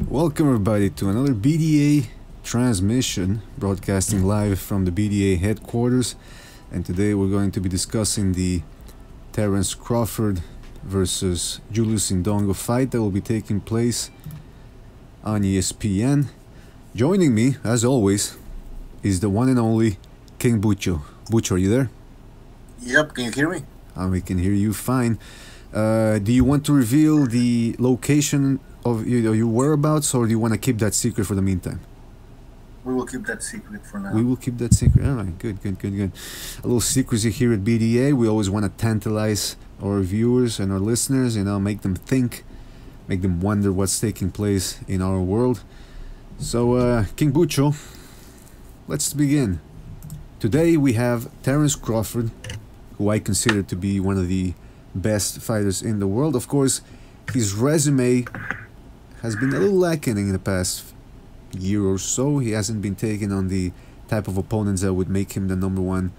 Welcome everybody to another BDA transmission, broadcasting live from the BDA headquarters. And today we're going to be discussing the Terence Crawford versus Julius Indongo fight that will be taking place on ESPN. Joining me, as always, is the one and only King Bucho. Bucho, are you there? Yep, can you hear me? We can hear you fine. Do you want to reveal the location of your whereabouts, or do you want to keep that secret for the meantime? We will keep that secret for now. We will keep that secret. All right, good. A little secrecy here at BDA. We always want to tantalize our viewers and our listeners, make them think, make them wonder what's taking place in our world. So, King Bucho, let's begin. Today we have Terence Crawford, who I consider to be one of the best fighters in the world. Of course, his resume has been a little lacking in the past year or so. He hasn't been taking on the type of opponents that would make him the #1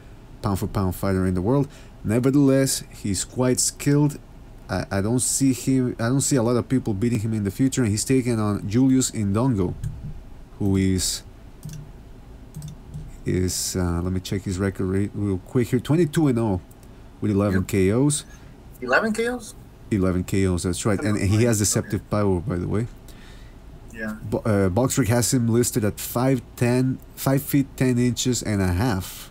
pound-for-pound fighter in the world. Nevertheless, he's quite skilled. I don't see a lot of people beating him in the future, and he's taking on Julius Indongo, who is let me check his record rate real quick here. 22-0 with 11 KOs. 11 KOs? 11 KOs, that's right. And he has deceptive power, by the way. Yeah. BoxRec has him listed at 5 feet 10 inches and a half,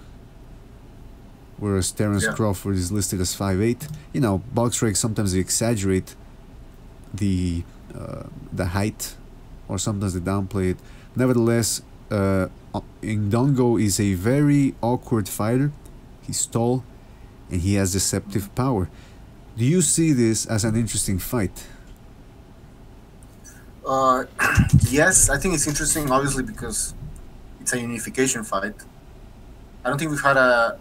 whereas Terence Crawford is listed as 5'8". BoxRec sometimes they exaggerate the height, or sometimes they downplay it. Nevertheless, Indongo is a very awkward fighter. He's tall and he has deceptive power. Do you see this as an interesting fight? Yes, I think it's interesting, obviously, because it's a unification fight. I don't think we've had a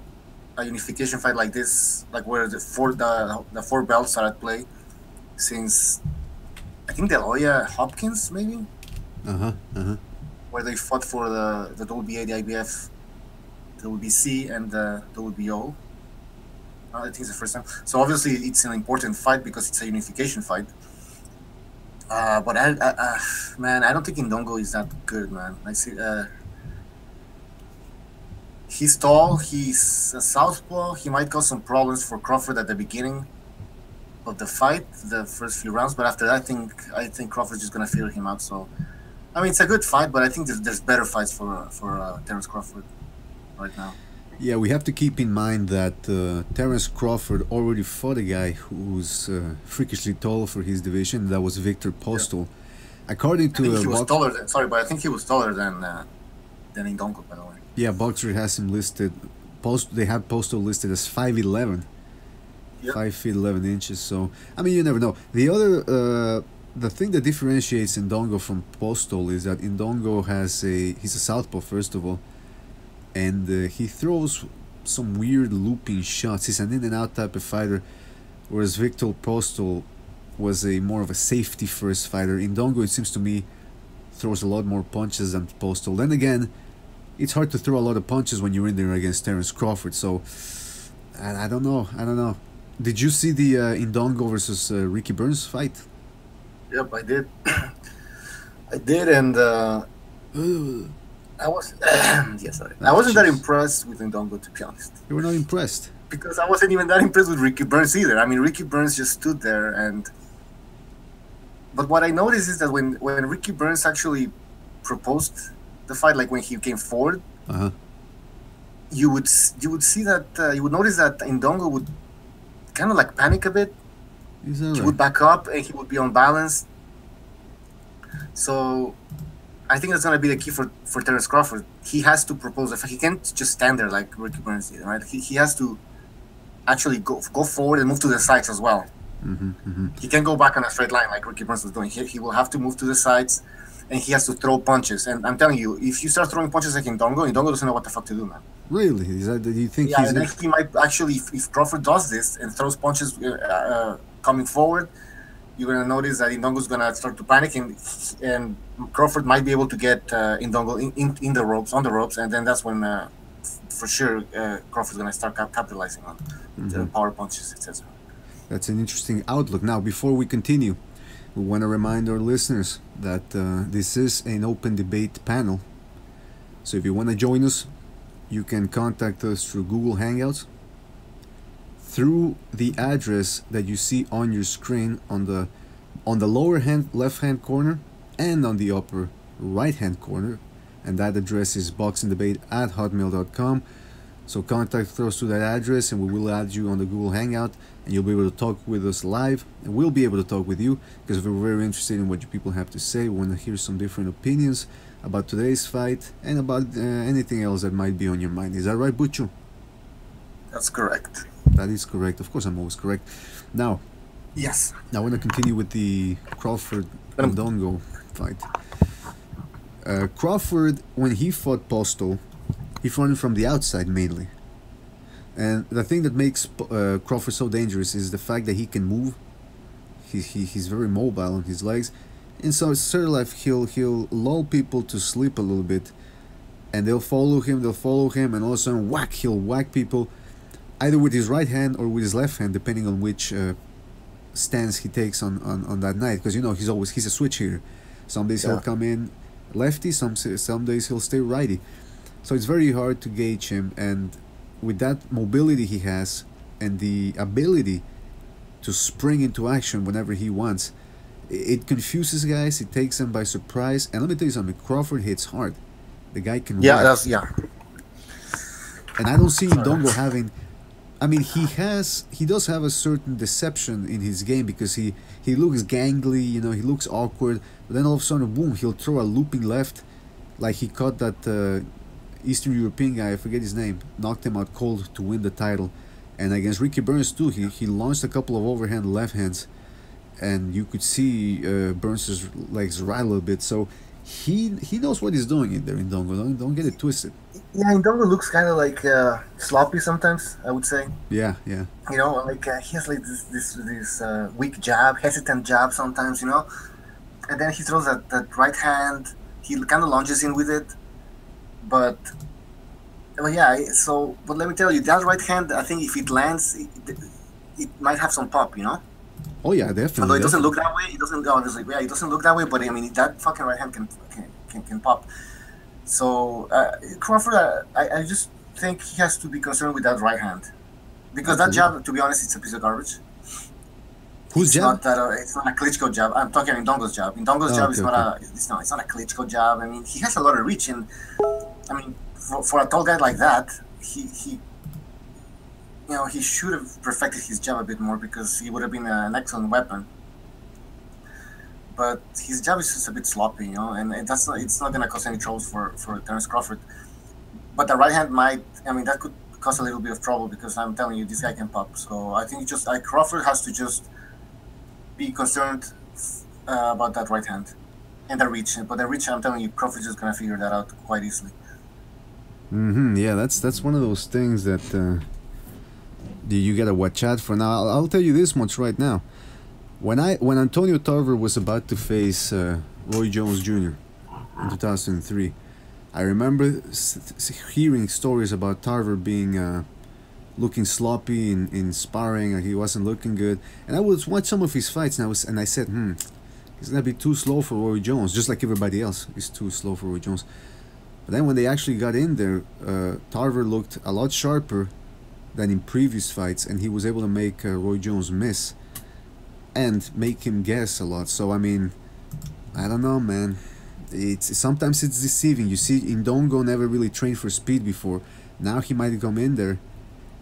unification fight like this, like where the four belts are at play, since I think the Loya Hopkins, maybe. Where they fought for the WBA, the IBF, the WBC, and the WBO. I think it's the first time. So obviously it's an important fight because it's a unification fight. But man, I don't think Indongo is that good, man. I see. He's tall. He's a southpaw. He might cause some problems for Crawford at the beginning of the fight, the first few rounds. But after that, I think Crawford's just gonna figure him out. So, I mean, it's a good fight, but I think there's better fights for Terence Crawford right now. Yeah, we have to keep in mind that Terence Crawford already fought a guy who's freakishly tall for his division. That was Victor Postol. Yeah. According to he was taller than, sorry, but I think he was taller than Indongo, by the way. Yeah, BoxRec has him listed. They have Postol listed as 5'11", 5 feet 11 inches. So I mean, you never know. The other the thing that differentiates Indongo from Postol is that Indongo he's a southpaw, first of all. And he throws some weird looping shots. He's an in-and-out type of fighter, whereas Victor Postol was more of a safety-first fighter. Indongo, it seems to me, throws a lot more punches than Postol. Then again, it's hard to throw a lot of punches when you're in there against Terence Crawford. So, I don't know. Did you see the Indongo versus Ricky Burns fight? Yep, I did. I did, and I was I wasn't that impressed with Indongo, to be honest. You were not impressed? Because I wasn't even that impressed with Ricky Burns either. I mean, Ricky Burns just stood there, but what I noticed is that when Ricky Burns actually proposed the fight, like when he came forward, you would see that you would notice that Indongo would kind of like panic a bit. He would back up and he would be unbalanced. So I think that's going to be the key for Terence Crawford. He has to propose a fight. He can't just stand there like Ricky Burns did, right? He has to actually go forward and move to the sides as well. He can't go back on a straight line like Ricky Burns was doing. He will have to move to the sides, and he has to throw punches. And I'm telling you, if you start throwing punches like Indongo doesn't know what the fuck to do, man. Really? Do you think and then he might actually, if Crawford does this and throws punches coming forward, you're going to notice that Indongo's going to start to panic, and Crawford might be able to get Indongo in the ropes, on the ropes, and then that's when, for sure, Crawford's going to start capitalizing on the power punches, etc. That's an interesting outlook. Now, before we continue, we want to remind our listeners that this is an open debate panel. So if you want to join us, you can contact us through Google Hangouts, through the address that you see on your screen on the lower left hand corner and on the upper right hand corner, and that address is boxingdebate@hotmail.com. So contact us through that address and we will add you on the Google Hangout, and you'll be able to talk with us live, and we'll be able to talk with you because we're very interested in what you people have to say. We want to hear some different opinions about today's fight and about anything else that might be on your mind. Is that right, Butchu? That's correct. That is correct. Of course, I'm always correct. Now, Yes. I want to continue with the Crawford-Indongo fight. Crawford, when he fought Posto, he fought him from the outside mainly. And the thing that makes Crawford so dangerous is the fact that he can move. He's very mobile on his legs. And so sort of like he'll lull people to sleep a little bit. And they'll follow him, and all of a sudden, whack, he'll whack people either with his right hand or with his left hand, depending on which stance he takes on that night. Because, you know, he's a switch hitter. Some days he'll come in lefty, some days he'll stay righty. So it's very hard to gauge him, and with that mobility he has and the ability to spring into action whenever he wants, it confuses guys, it takes them by surprise. And let me tell you something, Crawford hits hard. The guy can That's and I don't see Indongo having, I mean, he does have a certain deception in his game because he looks gangly, you know, he looks awkward, but then all of a sudden, boom, he'll throw a looping left, like he caught that Eastern European guy, I forget his name, knocked him out cold to win the title. And against Ricky Burns too, he launched a couple of overhand left hands, and you could see Burns' legs rattle a bit. So he knows what he's doing in there, Indongo. Don't get it twisted. Yeah, Indongo looks kind of like sloppy sometimes, I would say. Yeah. You know, like he has like this weak jab, hesitant jab sometimes, you know. And then he throws that right hand. He kind of lunges in with it. But yeah, but let me tell you, that right hand, I think if it lands, it might have some pop, you know? Oh yeah, definitely. Although it doesn't look that way, it doesn't look that way, but I mean, that fucking right hand can pop. So Crawford, I just think he has to be concerned with that right hand, because that jab, to be honest, it's a piece of garbage. Whose jab? It's not a Klitschko jab. I'm talking Indongo's jab. Indongo's jab is it's not a Klitschko jab. I mean, he has a lot of reach, and I mean, for a tall guy like that, he should have perfected his jab a bit more, because he would have been an excellent weapon. But his jab is just a bit sloppy, you know, and it's not going to cause any troubles for Terence Crawford. But the right hand that could cause a little bit of trouble, because I'm telling you, this guy can pop. So I think Crawford has to just be concerned about that right hand and the reach. But the reach, I'm telling you, Crawford's just going to figure that out quite easily. Yeah, that's one of those things that you gotta watch out for. Now, I'll tell you this much right now. When Antonio Tarver was about to face Roy Jones Jr. in 2003, I remember hearing stories about Tarver being looking sloppy in sparring, and he wasn't looking good. And I would watch some of his fights, and I said, he's gonna be too slow for Roy Jones, just like everybody else is too slow for Roy Jones. But then when they actually got in there, Tarver looked a lot sharper than in previous fights, and he was able to make Roy Jones miss and make him guess a lot. So I mean, I don't know, man. Sometimes it's deceiving. You see, Indongo never really trained for speed before. Now he might come in there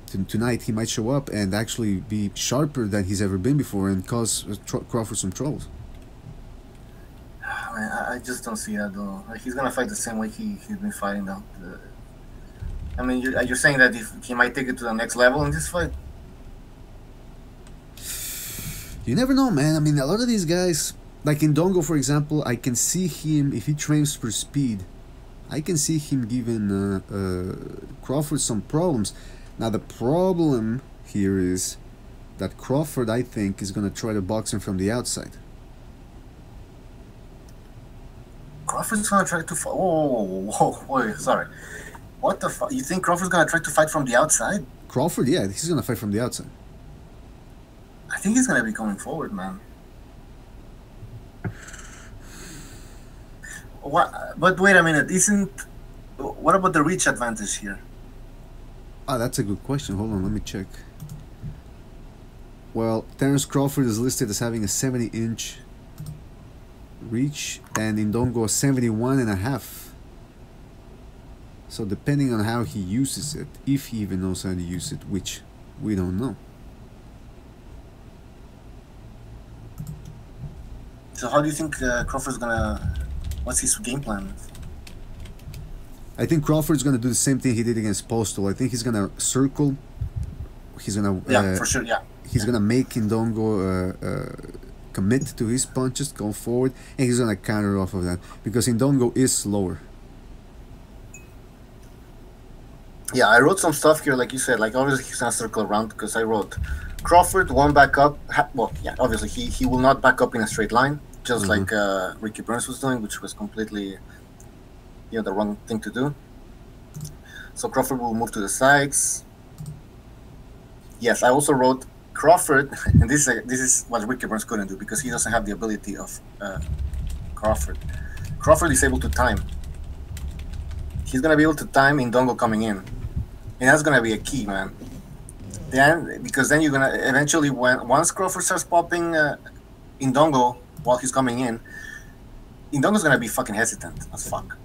tonight. He might show up and actually be sharper than he's ever been before and cause Crawford some troubles. I just don't see that though. Like, he's gonna fight the same way he's been fighting though. I mean, you're saying that if he might take it to the next level in this fight? You never know, man. I mean, a lot of these guys, like Indongo, for example, I can see him, if he trains for speed, I can see him giving Crawford some problems. Now, the problem here is that Crawford, I think, is going to try to box him from the outside. Crawford's going to try to fight... Whoa, sorry. What the fuck? You think Crawford's going to try to fight from the outside? Crawford, yeah, he's going to fight from the outside. I think he's going to be going forward, man. What? But wait a minute. Isn't what about the reach advantage here? Ah, that's a good question. Hold on, let me check. Well, Terence Crawford is listed as having a 70-inch reach and Indongo a 71.5. So depending on how he uses it, if he even knows how to use it, which we don't know. So how do you think Crawford's gonna? What's his game plan? I think Crawford's gonna do the same thing he did against Postal. I think he's gonna circle. He's gonna For sure. Yeah. he's gonna make Indongo commit to his punches, go forward, and he's gonna counter off of that because Indongo is slower. Yeah, I wrote some stuff here, like you said. Like obviously he's gonna circle around because I wrote Crawford won't back up. Well, yeah, obviously he will not back up in a straight line, just like Ricky Burns was doing, which was completely, the wrong thing to do. So Crawford will move to the sides. Yes, I also wrote Crawford, and this is what Ricky Burns couldn't do because he doesn't have the ability of Crawford. Crawford is able to time. He's gonna be able to time Indongo coming in, and that's gonna be a key, man. Because then you're gonna eventually, once Crawford starts popping Indongo while he's coming in, Indongo's gonna be fucking hesitant as fuck.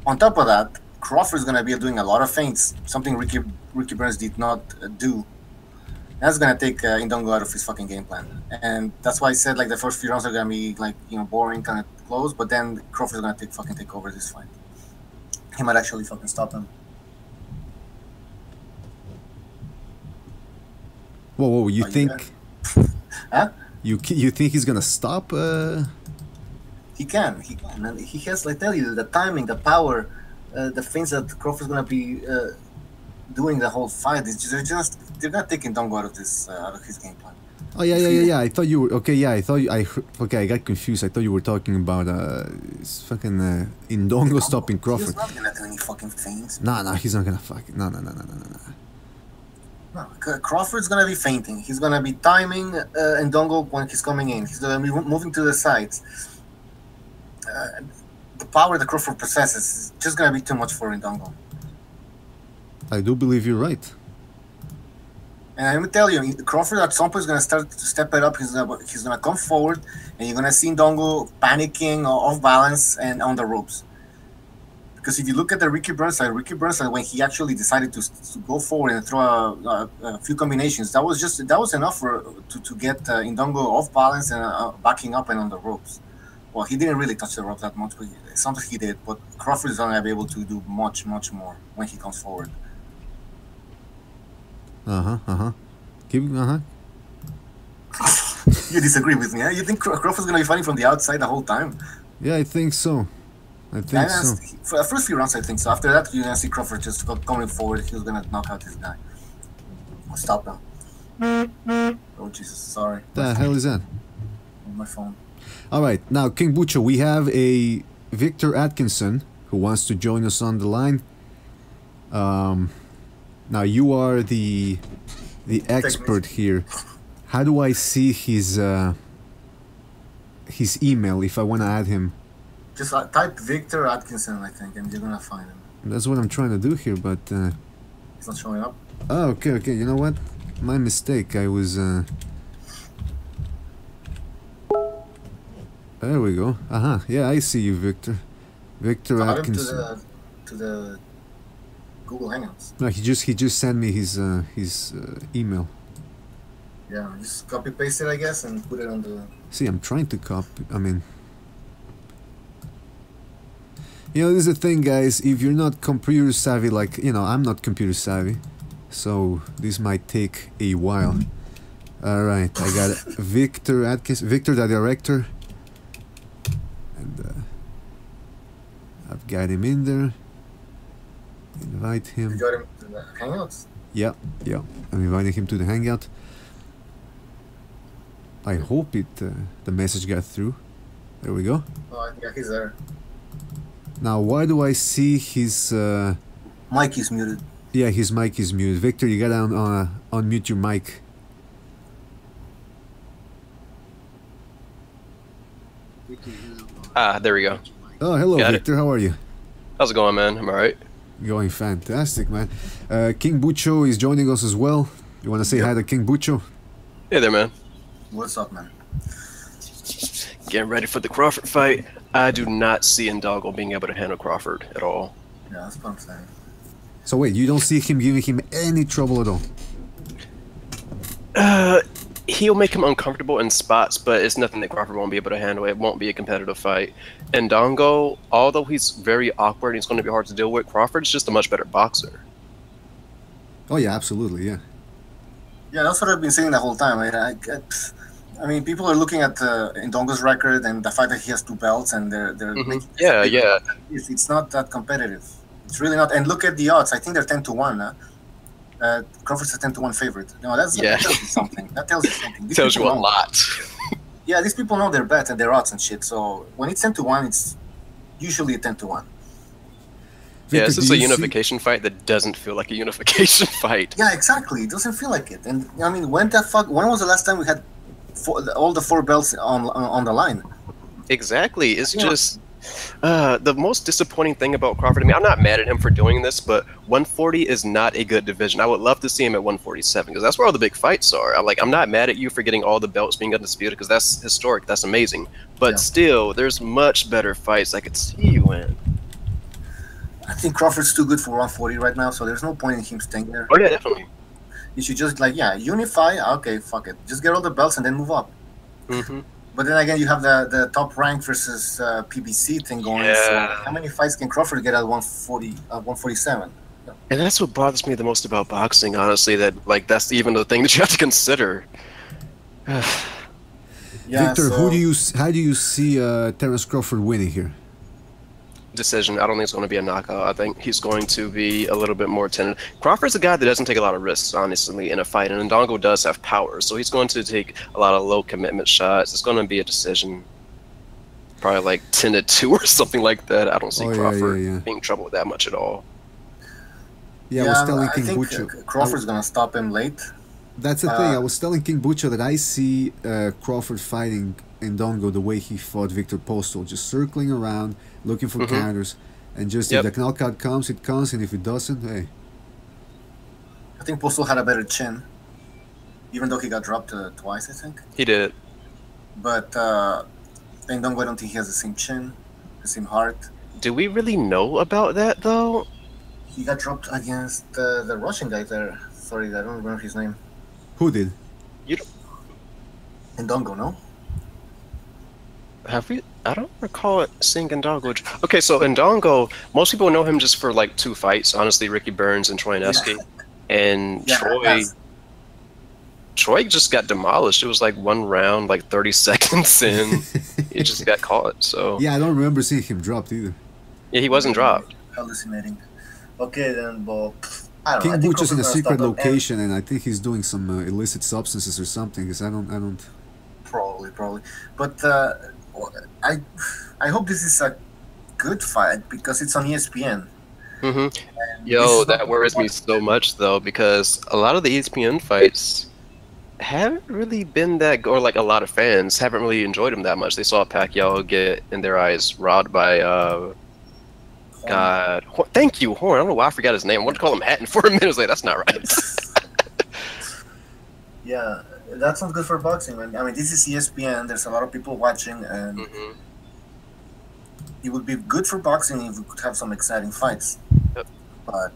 On top of that, Crawford's gonna be doing a lot of feints, something Ricky Burns did not do. That's gonna take Indongo out of his fucking game plan, and that's why I said like the first few rounds are gonna be like boring, kind of close, but then Crawford's gonna take over this fight. He might actually fucking stop him. Whoa! You think? Huh? You think he's gonna stop? He can, and he has, like, tell you, the timing, the power, the things that Crawford's gonna be doing the whole fight. They're gonna take Indongo out of his game plan. Oh yeah. I thought you were okay. Yeah, I got confused. I thought you were talking about fucking Indongo stopping Crawford. He's not gonna do any fucking things. No, he's not gonna fuck. No. No, Crawford's gonna be feinting. He's gonna be timing Indongo when he's coming in. He's gonna be moving to the sides. The power that Crawford possesses is just gonna be too much for Indongo. I do believe you're right. And I'm gonna tell you, Crawford at some point is gonna start to step it up. He's gonna come forward, and you're gonna see Indongo panicking, or off balance, and on the ropes. Because if you look at the Ricky Burns side, when he actually decided to go forward and throw a few combinations, that was enough to get Indongo off balance and backing up and on the ropes. Well, he didn't really touch the ropes that much, but sometimes he did. But Crawford is gonna be able to do much more when he comes forward. Keep You disagree with me? Huh? You think Crawford's gonna be fighting from the outside the whole time? Yeah, I think so. So. For the first few rounds, I think so. After that, you're gonna see Crawford just coming forward. He's gonna knock out this guy. I'll stop now. Oh Jesus, sorry. The hell is that? My phone. All right, now King Bucho, we have a Victor Atkinson who wants to join us on the line. Now you are the expert here. How do I see his email if I want to add him? Just type Victor Atkinson, I think, and you're gonna find him. That's what I'm trying to do here, but He's not showing up. Oh, okay. You know what? My mistake. I was. There we go. Yeah, I see you, Victor. Victor Atkinson. Add him to the Google Hangouts. No, he just sent me his email. Yeah, just copy paste it, I guess, and put it on the. See, I'm trying to copy. I mean. This is the thing, guys. If you're not computer savvy, like, I'm not computer savvy. So, this might take a while. Alright, I got Victor Atkinson, Victor the director. And I've got him in there. Invite him. You got him to the Hangouts? Yeah. I'm inviting him to the Hangout. I hope the message got through. There we go. Oh, yeah, he's there. Now, why do I see his... mic is muted. Yeah, his mic is muted. Victor, you gotta unmute your mic. There we go. Oh, hello, Got Victor. How are you? How's it going, man? I'm alright. Going fantastic, man. King Bucho is joining us as well. You want to say hi to King Bucho? Hey there, man. What's up, man? Getting ready for the Crawford fight. I do not see Indongo being able to handle Crawford at all. Yeah, that's what I'm saying. So wait, you don't see him giving him any trouble at all? He'll make him uncomfortable in spots, but it's nothing that Crawford won't be able to handle. It won't be a competitive fight. Indongo, although he's very awkward and he's going to be hard to deal with, Crawford's just a much better boxer. Oh yeah, absolutely, yeah. Yeah, that's what I've been saying the whole time. I mean, people are looking at Indongo's record and the fact that he has 2 belts, and they're Yeah. It's not that competitive. It's really not. And look at the odds. I think they're 10-1. Crawford's a 10-1 favorite. No, that tells you something. That tells you something. It tells you a lot. Yeah, these people know their bets and their odds and shit. So when it's 10-1, it's usually a 10-1. Yeah, this is a unification fight that doesn't feel like a unification fight. Yeah, exactly. It doesn't feel like it. And I mean, when was the last time we had all the 4 belts on the line? Exactly. It's just the most disappointing thing about Crawford. I mean, I'm not mad at him for doing this, but 140 is not a good division. I would love to see him at 147 because that's where all the big fights are. I'm not mad at you for getting all the belts being undisputed because that's historic. That's amazing. But still, there's much better fights I could see you in. I think Crawford's too good for 140 right now, so there's no point in him staying there. Oh yeah, definitely. You should just unify. Okay, fuck it. Just get all the belts and then move up. But then again, you have the top rank versus PBC thing going. Yeah. So how many fights can Crawford get at 147? And that's what bothers me the most about boxing, honestly. That that's even the thing that you have to consider. Victor, how do you see Terence Crawford winning here? Decision. I don't think it's going to be a knockout. I think he's going to be a little bit more tentative. Crawford's a guy that doesn't take a lot of risks, honestly, in a fight, and Indongo does have power, so he's going to take a lot of low commitment shots. It's going to be a decision, probably like 10-2 or something like that. I don't see Crawford being in trouble with that much at all. Yeah, I was telling King think Bucho. Crawford's going to stop him late. That's the thing. I was telling King Bucho that I see Crawford fighting Indongo the way he fought Victor Postol, just circling around, looking for counters, and just if the knockout comes, it comes, and if it doesn't, hey. I think Postol had a better chin, even though he got dropped twice, I think. He did. But Indongo, I don't think he has the same chin, the same heart. Do we really know about that, though? He got dropped against the Russian guy there. Sorry, I don't remember his name. Who did? You don't... Indongo, no? Have we? I don't recall seeing Indongo. Okay, so Indongo, most people know him just for like 2 fights, honestly, Ricky Burns and Troy Neski. And Troy just got demolished. It was like 1 round, like 30 seconds in. He just got caught, so... Yeah, I don't remember seeing him dropped either. Yeah, he wasn't dropped. Hallucinating. Okay, then, but... I don't King know. Bucho's in a secret location, and I think he's doing some illicit substances or something, because I don't... Probably. But I hope this is a good fight because it's on ESPN. Yo, that worries me so much though, because a lot of the ESPN fights haven't really been that, or like a lot of fans haven't really enjoyed them that much. They saw Pacquiao get in their eyes robbed by thank you, Horn. I don't know why I forgot his name. I wanted to call him Hatton for a minute. I was like, that's not right. Yeah. That's not good for boxing, man. I mean, this is ESPN. There's a lot of people watching, and it would be good for boxing if we could have some exciting fights. But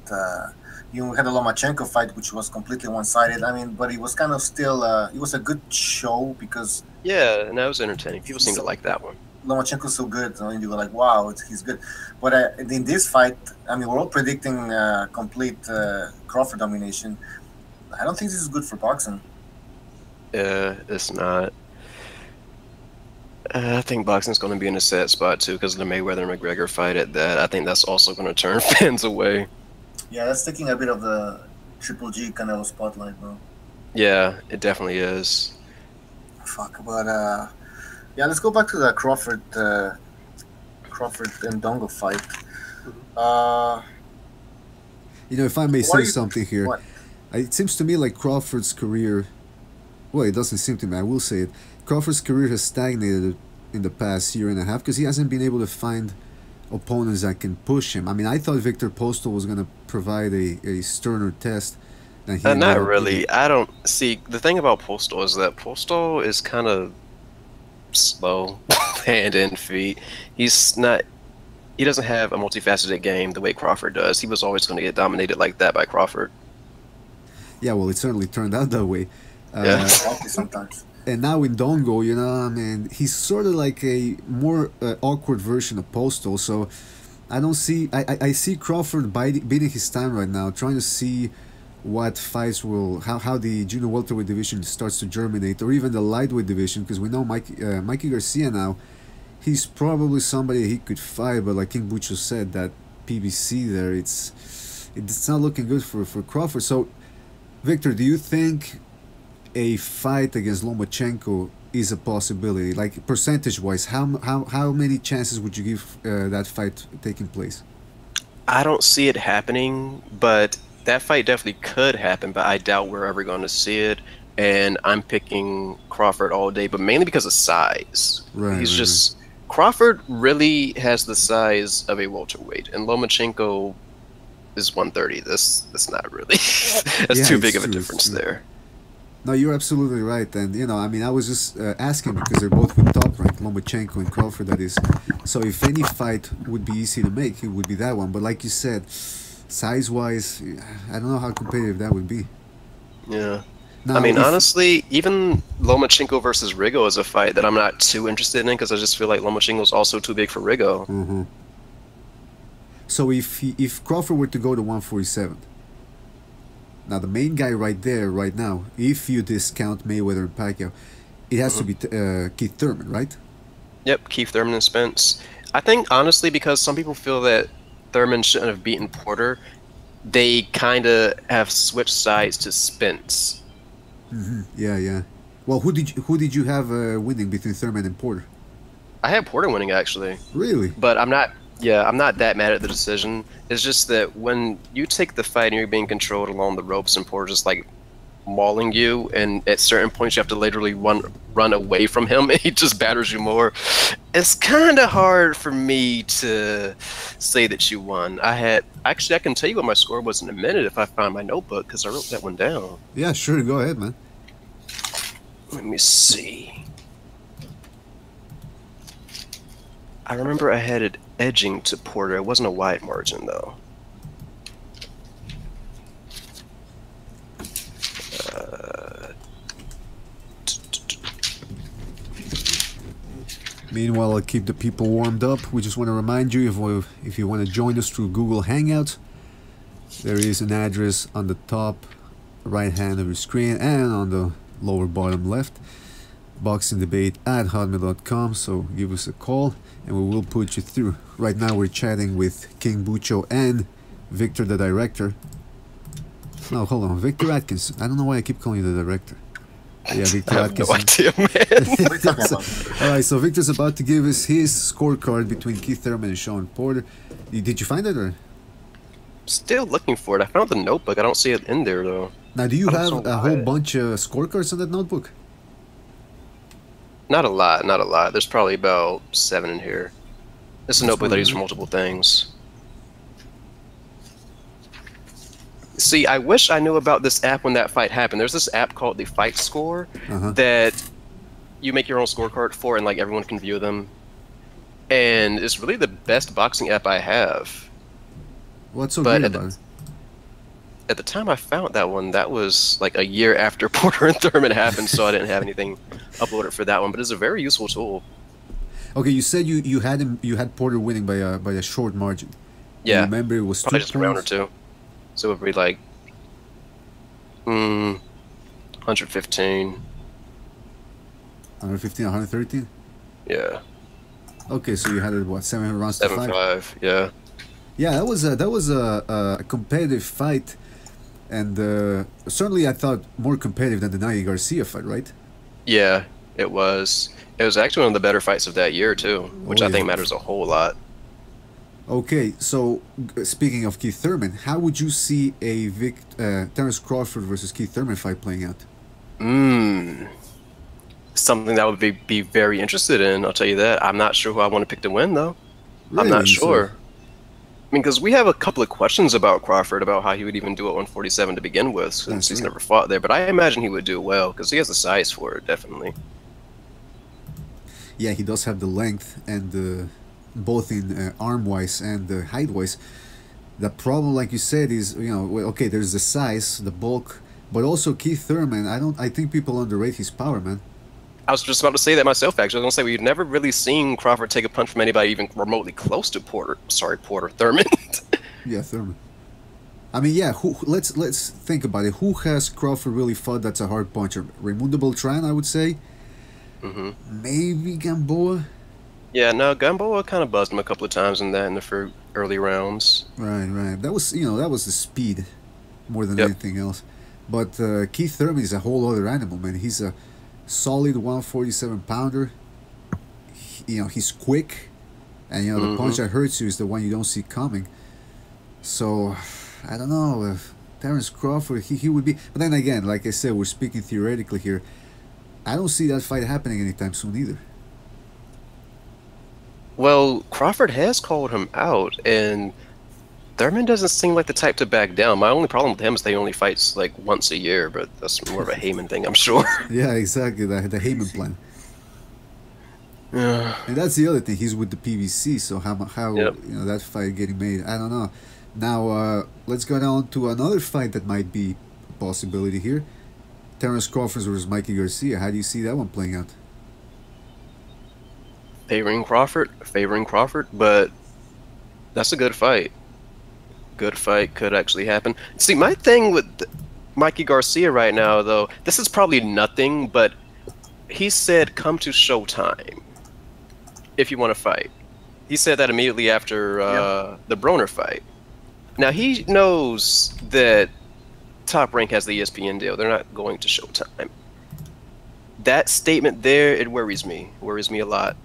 we had a Lomachenko fight, which was completely one-sided. I mean, but it was kind of still. It was a good show because. Yeah, and that was entertaining. People seem to like that one. Lomachenko's so good, and you were like, "Wow, he's good." But in this fight, I mean, we're all predicting complete Crawford domination. I don't think this is good for boxing. Yeah, it's not. I think boxing's going to be in a sad spot too because of the Mayweather and McGregor fight. At that, I think that's also going to turn fans away. Yeah, that's taking a bit of the Triple G Canelo spotlight, bro. Yeah, it definitely is. Fuck, but yeah, let's go back to the Crawford and Indongo fight. If I may say something here, it seems to me like Crawford's career. Well, it doesn't seem to me. I will say it. Crawford's career has stagnated in the past year and a half because he hasn't been able to find opponents that can push him. I mean, I thought Victor Postol was going to provide a sterner test than he ended Not up really. giving. I don't see the thing about Postal is that Postal is kind of slow, hand and feet. He's not. He doesn't have a multifaceted game the way Crawford does. He was always going to get dominated like that by Crawford. Yeah, well, it certainly turned out that way. Yeah. Sometimes. And now Indongo, you know, I mean, he's sort of like a more awkward version of Postal. So I don't see. I see Crawford beating his time right now, trying to see what fights will how the junior welterweight division starts to germinate, or even the lightweight division, because we know Mikey Garcia now. He's probably somebody he could fight, but like King Bucho said, that PBC there, it's not looking good for Crawford. So, Victor, do you think a fight against Lomachenko is a possibility? Like percentage-wise, how many chances would you give that fight taking place? I don't see it happening, but that fight definitely could happen. But I doubt we're ever going to see it. And I'm picking Crawford all day, but mainly because of size. Right. He's just. Crawford really has the size of a welterweight, and Lomachenko is 130. That's not really. That's too big of a difference there. No, you're absolutely right, and you know, I mean, I was just asking because they're both with top rank, Lomachenko and Crawford. That is, so if any fight would be easy to make, it would be that one. But like you said, size-wise, I don't know how competitive that would be. Yeah. Now, I mean, honestly, even Lomachenko versus Rigo is a fight that I'm not too interested in because I just feel like Lomachenko is also too big for Rigo. Mm-hmm. So if Crawford were to go to 147, now the main guy right there, right now, if you discount Mayweather and Pacquiao, it has to be Keith Thurman, right? Yep, Keith Thurman and Spence. I think, honestly, because some people feel that Thurman shouldn't have beaten Porter, they kind of have switched sides to Spence. Mm-hmm. Yeah. Well, who did you have winning between Thurman and Porter? I had Porter winning, actually. Really? But I'm not that mad at the decision. It's just that when you take the fight and you're being controlled along the ropes and Porter's just like mauling you, and at certain points you have to literally run away from him and he just batters you more, it's kind of hard for me to say that you won. I can tell you what my score was in a minute if I find my notebook, because I wrote that one down. Yeah, sure, go ahead, man. Let me see. I remember I had it edging to Porter. It wasn't a wide margin, though. Meanwhile, I'll keep the people warmed up. We just want to remind you, if you want to join us through Google Hangouts, there is an address on the top right hand of your screen and on the lower bottom left, boxingdebate@hotmail.com. So give us a call and we will put you through. Right now we're chatting with King Bucho and Victor the director. No, hold on, Victor Atkinson. I don't know why I keep calling you the director. Yeah, Victor I have Atkinson. no idea, man. What are you talking about? Alright, so Victor's about to give us his scorecard between Keith Thurman and Sean Porter. Did you find it, or? Still looking for it. I found the notebook. I don't see it in there, though. Now, do you have so a whole why. bunch of scorecards on that notebook? Not a lot, not a lot. There's probably about 7 in here. It's a notebook that I use for multiple things. See, I wish I knew about this app when that fight happened. There's this app called the Fight Score that you make your own scorecard for, and like everyone can view them. And it's really the best boxing app I have. What's so great about it? At the time I found that one, that was like a year after Porter and Thurman happened, so I didn't have anything uploaded for that one. But it's a very useful tool. Okay, you said you had Porter winning by a short margin. Yeah, remember it was 2 probably just a round or points? two. So it would be like 115. 115, 113? Yeah. Okay, so you had it, what, 7 rounds to 5? 7-5, yeah. Yeah, that was a competitive fight, and certainly I thought more competitive than the Mikey Garcia fight, right? Yeah, it was. It was actually one of the better fights of that year, too, which I think matters a whole lot. Okay, so speaking of Keith Thurman, how would you see a Terence Crawford versus Keith Thurman fight playing out? Something that I would be very interested in, I'll tell you that. I'm not sure who I want to pick to win, though. I'm not Really? So, sure. I mean, because we have a couple of questions about Crawford, about how he would even do it 147 to begin with, since that's he's right. never fought there. But I imagine he would do well, because he has the size for it, definitely. Yeah, he does have the length and both in arm wise and height wise. The problem, like you said, is okay. There's the size, the bulk, but also Keith Thurman. I think people underrate his power, man. I was just about to say that myself, actually. I was going to say, we've never really seen Crawford take a punch from anybody even remotely close to Thurman. Yeah, Thurman. I mean, yeah. Let's think about it. Who has Crawford really fought that's a hard puncher? Raimundo Beltran, I would say. hmm Maybe Gamboa. Yeah, no, Gamboa kind of buzzed him a couple of times in the early rounds. Right. That was that was the speed more than Yep. anything else. But Keith Thurman is a whole other animal, man. He's a solid 147 pounder. He's quick, and the punch that hurts you is the one you don't see coming. So I don't know if Terence Crawford he would be. But then again, like I said, we're speaking theoretically here. I don't see that fight happening anytime soon either. Well, Crawford has called him out, and Thurman doesn't seem like the type to back down. My only problem with him is that he only fights like once a year, but that's more of a Haymon thing, I'm sure. Yeah, exactly. The Haymon plan. Yeah. And that's the other thing. He's with the PVC, so how Yep. that fight getting made? I don't know. Now let's go down to another fight that might be a possibility here. Terence Crawford versus Mikey Garcia. How do you see that one playing out? Favoring Crawford, but that's a good fight. Good fight could actually happen. See, my thing with Mikey Garcia right now, though, this is probably nothing, but he said, "Come to Showtime if you want to fight." He said that immediately after the Broner fight. Now he knows that Top Rank has the ESPN deal. They're not going to Showtime. That statement there, it worries me. Worries me a lot.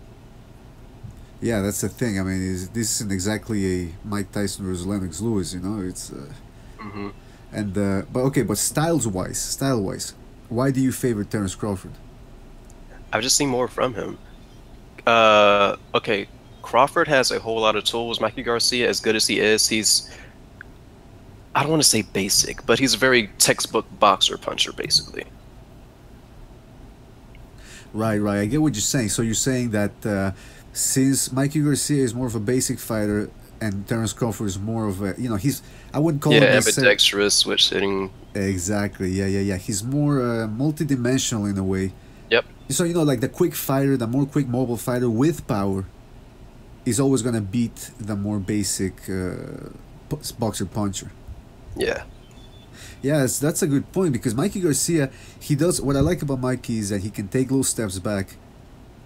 Yeah, that's the thing. I mean, this isn't exactly a Mike Tyson versus Lennox Lewis. It's hmm and but okay, but style wise, why do you favor Terence Crawford? I've just seen more from him. Okay, Crawford has a whole lot of tools. Mikey Garcia, as good as he is, I don't want to say basic, but he's a very textbook boxer puncher, basically. Right. I get what you're saying. So you're saying that since Mikey Garcia is more of a basic fighter and Terence Crawford is more of a, I wouldn't call him ambidextrous, switch hitting. Exactly. Yeah. He's more multidimensional in a way. Yep. So like the quick fighter, the more quick mobile fighter with power, is always gonna beat the more basic boxer puncher. Yeah. Yes, that's a good point because Mikey Garcia, he does what I like about Mikey is that he can take little steps back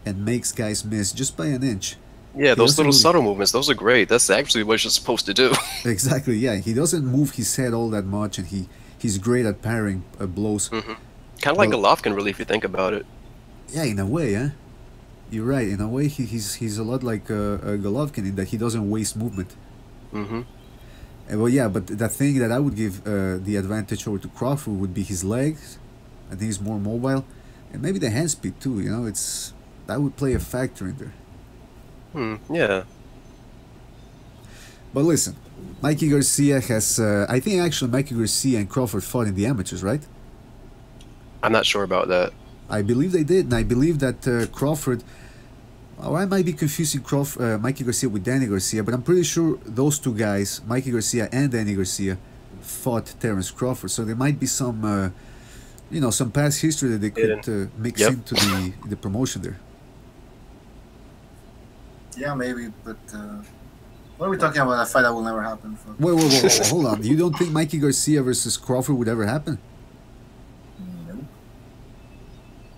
and makes guys miss just by an inch. Yeah, those little subtle movements, those are great. That's actually what you're supposed to do. Exactly, yeah. He doesn't move his head all that much, and he's great at parrying blows. Kind of like Golovkin, really, if you think about it. Yeah, in a way, huh? You're right. In a way, he's a lot like Golovkin in that he doesn't waste movement. Well, yeah, but the thing that I would give the advantage over to Crawford would be his legs. I think he's more mobile, and maybe the hand speed too. That would play a factor in there. Yeah. But listen, Mikey Garcia has. I think actually Mikey Garcia and Crawford fought in the amateurs, right? I'm not sure about that. I believe they did, and I believe that Crawford. Or I might be confusing Mikey Garcia with Danny Garcia, but I'm pretty sure those two guys, Mikey Garcia and Danny Garcia, fought Terence Crawford. So there might be some, some past history that they could mix into the promotion there. Yeah, maybe, but what are we talking about? A fight that will never happen. Wait, hold on. You don't think Mikey Garcia versus Crawford would ever happen?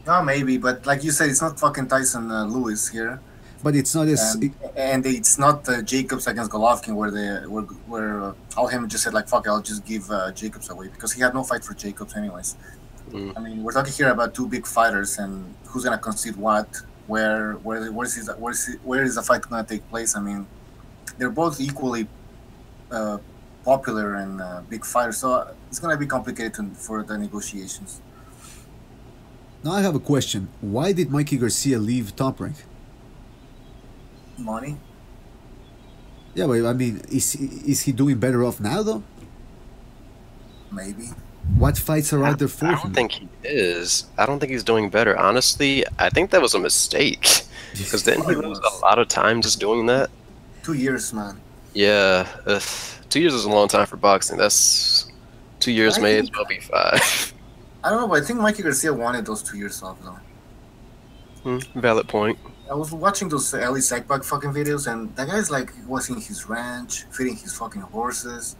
No, maybe, but like you said, it's not fucking Tyson Lewis here. But it's not as and it's not Jacobs against Golovkin where Haymon just said like fuck it, I'll just give Jacobs away because he had no fight for Jacobs anyways. I mean, we're talking here about two big fighters and who's gonna concede what, where is the fight gonna take place? I mean, they're both equally popular and big fighters, so it's gonna be complicated for the negotiations. Now I have a question. Why did Mikey Garcia leave Top Rank? Money. Yeah, but I mean, is he doing better off now though? Maybe. What fights are out there for I him? don't think he is. I don't think he's doing better. Honestly, I think that was a mistake. Because then he lose a lot of time just doing that. 2 years, man. Yeah, 2 years is a long time for boxing. That's 2 years may as well be 5. I don't know, but I think Mikey Garcia wanted those 2 years off, though. Valid point. I was watching those Ali Sackback fucking videos, and that guy's like was in his ranch, feeding his fucking horses,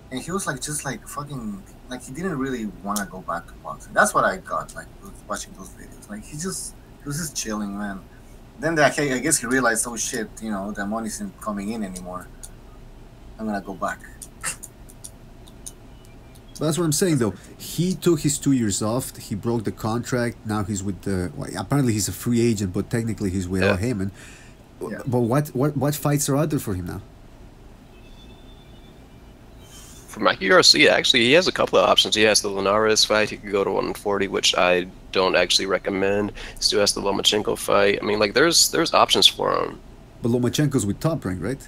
and he was like just like fucking like he didn't really want to go back to boxing. That's what I got like watching those videos. Like he was just chilling, man. Then I guess he realized, oh shit, you know, the money isn't coming in anymore. I'm gonna go back. But that's what I'm saying, though. He took his 2 years off. He broke the contract. Now he's with the. Well, apparently, he's a free agent, but technically, he's with Haymon. Yeah. But what fights are out there for him now? For Mikey Garcia, actually, he has a couple of options. He has the Linares fight. He could go to 140, which I don't actually recommend. He still has the Lomachenko fight. I mean, like, there's options for him. But Lomachenko's with Top Rank, right?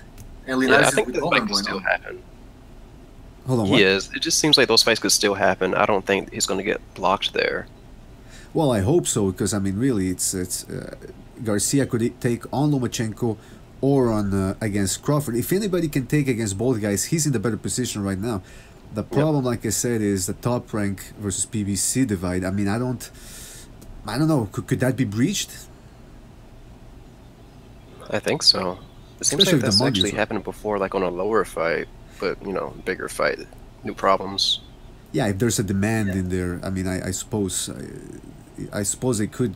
Yeah, I think that fight could still happen. Hold on, what? He is. It just seems like those fights could still happen. I don't think he's going to get blocked there. Well, I hope so, because I mean, really, it's Garcia could take on Lomachenko or on against Crawford. If anybody can take against both guys, he's in the better position right now. The problem, like I said, is the Top Rank versus PBC divide. I mean, I don't know. Could that be breached? I think so. It seems Especially like if the that's money actually is- happened before, like on a lower fight, but you know, bigger fight, new problems. Yeah, if there's a demand in there, I mean, I suppose they could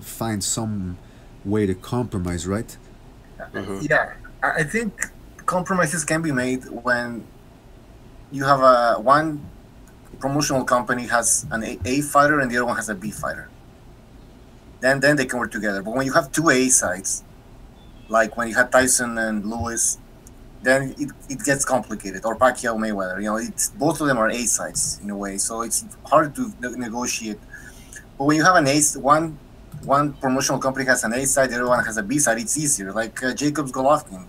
find some way to compromise, right? Yeah, I think compromises can be made when you have one promotional company has an A fighter and the other one has a B fighter. Then they can work together. But when you have two A sides, like when you had Tyson and Lewis, then it gets complicated. Or Pacquiao, Mayweather, you know, it's both of them are A sides in a way, so it's hard to negotiate. But when you have an ace, one promotional company has an A side, the other one has a B side, it's easier. Like Jacobs Golovkin,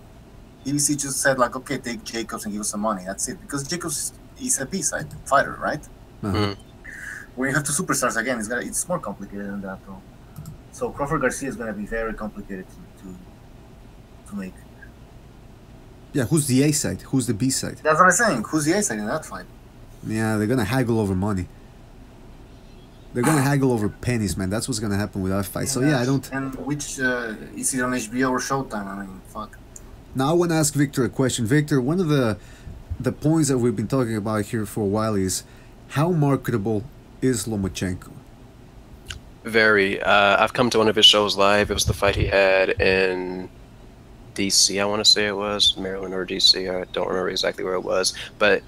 BBC just said like, okay, take Jacobs and give us some money. That's it, because Jacobs is a B side fighter, right? When you have two superstars again, it's more complicated than that, though. So Crawford Garcia is going to be very complicated to make. Yeah, who's the A side? Who's the B side? That's what I'm saying. Who's the A side in that fight? Yeah, they're gonna haggle over money. They're gonna haggle over pennies, man. That's what's gonna happen with that fight. So yeah, I don't. And which is it on HBO or Showtime? I mean, fuck. Now I want to ask Victor a question. Victor, one of the points that we've been talking about here for a while is how marketable is Lomachenko? Very. I've come to one of his shows live. It was the fight he had in DC, I want to say it was Maryland or DC. I don't remember exactly where it was, but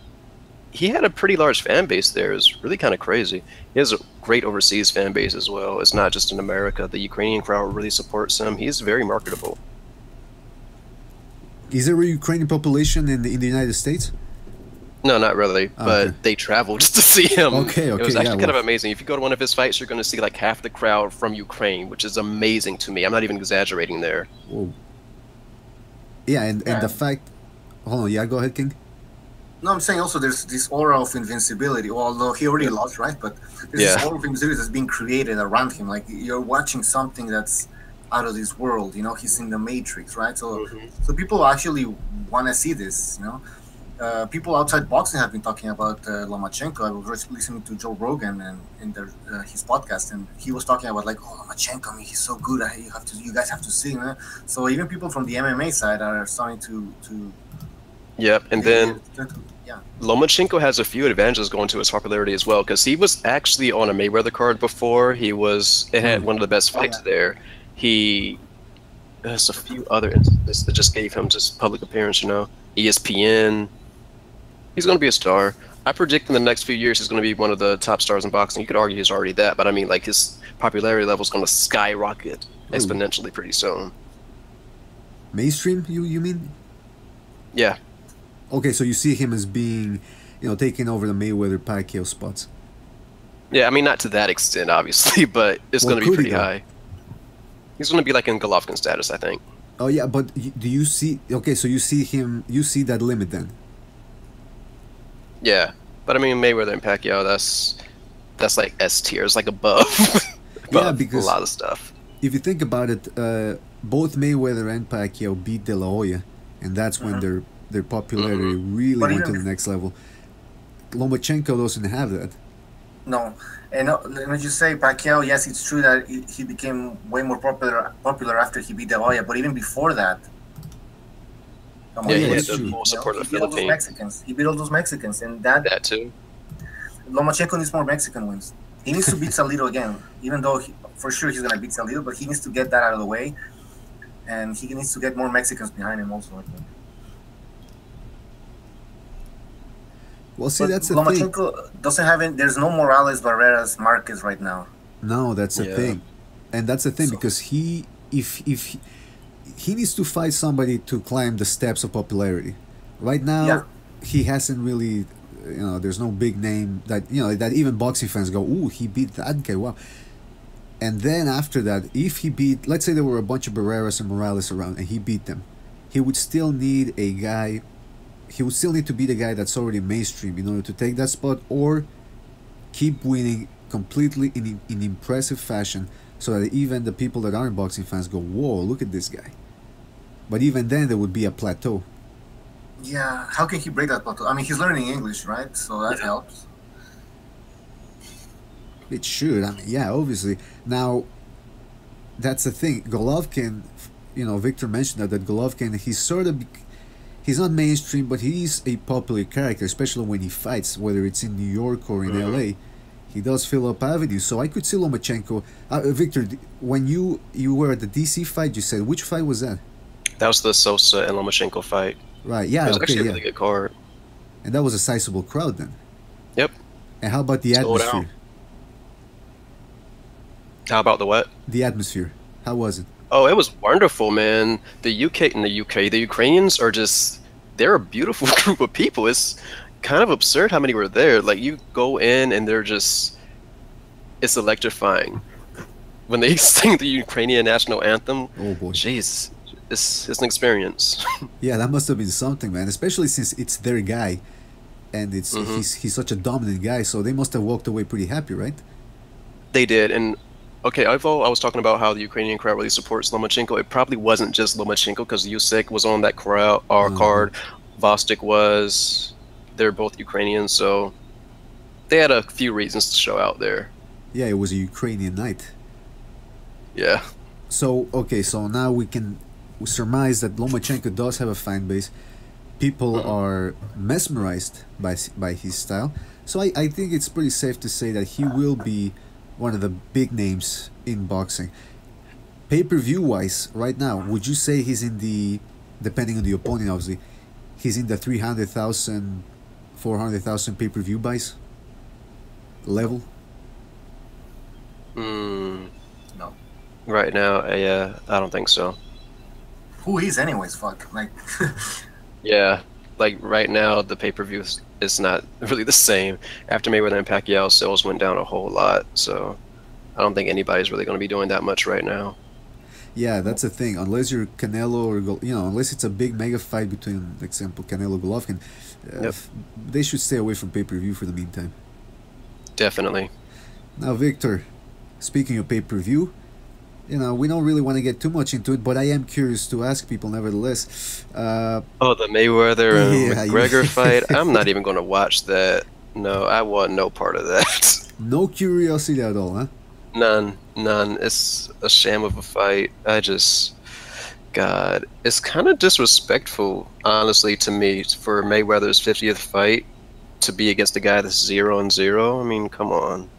he had a pretty large fan base there. It was really kind of crazy. He has a great overseas fan base as well. It's not just in America. The Ukrainian crowd really supports him. He's very marketable. Is there a Ukrainian population in the United States? No, not really, but they travel just to see him. Okay, It was actually kind of amazing. If you go to one of his fights, you're going to see like half the crowd from Ukraine, which is amazing to me. I'm not even exaggerating there. Whoa. Yeah, and the fact... Hold on, yeah, go ahead, King. No, I'm saying also there's this aura of invincibility, although he already lost, right? But there's this aura of invincibility that's being created around him. Like, you're watching something that's out of this world, you know? He's in the Matrix, right? So so people actually want to see this, you know? People outside boxing have been talking about Lomachenko. I was listening to Joe Rogan and in his podcast, and he was talking about like, oh, Lomachenko, I mean, he's so good. You guys have to see, man. So even people from the MMA side are starting to Yep, and then Lomachenko has a few advantages going to his popularity as well, because he was actually on a Mayweather card before. It had one of the best fights there. There's a few other instances that just gave him just public appearance, you know. ESPN. He's going to be a star. I predict in the next few years he's going to be one of the top stars in boxing. You could argue he's already that, but I mean, like, his popularity level is going to skyrocket exponentially pretty soon. Mainstream, you mean? Yeah. Okay, so you see him as being, you know, taking over the Mayweather-Pacquiao spots. Yeah, I mean, not to that extent, obviously, but it's going to be pretty high. He's going to be like in Golovkin status, I think. Oh yeah, but do you see? Okay, so you see him. You see that limit then? Yeah, but I mean Mayweather and Pacquiao, that's like S tier. It's like above, Yeah, above because a lot of stuff. if you think about it, both Mayweather and Pacquiao beat De La Hoya, and that's when their popularity really But went to even the next level. Lomachenko doesn't have that. No, and let me just say, Pacquiao. Yes, it's true that he became way more popular after he beat De La Hoya, but even before that, come on, Yeah, yeah, he that's had the true. full support of he the beat all those Philippines. Mexicans. He beat all those Mexicans, and that Too. Lomachenko needs more Mexican wins. He needs to beat Salido again, even though for sure he's gonna beat Salido, but he needs to get that out of the way, and he needs to get more Mexicans behind him also. I think. Well, see, But that's the thing. Lomachenko doesn't have any. There's no Morales, Barreras, Marquez right now. No, that's the Yeah. thing, and that's the thing So- because if he needs to fight somebody to climb the steps of popularity. Right now, Yeah. he hasn't really. There's no big name that that even boxing fans go, "Ooh, he beat that guy!" Wow. And then after that, if he beat, let's say there were a bunch of Barreras and Morales around, and he beat them, he would still need a guy. He would still need to be the guy that's already mainstream in order to take that spot, or keep winning completely in impressive fashion, so that even the people that aren't boxing fans go, "Whoa, look at this guy." But even then, there would be a plateau. Yeah, how can he break that plateau? I mean, he's learning English, right? So that helps. It should. I mean, yeah, obviously. Now, that's the thing. Golovkin, Victor mentioned that Golovkin, he's not mainstream, but he's a popular character, especially when he fights, whether it's in New York or in LA. He does fill up avenues. So I could see Lomachenko. Victor, when you were at the DC fight, you said, which fight was that? That was the Sosa and Lomachenko fight. Right, yeah, It was okay, actually a yeah. really good card. And that was a sizable crowd then. Yep. And how about the Sold out. atmosphere? How about the what? The atmosphere. How was it? Oh, it was wonderful, man. The Ukrainians are they're a beautiful group of people. It's kind of absurd how many were there. Like, you go in and it's electrifying. When they sing the Ukrainian national anthem, Oh boy. jeez, it's an experience. Yeah, that must have been something, man. Especially since it's their guy, and he's such a dominant guy. So they must have walked away pretty happy, right? They did, and okay, I was talking about how the Ukrainian crowd really supports Lomachenko. It probably wasn't just Lomachenko, because Usyk was on that card. Vostok was. They're both Ukrainians, so they had a few reasons to show out there. Yeah, it was a Ukrainian night. Yeah. So okay, so now we can surmise that Lomachenko does have a fan base. People are mesmerized by his style. So I think it's pretty safe to say that he will be one of the big names in boxing. Pay-per-view wise, right now, would you say he's in the, depending on the opponent obviously, he's in the 300,000, 400,000 pay-per-view buys level? No. Right now, yeah, I don't think so. Who is anyways? Fuck. Like, Yeah, like right now, the pay-per-view is not really the same. After Mayweather and Pacquiao, sales went down a whole lot, so I don't think anybody's really going to be doing that much right now. Yeah, that's the thing. Unless you're Canelo or unless it's a big mega fight between, for example, Canelo Golovkin, they should stay away from pay-per-view for the meantime. Definitely. Now, Victor, speaking of pay-per-view, we don't really want to get too much into it, but I am curious to ask people nevertheless. Oh, the Mayweather and Yeah, McGregor fight? I'm not even going to watch that. No, I want no part of that. No curiosity at all, huh? None. It's a sham of a fight. God, it's kind of disrespectful, honestly, to me, for Mayweather's 50th fight to be against a guy that's 0-0. I mean, come on.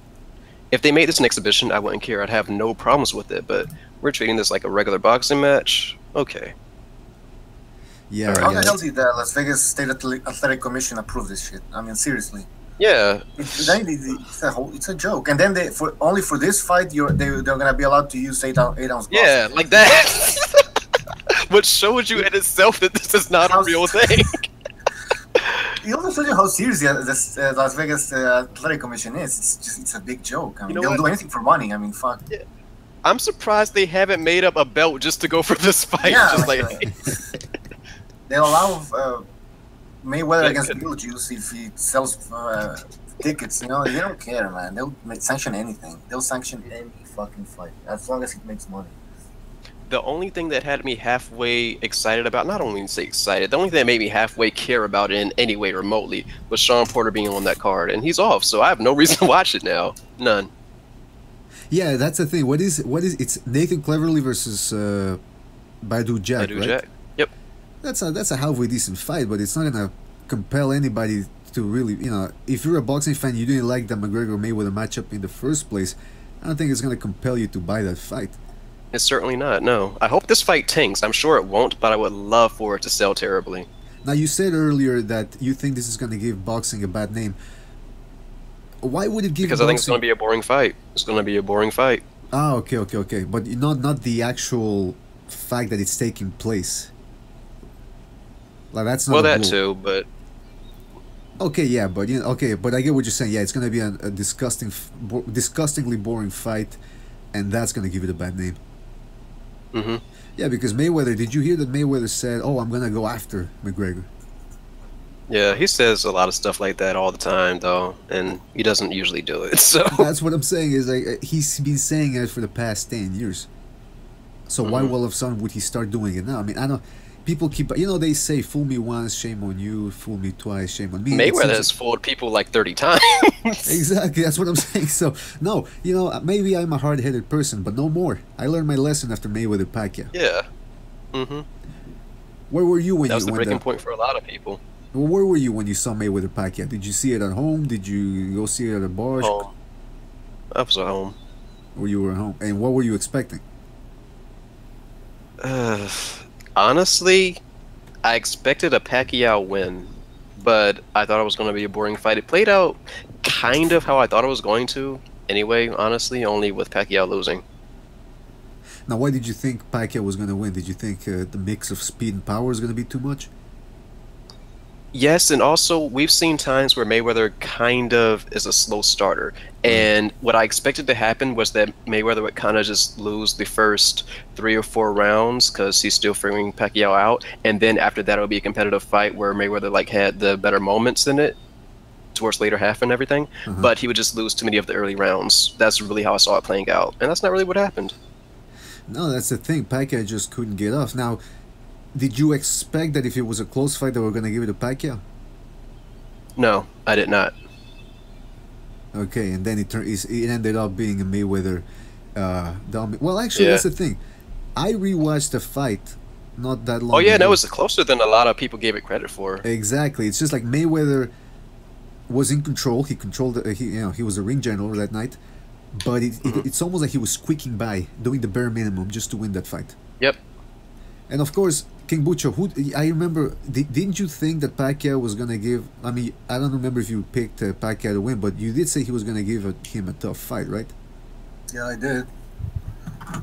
If they made this an exhibition, I wouldn't care. I'd have no problems with it, but we're treating this like a regular boxing match? Okay. Yeah, how yeah. the hell did the Las Vegas State Athletic Commission approve this shit? I mean, seriously. Yeah. It's a joke. And then only for this fight, they're gonna be allowed to use 8-ounce gloves. Yeah, like that. Which shows you in itself that this is not a real thing. It also shows you how serious the Las Vegas Athletic Commission is. It's a big joke. I mean, they'll do anything for money. I mean, fuck. Yeah. I'm surprised they haven't made up a belt just to go for this fight. Yeah, Just like, they allow Mayweather Yeah, against good. Beetlejuice if he sells tickets. You know, they don't care, man. They'll sanction anything. They'll sanction any fucking fight as long as it makes money. The only thing that had me halfway excited about, not only say excited, the only thing that made me halfway care about it in any way remotely was Sean Porter being on that card, and he's off, so I have no reason to watch it now. None. Yeah, that's the thing. What is it's Nathan Cleverly versus Baidu Jack, I do right? Jack. Yep. That's a halfway decent fight, but it's not gonna compel anybody to really, if you're a boxing fan, you didn't like the McGregor Mayweather matchup in the first place. I don't think it's gonna compel you to buy that fight. It's certainly not, no. I hope this fight tanks. I'm sure it won't, but I would love for it to sell terribly. Now, you said earlier that you think this is gonna give boxing a bad name. Why would it give? Because I think it's going to be a boring fight. It's going to be a boring fight. Ah, okay. But not the actual fact that it's taking place. Like that's not. Well, a that blow. too, but Okay, yeah, but but I get what you're saying. Yeah, it's gonna be a disgustingly boring fight, and that's gonna give it a bad name. mm-hmm. Yeah, because Mayweather. Did you hear that Mayweather said, "Oh, I'm gonna go after McGregor"? Yeah, he says a lot of stuff like that all the time, though, and he doesn't usually do it. So That's what I'm saying. Is like he's been saying it for the past 10 years. So why all of a sudden would he start doing it now? I mean, I don't. People keep, they say, "Fool me once, shame on you. Fool me twice, shame on me." Mayweather has fooled people like 30 times. Exactly, that's what I'm saying. So no, maybe I'm a hard-headed person, but no more. I learned my lesson after Mayweather Pacquiao. Yeah. Mm-hmm. Where were you when That was you the when breaking point for a lot of people. Where were you when you saw Mayweather Pacquiao? Did you see it at home? Did you go see it at a bar? Home. I was at home. Or you were at home? And what were you expecting? Honestly, I expected a Pacquiao win, but I thought it was going to be a boring fight. It played out kind of how I thought it was going to. Anyway, honestly, only with Pacquiao losing. Now, why did you think Pacquiao was going to win? Did you think the mix of speed and power is going to be too much? Yes, and also we've seen times where Mayweather kind of is a slow starter. And what I expected to happen was that Mayweather would kind of just lose the first 3 or 4 rounds because he's still figuring Pacquiao out. And then after that, it would be a competitive fight where Mayweather had the better moments in it towards later half and everything. But he would just lose too many of the early rounds. That's really how I saw it playing out. And that's not really what happened. No, that's the thing. Pacquiao just couldn't get off. Now, did you expect that if it was a close fight, they were going to give it to Pacquiao? No, I did not. Okay, and then it ended up being a Mayweather dominant. Well, actually, Yeah. that's the thing. I rewatched the fight not that long Oh yeah, ago. that was closer than a lot of people gave it credit for. Exactly. It's just like Mayweather was in control. He controlled. He was a ring general that night, but it's almost like he was squeaking by, doing the bare minimum just to win that fight. Yep. And of course, King Butcher. I remember. Didn't you think that Pacquiao was gonna give? I mean, I don't remember if you picked Pacquiao to win, but you did say he was gonna give him a tough fight, right? Yeah, I did.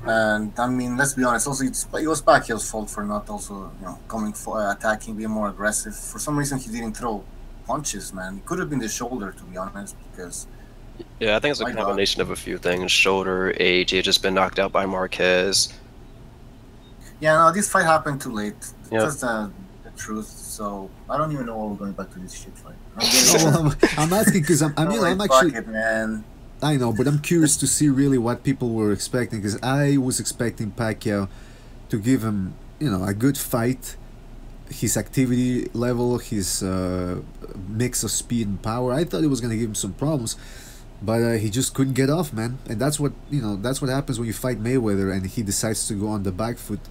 And I mean, let's be honest. Also, it was Pacquiao's fault for not also, coming for attacking, being more aggressive. For some reason, he didn't throw punches. Man, it could have been the shoulder, to be honest, because. Yeah, I think it's a combination of a few things: shoulder, age. He had just been knocked out by Marquez. Yeah, no, this fight happened too late. Yep. That's the truth. So I don't even know why we're going back to this shit fight. I'm asking because I'm actually. Fuck it, man. I know, but I'm curious to see really what people were expecting, because I was expecting Pacquiao to give him, a good fight. His activity level, his mix of speed and power. I thought it was gonna give him some problems, but he just couldn't get off, man. And that's what happens when you fight Mayweather and he decides to go on the back foot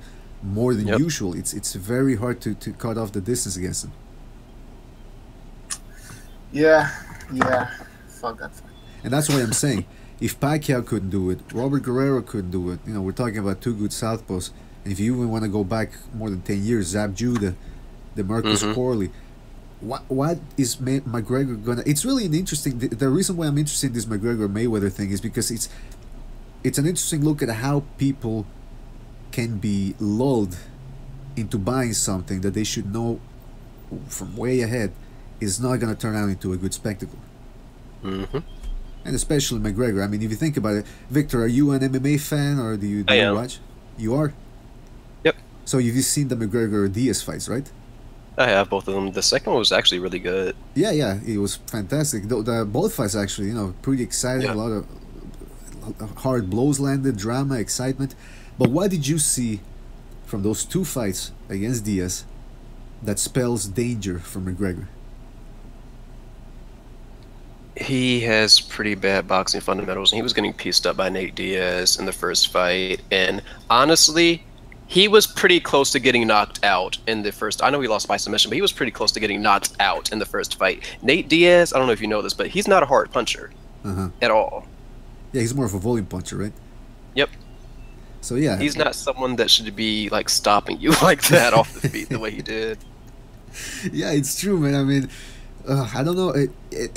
more than usual. It's very hard to cut off the distance against him. Yeah, fuck that fight. And that's what I'm saying. If Pacquiao couldn't do it, Robert Guerrero couldn't do it. We're talking about 2 good southpaws. And if you even want to go back more than 10 years, Zab Judah, the Marcus Corley, what is McGregor gonna? It's really an interesting. The reason why I'm interested in this McGregor Mayweather thing is because it's an interesting look at how people can be lulled into buying something that they should know from way ahead is not going to turn out into a good spectacle. And especially McGregor. I mean, if you think about it, Victor, are you an MMA fan or do you watch? You are? Yep. So you've seen the McGregor-Diaz fights, right? I have both of them. The second one was actually really good. Yeah, it was fantastic. Both fights actually, pretty exciting. A lot of hard blows landed, drama, excitement. But what did you see from those two fights against Diaz that spells danger for McGregor? He has pretty bad boxing fundamentals, and he was getting pieced up by Nate Diaz in the first fight. And honestly, he was pretty close to getting knocked out in the first. I know he lost by submission, but he was pretty close to getting knocked out in the first fight. Nate Diaz, I don't know if you know this, but he's not a hard puncher at all. Yeah, he's more of a volume puncher, right? Yep. So yeah, he's not someone that should be like stopping you like that off the feet the way he did. Yeah, it's true, man. I mean, I don't know.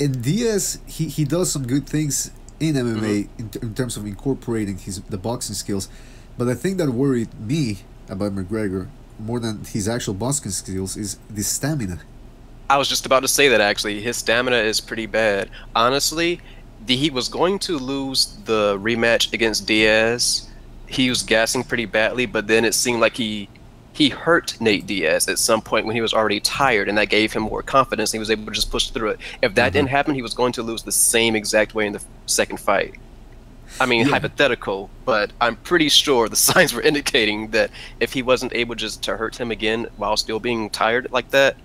And Diaz, he does some good things in MMA in terms of incorporating the boxing skills. But the thing that worried me about McGregor more than his actual boxing skills is the stamina. I was just about to say that actually. His stamina is pretty bad. Honestly, he was going to lose the rematch against Diaz. He was gassing pretty badly, but then it seemed like he hurt Nate Diaz at some point when he was already tired, and that gave him more confidence. He was able to just push through it. If that didn't happen, he was going to lose the same exact way in the second fight. I mean, hypothetical, but I'm pretty sure the signs were indicating that if he wasn't able just to hurt him again while still being tired like that,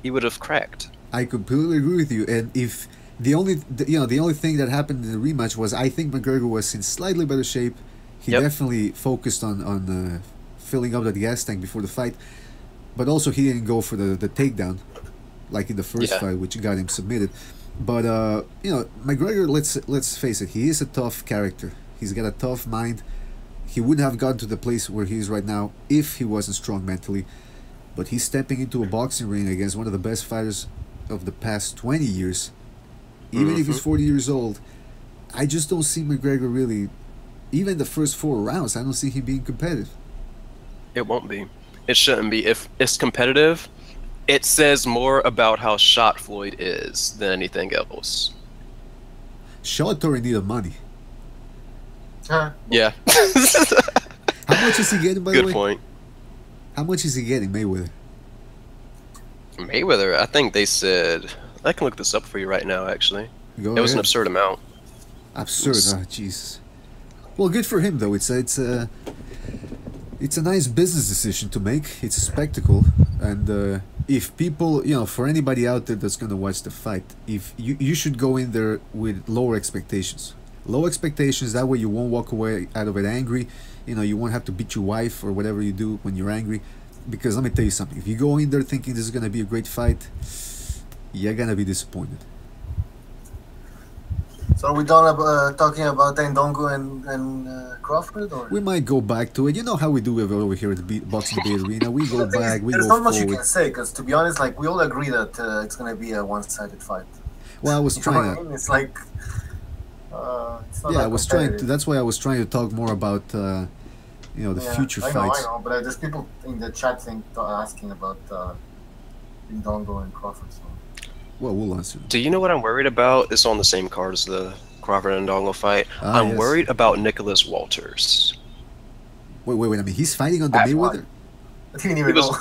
he would have cracked. I completely agree with you. And if the only thing that happened in the rematch was I think McGregor was in slightly better shape. He definitely focused on filling up the gas tank before the fight, but also he didn't go for the takedown like in the first fight, which got him submitted. But McGregor, let's face it, he is a tough character. He's got a tough mind. He wouldn't have gotten to the place where he is right now if he wasn't strong mentally. But he's stepping into a boxing ring against one of the best fighters of the past 20 years. Even if he's 40 years old, I just don't see McGregor really. Even the first 4 rounds, I don't see him being competitive. It won't be. It shouldn't be. If it's competitive, it says more about how shot Floyd is than anything else. Shot already needed money. Yeah. How much is he getting, by the way? Good point. How much is he getting, Mayweather? Mayweather, I think they said... I can look this up for you right now, actually. It was an absurd amount. Absurd, Jesus. Well, good for him, though. It's a nice business decision to make. It's a spectacle, and if people, for anybody out there that's gonna watch the fight, if you should go in there with lower expectations. Low expectations. That way, you won't walk away out of it angry. You won't have to beat your wife or whatever you do when you're angry. Because let me tell you something. If you go in there thinking this is gonna be a great fight, you're gonna be disappointed. So are we done talking about Indongo and Crawford? Or? We might go back to it. You know how we do it over here at the Boxing Debate Arena. We go back, we go forward. There's not much you can say, because to be honest, like, we all agree that it's going to be a one-sided fight. Well, I was trying to... It's like... it's not I was trying to... That's why I was trying to talk more about, the future fights. I know, but there's people in the chat asking about Indongo and Crawford, so... Well, we'll answer. Do you know what I'm worried about? It's on the same card as the Crawford and Indongo fight. I'm worried about Nicholas Walters. Wait. I mean, he's fighting on the Mayweather? I didn't even know.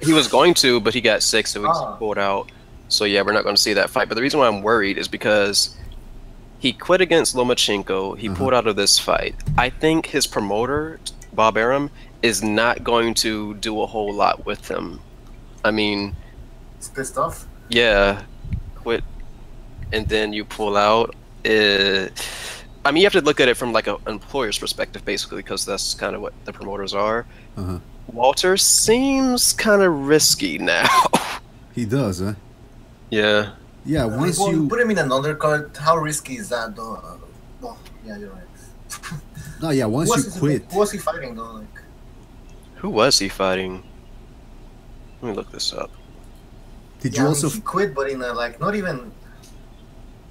He was going to, but he got sick, so he pulled out. So yeah, we're not going to see that fight. But the reason why I'm worried is because he quit against Lomachenko. He pulled out of this fight. I think his promoter, Bob Arum, is not going to do a whole lot with him. I mean... He's pissed off? Yeah. Quit and then you pull out. I mean, you have to look at it from like an employer's perspective, basically, because that's kind of what the promoters are. Walter seems kind of risky now. He does, huh? Yeah. Yeah. Once you put him in another card, how risky is that, though? No, yeah, you're right. No, yeah. Once you quit, who was he fighting, though? Like, who was he fighting? Let me look this up. Did you also... he quit, but in a, like, not even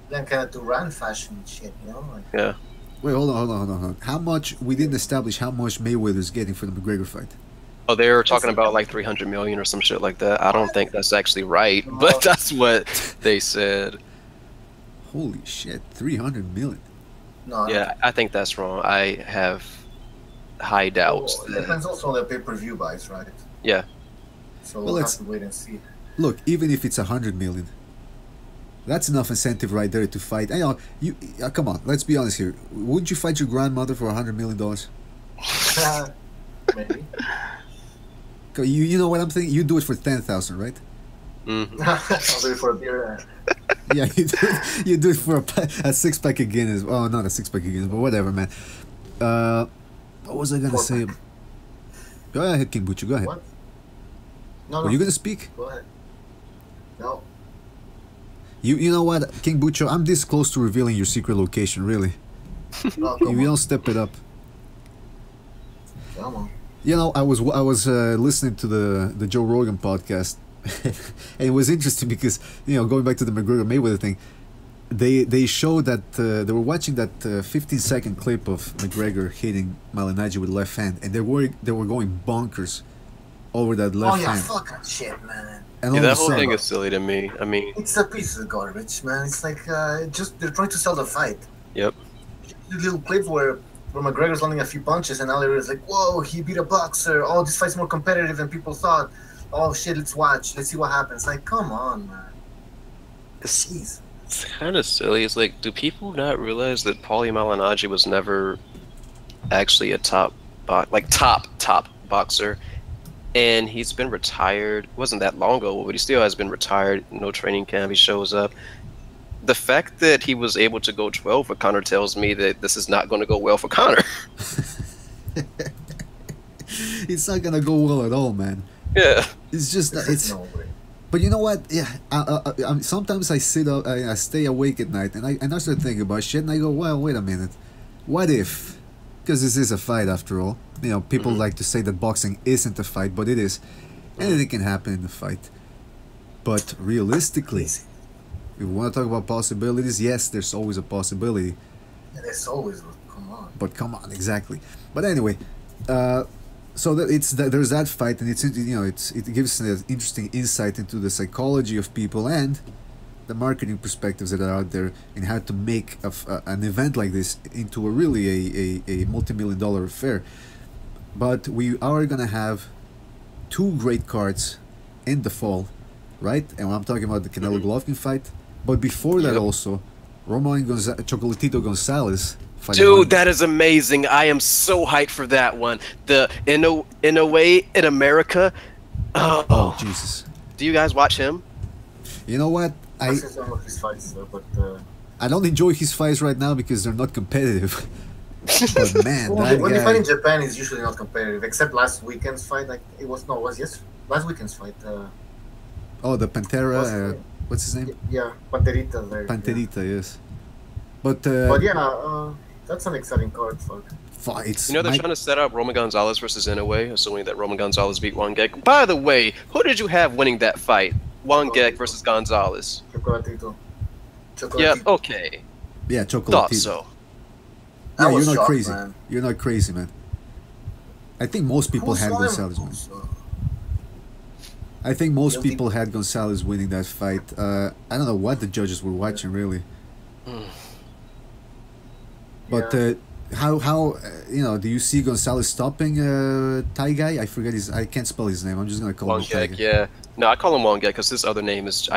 like kind of to run fashion shit, Like, yeah. Wait, hold on. How much... We didn't establish how much Mayweather's getting for the McGregor fight. Oh, they were talking about like 300 million or some shit like that. I don't think that's actually right, but that's what they said. Holy shit, 300 million. No. Yeah, I think that's wrong. I have high doubts. It depends also on the pay-per-view buys, right? Yeah. So Well, we'll have let's- to wait and see. Look, even if it's 100 million, that's enough incentive right there to fight. You know, come on, let's be honest here. Would you fight your grandmother for $100 million? Maybe. You know what I'm thinking? You do it for 10,000, right? Mm-hmm. I'll do it for a beer. Yeah, you do it for a six-pack of Guinness. Oh, not a six-pack of Guinness, but whatever, man. What was I gonna say? Go ahead, King Butcher. Go ahead. What? No, Are you gonna speak? Go ahead. No. You know what, King Butcher? I'm this close to revealing your secret location. Really, No, if come you on. don't step it up. Come on. You know, I was listening to the Joe Rogan podcast, and it was interesting because, you know, going back to the McGregor Mayweather thing, they showed that they were watching that 15-second clip of McGregor hitting Malignaggi with left hand, and they were going bonkers over that left Oh yeah, hand. fuck that shit, man. And Yeah, all of that a whole sudden, thing is silly to me. I mean, It's a piece of garbage, man. It's like just they're trying to sell the fight. yep. Little clips where McGregor's landing a few punches and now everyone's like, whoa, he beat a boxer. Oh, this fight's more competitive than people thought. Oh shit, let's watch. Let's see what happens. Like, come on, man. Jeez. It's kind of silly. It's like, do people not realize that Paulie Malignaggi was never actually a top boxer? And he's been retired. It wasn't that long ago, but he still has been retired. No training camp. He shows up. The fact that he was able to go 12 for Conor tells me that this is not going to go well for Conor. it's not gonna go well at all, man. Yeah. It's just it's. No way. But you know what? Yeah, sometimes I sit up, I stay awake at night, and I start thinking about shit, and I go, well, wait a minute, what if? Because this is a fight after all. You know, people like to say that boxing isn't a fight, but it is. Anything can happen in the fight. But realistically, if we want to talk about possibilities, yes, there's always a possibility. Yeah, there's always, come on. But come on, exactly. But anyway, so that there's that fight, and it's, you know, it gives an interesting insight into the psychology of people and the marketing perspectives that are out there in how to make an event like this into a really a multi-million-dollar affair. But we are gonna have two great cards in the fall, right? And I'm talking about the Canelo Golovkin fight. But before that, also, Roman Chocolatito Gonzalez. Dude, that is amazing. I am so hyped for that one. In a way, in America. Oh, Jesus. Do you guys watch him? You know what? I've seen some of his fights, but I don't enjoy his fights right now because they're not competitive. But man, that when guy... you fight in Japan, it's usually not competitive, except last weekend's fight. Like it was last weekend's fight. Oh, the Pantera. What's his name? Yeah, Panterita. There. Panterita, yes. But yeah, that's an exciting card. Fuck. Fights. You know, they're trying to set up Roman Gonzalez versus Inoue, assuming that Roman Gonzalez beat Wangek. By the way, who did you have winning that fight? Wangek versus Gonzalez. Chocolatito. Yeah, okay. Yeah, Chocolatito. Thought so. Yeah, I was you're not shocked, crazy. man. You're not crazy, man. I think most people had Gonzalez winning. I think most people had Gonzalez winning that fight. I don't know what the judges were watching, really. But how you know? Do you see Gonzalez stopping Thai guy? I forget I can't spell his name. I'm just gonna call him Thai guy. Wangek, yeah. No, I call him Wangek because his other name is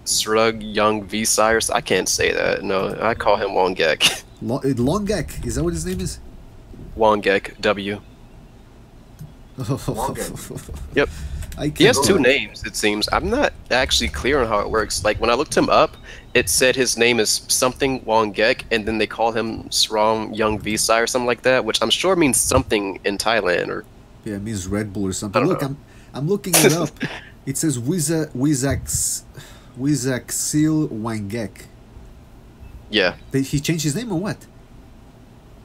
Srug Young V Cyrus. I can't say that. No, I call him Wangek. Longek, is that what his name is? Wangek W. Yep. He has two names, it seems. I'm not actually clear on how it works. Like, when I looked him up, it said his name is something Wangek, and then they call him Srom Young Visai or something like that, which I'm sure means something in Thailand. Or yeah, it means Red Bull or something. Look, know. I'm looking it up. It says Wizaksil Wangek. Yeah. He changed his name or what?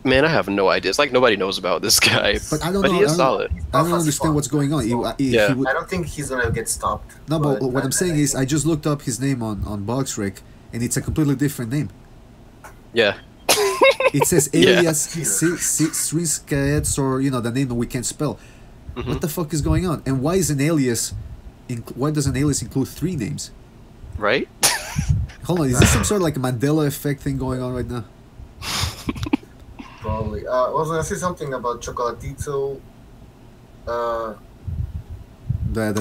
Man, I have no idea. It's like nobody knows about this guy. But I don't but know. he is solid. I don't understand what's going on. Yeah. I don't think he's gonna get stopped. No, but what I'm saying is, I just looked up his name on BoxRec, and it's a completely different name. Yeah. It says Yeah. alias Srinskaets, or you know, the name that we can't spell. What the fuck is going on? And why is an alias? Why does an alias include three names? Right? Hold on, is this some sort of like Mandela effect thing going on right now? Probably. I was gonna say something about Chocolatito. The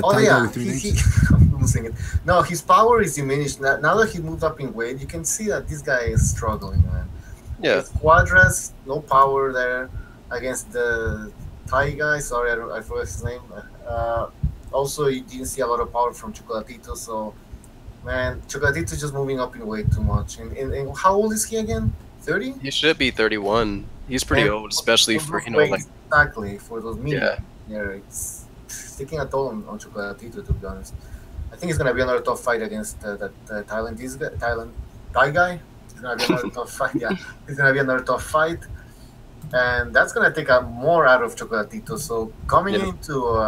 Oh tiger yeah, with three he names? I'm losing it. No, his power is diminished now that he moved up in weight. You can see that this guy is struggling, man. Yeah. With Quadras, no power there against the Thai guy. Sorry, I forgot his name. Also, you didn't see a lot of power from Chocolatito. So, man, Chocolatito just moving up in weight too much. And how old is he again? 30? He should be 31. He's pretty old, especially for, you know, like... Exactly, for those medium. Yeah. It's taking a toll on Chocolatito, to be honest. I think it's going to be another tough fight against that Thai guy. It's going to be another tough fight, yeah. It's going to be another tough fight. And that's going to take more out of Chocolatito. So, coming into...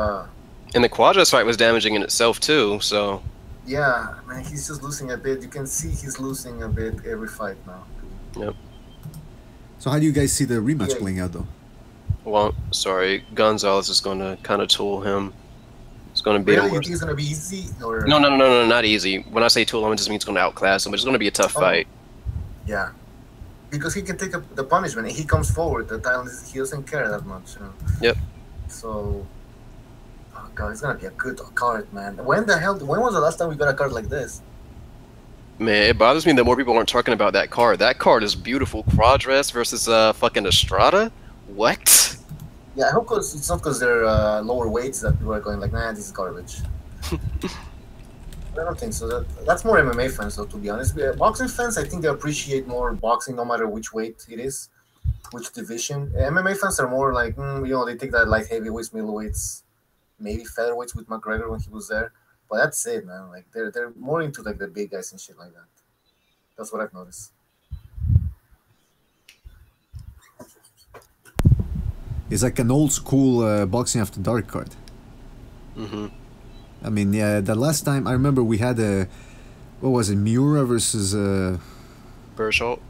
and the Quadras fight was damaging in itself, too, so... Yeah, man, he's just losing a bit. You can see he's losing a bit every fight now. Yep. So how do you guys see the rematch playing out, though? Well, sorry, Gonzalez is going to kind of tool him. It's going to be... Really? You think it's going to be easy? Or... No, not easy. When I say tool him, it just means it's going to outclass him, but it's going to be a tough fight. Yeah. Because he can take the punishment. He comes forward. The Thailand, he doesn't care that much. You know? Yep. So... Oh, God, it's going to be a good card, man. When was the last time we got a card like this? Man, it bothers me that more people aren't talking about that card. That card is beautiful. Quadras versus fucking Estrada? What? Yeah, I hope it's not because they're lower weights that people are going like, nah, this is garbage. I don't think so. That's more MMA fans, though, to be honest. Boxing fans, I think they appreciate more boxing no matter which weight it is, which division. MMA fans are more like, they take that light heavyweights, middleweights, maybe featherweights with McGregor when he was there. But that's it, man. Like they're more into like the big guys and shit like that. That's what I've noticed. It's like an old school boxing after dark card. Mm-hmm. I mean, yeah, the last time I remember we had what was it, Miura versus Berchelt.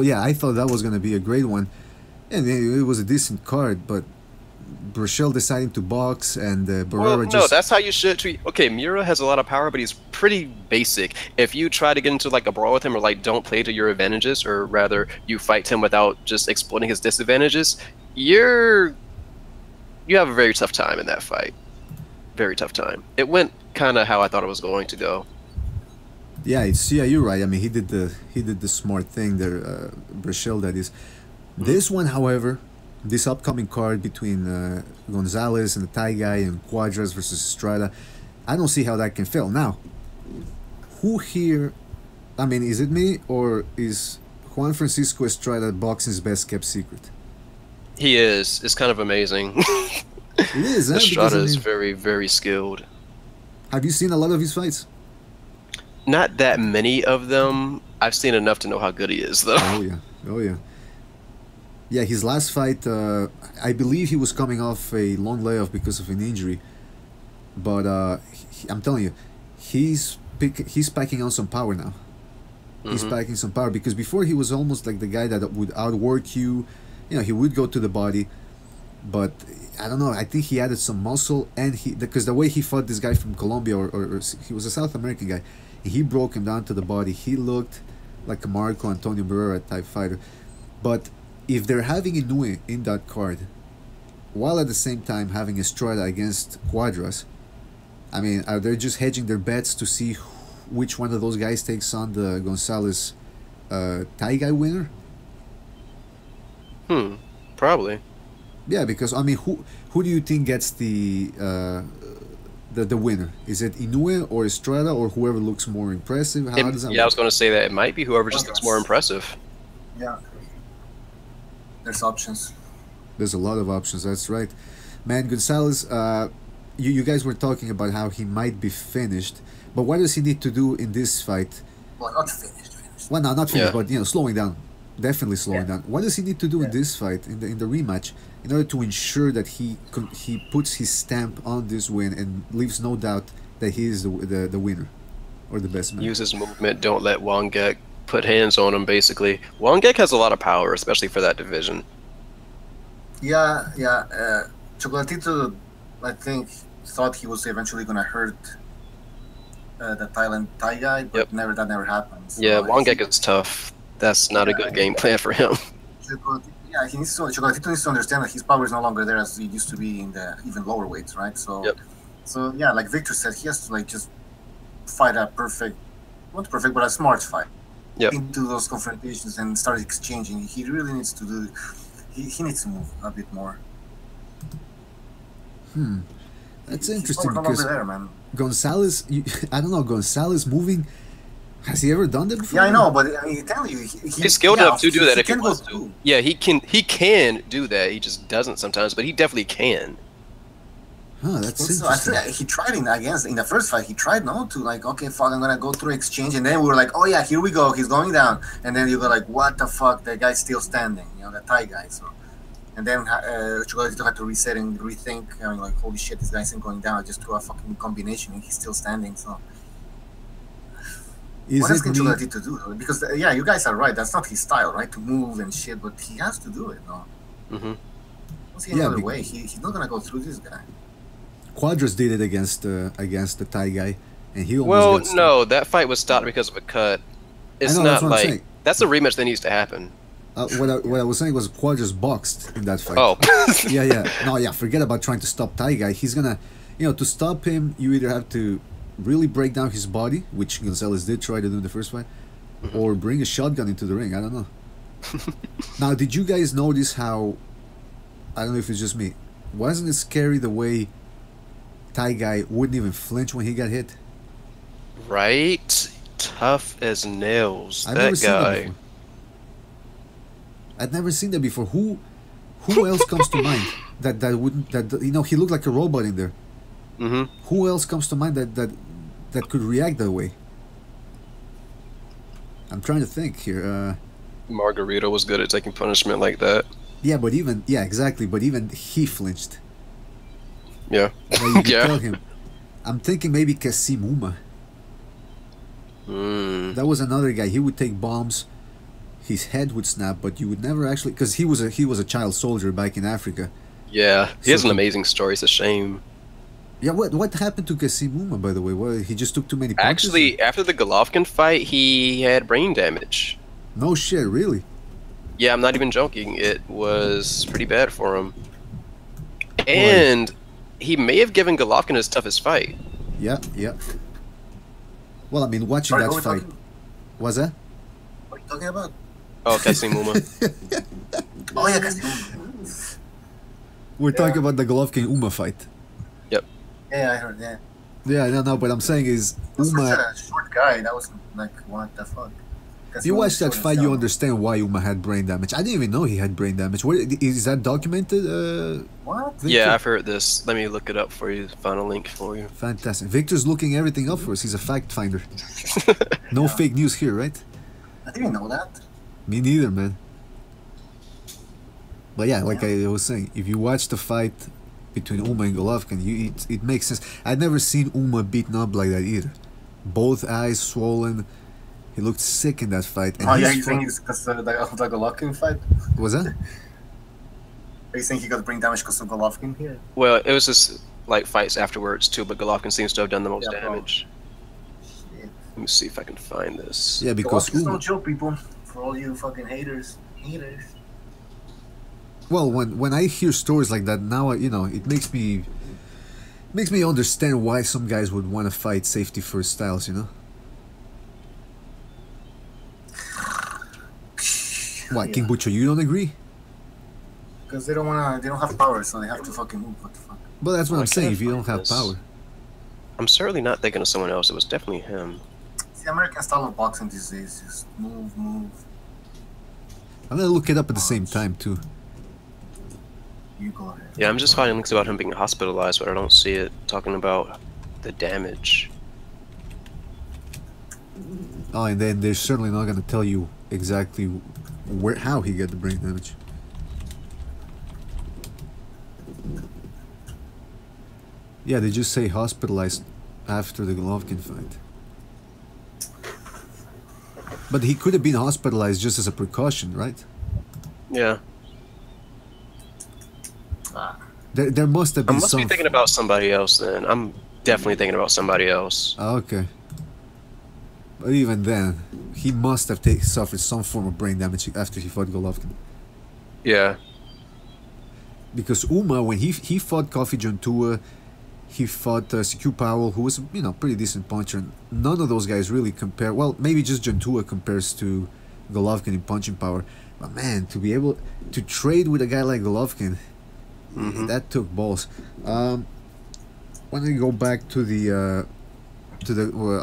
Yeah, I thought that was gonna be a great one, and it was a decent card, but Berchelt deciding to box and Barrera no, that's how you should treat... Okay, Miura has a lot of power, but he's pretty basic. If you try to get into like a brawl with him or like don't play to your advantages, or rather you fight him without just exploiting his disadvantages, you have a very tough time in that fight. Very tough time. It went kind of how I thought it was going to go. Yeah, you're right. I mean, he did the smart thing there, Berchelt, that is. This one, however, this upcoming card between Gonzalez and the Thai guy and Quadras versus Estrada, I don't see how that can fail. Now, who here, I mean, is it me or is Juan Francisco Estrada boxing's best kept secret? He is. It's kind of amazing. It is, huh? Estrada is very, very skilled. Have you seen a lot of his fights? Not that many of them. I've seen enough to know how good he is, though. Oh yeah. Yeah, his last fight, I believe he was coming off a long layoff because of an injury. But I'm telling you, he's packing on some power now. He's packing some power because before he was almost like the guy that would outwork you. You know, he would go to the body, but I don't know. I think he added some muscle, and because the way he fought this guy from Colombia, or he was a South American guy, he broke him down to the body. He looked like a Marco Antonio Barrera type fighter. But if they're having Inoue in that card, while at the same time having Estrada against Quadras, I mean, are they just hedging their bets to see which one of those guys takes on the Gonzalez Thai guy winner? Probably. Yeah, because I mean, who do you think gets the winner? Is it Inoue or Estrada or whoever looks more impressive? How does that work? I was going to say that it might be whoever just looks more impressive. Yeah. There's options. There's a lot of options. That's right, man. Gonzalez, you guys were talking about how he might be finished, but what does he need to do in this fight? Well, not finished. Well, no, not finished, but slowing down. Definitely slowing down. What does he need to do in this fight, in the rematch, in order to ensure that he puts his stamp on this win and leaves no doubt that he is the winner or the best man? Use his movement. Don't let Wangek put hands on him. Basically, Wangek has a lot of power, especially for that division. Yeah. Chocolatito, I think, thought he was eventually gonna hurt the Thailand Thai guy, but that never happened. So Yeah, Wangek is tough. That's not a good game plan for him. Yeah, Chocolatito needs to understand that his power is no longer there as it used to be in the even lower weights, right? So, so yeah, like Victor said, he has to like just fight a perfect, not perfect, but a smart fight into those confrontations and start exchanging. He really needs to do. He needs to move a bit more. That's interesting no because there, man. Gonzalez, I don't know, Gonzalez moving. Has he ever done that before? Yeah, I know, but I mean, tell you, he's skilled enough to do that if he wants to. Yeah, he can do that. He just doesn't sometimes, but he definitely can. Huh, that's interesting. I feel like he tried in the first fight. He tried to like, okay, fuck, I'm gonna go through exchange, and then we were like, oh yeah, here we go, he's going down, and then you go like, what the fuck, that guy's still standing, the Thai guy. So, and then Chocolatito had to reset and rethink. I mean, like, holy shit, this guy isn't going down. I just threw a fucking combination, and he's still standing. So. What else can Chocolatito do? Because you guys are right. That's not his style, right? To move and shit, but he has to do it, no? Don't see any other way. He's not gonna go through this guy. Quadras did it against the Thai guy, and he almost got no, that fight was stopped because of a cut. It's not like that's a rematch that needs to happen. What I was saying was Quadras boxed in that fight. Oh, forget about trying to stop Thai guy. He's gonna, to stop him, you either have to really break down his body, which Gonzalez did try to do in the first fight, or bring a shotgun into the ring. I don't know. Now, did you guys notice how? I don't know if it's just me. Wasn't it scary the way Thai guy wouldn't even flinch when he got hit? Right, tough as nails. I've that never guy. Seen that I'd never seen that before. Who else comes to mind that wouldn't he looked like a robot in there? Who else comes to mind that could react that way? I'm trying to think here. Margarito was good at taking punishment like that. Yeah, but exactly. But even he flinched. Yeah. Like you tell him. I'm thinking maybe Kasim Uma. That was another guy. He would take bombs. His head would snap, but you would never actually, because he was a child soldier back in Africa. Yeah, he has an amazing story. It's a shame. Yeah, what happened to Kasim Uma, by the way? Well, he just took too many punches? Actually, after the Golovkin fight, he had brain damage. No shit, really? Yeah, I'm not even joking. It was pretty bad for him. And he may have given Golovkin his toughest fight. Yeah. Well, I mean, watching that fight. Was that? What are you talking about? Oh, Kasim Uma. Oh, yeah, Kasim Uma. We're talking about the Golovkin-Uma fight. Yep. Yeah, I heard that. Yeah, no, but I'm saying is Uma. A short guy. That was like, what the fuck? You watch that fight, you understand why Uma had brain damage. I didn't even know he had brain damage. Is that documented? What? Victor? Yeah, I've heard this. Let me look it up for you. Find a link for you. Fantastic. Victor's looking everything up for us. He's a fact finder. No fake news here, right? I didn't know that. Me neither, man. But yeah, like I was saying, if you watch the fight between Uma and Golovkin, it makes sense. I'd never seen Uma beaten up like that either. Both eyes swollen. He looked sick in that fight. And you think it's because of the Golovkin fight? Was that? Are you saying he got brain damage because of Golovkin here? Well, it was just like fights afterwards too, but Golovkin seems to have done the most damage. Shit. Let me see if I can find this. Yeah, because Golovkin's no joke, people. For all you fucking haters. Well, when I hear stories like that now, it makes me understand why some guys would want to fight safety first styles. Why, King Butcher? You don't agree? Because they don't have power, so they have to fucking move. What the fuck? But that's what I'm saying. If you don't have power, I'm certainly not thinking of someone else. It was definitely him. It's the American style of boxing these days. Just move. I'm gonna look it up at the same time too. You go ahead. Yeah, I'm just finding links about him being hospitalized, but I don't see it talking about the damage. Oh, and then they're certainly not gonna tell you exactly how he got the brain damage. Yeah, they just say hospitalized after the Golovkin fight. But he could have been hospitalized just as a precaution, right? Yeah. There must have been I must be thinking about somebody else then. I'm definitely thinking about somebody else. Oh, okay. But even then, he must have suffered some form of brain damage after he fought Golovkin. Yeah. Because Uma, when he fought Coffee John Tua, he fought CQ Powell, who was, you know, pretty decent puncher. And none of those guys really compare. Well, maybe just John Tua compares to Golovkin in punching power. But man, to be able to trade with a guy like Golovkin, that took balls. When we go back to the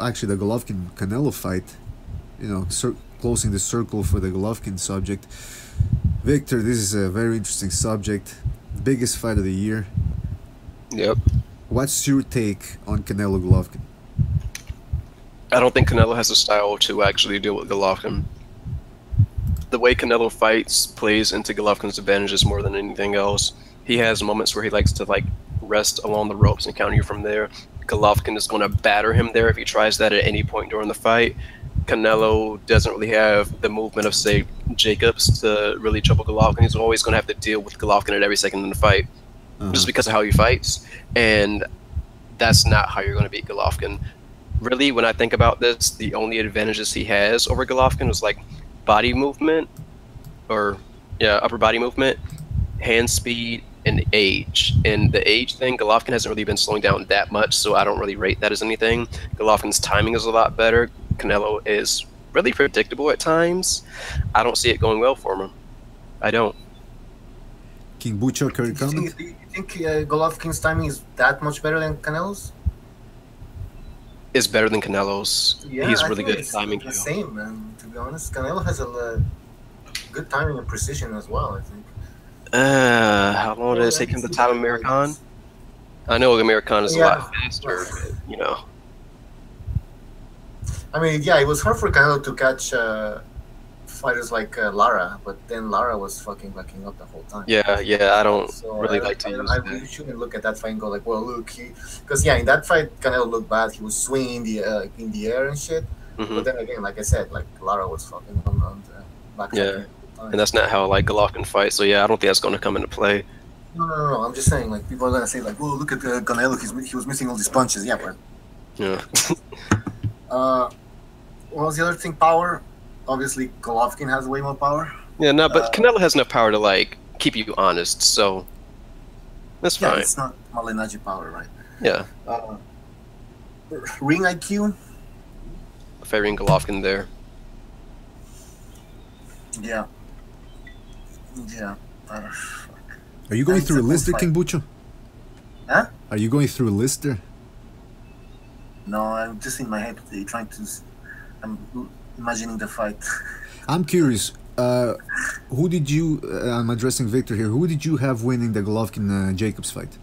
actually the Golovkin Canelo fight, you know, closing the circle for the Golovkin subject. Victor, this is a very interesting subject. Biggest fight of the year. Yep. What's your take on Canelo Golovkin? I don't think Canelo has a style to actually deal with Golovkin. The way Canelo fights plays into Golovkin's advantages more than anything else. He has moments where he likes to like rest along the ropes and counter you from there. Golovkin is going to batter him there if he tries that at any point during the fight. Canelo doesn't really have the movement of, say, Jacobs to really trouble Golovkin. He's always going to have to deal with Golovkin at every second in the fight, just because of how he fights. And that's not how you're going to beat Golovkin. Really, when I think about this, the only advantages he has over Golovkin was like body movement, or upper body movement, hand speed, and age. And the age thing, Golovkin hasn't really been slowing down that much, so I don't really rate that as anything. Golovkin's timing is a lot better. Canelo is really predictable at times. I don't see it going well for him. I don't. King Bucho, current comment? Do you think Golovkin's timing is that much better than Canelo's? Is better than Canelo's. Yeah, he's I really think good at timing. The same, man. To be honest, Canelo has a good timing and precision as well, I think. How long did it take him to time American? I know American is a lot faster, but, you know. I mean, yeah, it was hard for Canelo to catch fighters like Lara, but then Lara was fucking backing up the whole time. Yeah, I don't really like to use that. You shouldn't look at that fight and go like, well, look, because in that fight, Canelo looked bad. He was swinging in the air and shit. But then again, like I said, like Lara was fucking on the back. Yeah, and that's not how like Golovkin fights. So yeah, I don't think that's going to come into play. No. I'm just saying, like, people are gonna say like, well, look at Canelo. He was missing all these punches. Yeah, but. Yeah. What was the other thing? Power. Obviously, Golovkin has way more power. Yeah, no, but Canelo has enough power to like keep you honest, so that's fine. Yeah, it's not Malignaggi power, right? Yeah. Ring IQ. Favoring Golovkin there. Yeah. Are you going through a list there, King Bucho? Huh? Are you going through a list there? No, I'm just in my head trying to. I'm imagining the fight. I'm curious. Who did you? I'm addressing Victor here. Who did you have winning the Golovkin Jacobs fight?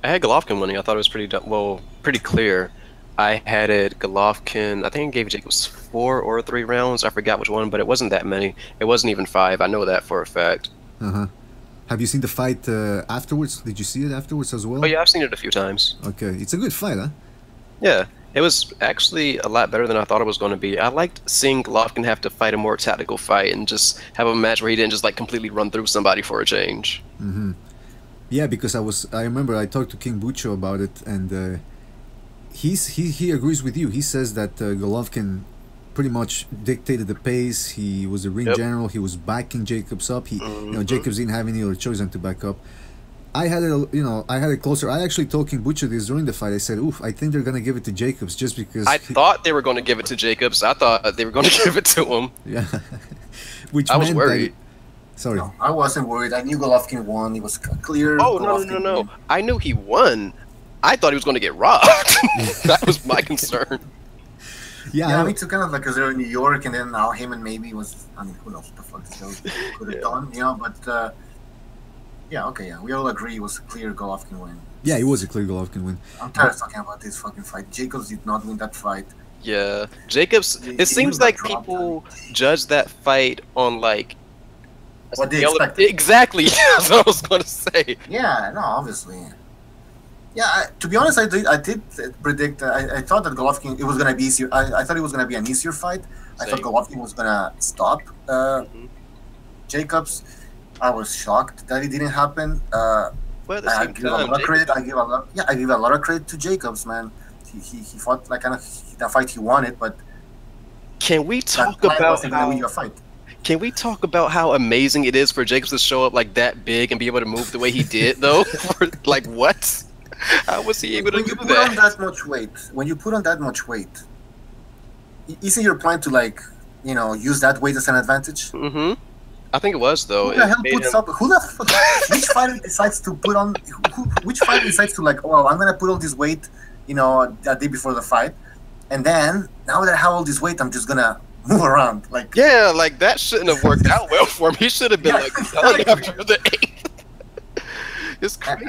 I had Golovkin winning. I thought it was pretty clear. I had it Golovkin. I think I gave Jacobs 4 or 3 rounds. I forgot which one, but it wasn't that many. It wasn't even 5. I know that for a fact. Have you seen the fight afterwards? Did you see it afterwards as well? Oh yeah, I've seen it a few times. Okay, it's a good fight, huh? Yeah. It was actually a lot better than I thought it was going to be. I liked seeing Golovkin have to fight a more tactical fight and just have a match where he didn't just like completely run through somebody for a change. Yeah, because I remember I talked to King Bucho about it, and he agrees with you. He says that Golovkin pretty much dictated the pace. He was a ring general. He was backing Jacobs up. Jacobs didn't have any other choice than to back up. I had it closer. I actually told King Butcher this during the fight. I said, "Oof, I think they're gonna give it to Jacobs just because." I thought they were going to give it to Jacobs. I thought they were going to give it to him. Yeah, which I was worried. Sorry, no, I wasn't worried. I knew Golovkin won. It was clear. Oh no! I knew he won. I thought he was going to get robbed. That was my concern. Yeah, me too. Kind of like because they're in New York, and then now Haymon maybe was. I mean, who knows what the fuck this could have done, But. Yeah, okay, yeah. We all agree it was a clear Golovkin win. Yeah, it was a clear Golovkin win. I'm tired of talking about this fucking fight. Jacobs did not win that fight. Yeah. Jacobs, it seems like people judge that fight on, like... what they expected. Exactly, that's what I was going to say. Yeah, no, obviously. Yeah, to be honest, I did predict... I thought that Golovkin, it was going to be easier. I thought it was going to be an easier fight. Same. I thought Golovkin was going to stop Jacobs. I was shocked that it didn't happen. I give a lot of credit. I give a lot of credit to Jacobs, man. He fought like the fight he wanted, but Can we talk That about wasn't gonna win how? you a fight. Can we talk about how amazing it is for Jacobs to show up like that big and be able to move the way he did, though? Like what? How was he able to When do you put on that? that much weight, isn't your plan to like, you know, use that weight as an advantage? Mm-hmm. I think it was though. Who the It hell made puts him- up? Who the fuck? Which fighter decides to put on? Which fighter decides to like? Oh, I'm gonna put all this weight, you know, a day before the fight, and then now that I have all this weight, I'm just gonna move around. Like, Yeah, like that shouldn't have worked out well for him. He should have been Yeah, like done after the 8th. It's crazy.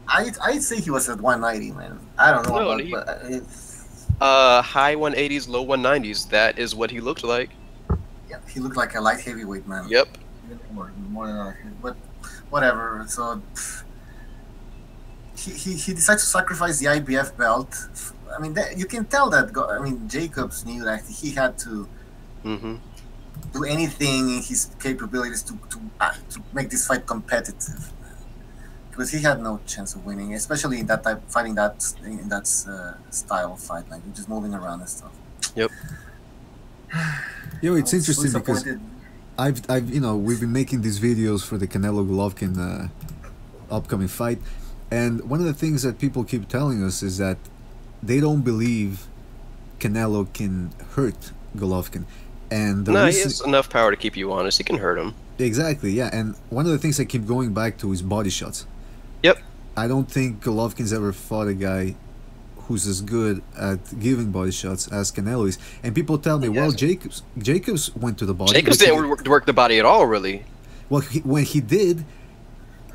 I'd say he was at 190, man. I don't know No, about, he- but High 180s, low 190s. That is what he looked like. yeah, he looked like a light heavyweight man. Yep. More than that, but whatever. So he decides to sacrifice the IBF belt. I mean, you can tell that. I mean, Jacobs knew that he had to Mm-hmm. do anything in his capabilities to make this fight competitive, because he had no chance of winning, especially in that type fighting in that style of fight, like just moving around and stuff. Yep. You know, it's I was interesting because disappointed. you know, we've been making these videos for the Canelo Golovkin upcoming fight, and one of the things that people keep telling us is that they don't believe Canelo can hurt Golovkin, and the No, he reason- has enough power to keep you honest. He can hurt him. exactly, yeah. And one of the things I keep going back to is body shots. Yep. I don't think Golovkin's ever fought a guy who's as good at giving body shots as Canelo is. And people tell me, well, Yes. Jacobs went to the body. Jacobs but he- didn't work the body at all, really. Well, when he did,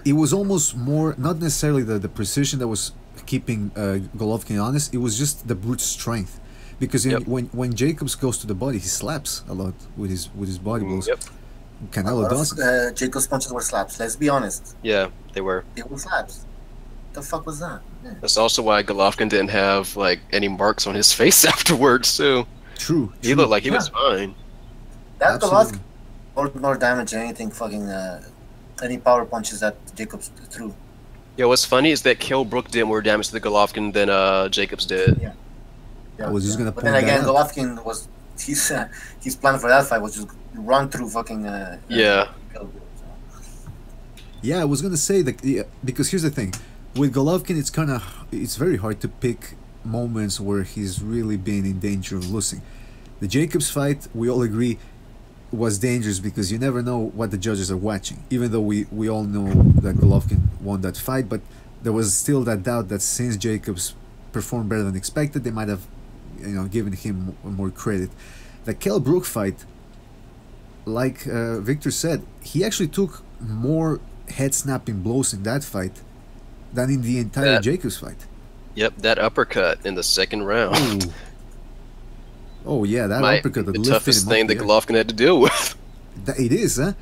it was almost more, not necessarily the precision that was keeping Golovkin honest, it was just the brute strength. Because Yep. when Jacobs goes to the body, he slaps a lot with his body blows. Yep. Canelo doesn't. Jacob's punches were slaps. Let's be honest, Yeah, they were. they were slaps. The fuck was that? Yeah. That's also why Golovkin didn't have like any marks on his face afterwards too. True. He looked like he was Yeah. fine. That Absolutely. Golovkin more damage than anything fucking any power punches that Jacobs threw. Yeah, what's funny is that Kell Brook did more damage to the Golovkin than Jacobs did. Yeah. I was just gonna But point then again, that out. Golovkin was his plan for that fight was just run through fucking Yeah. so. Yeah, I was gonna say that, yeah, because here's the thing, with Golovkin, it's very hard to pick moments where he's really been in danger of losing. The Jacobs fight, we all agree, was dangerous because you never know what the judges are watching. Even though we all know that Golovkin won that fight, but there was still that doubt that since Jacobs performed better than expected, they might have, given him more credit. The Kell Brook fight, like Victor said, he actually took more head-snapping blows in that fight than in the entire That- Jacobs fight. Yep, that uppercut in the second round. Ooh. Oh yeah, that Might uppercut be that the lifted toughest him thing up that there. Golovkin had to deal with. It is, huh?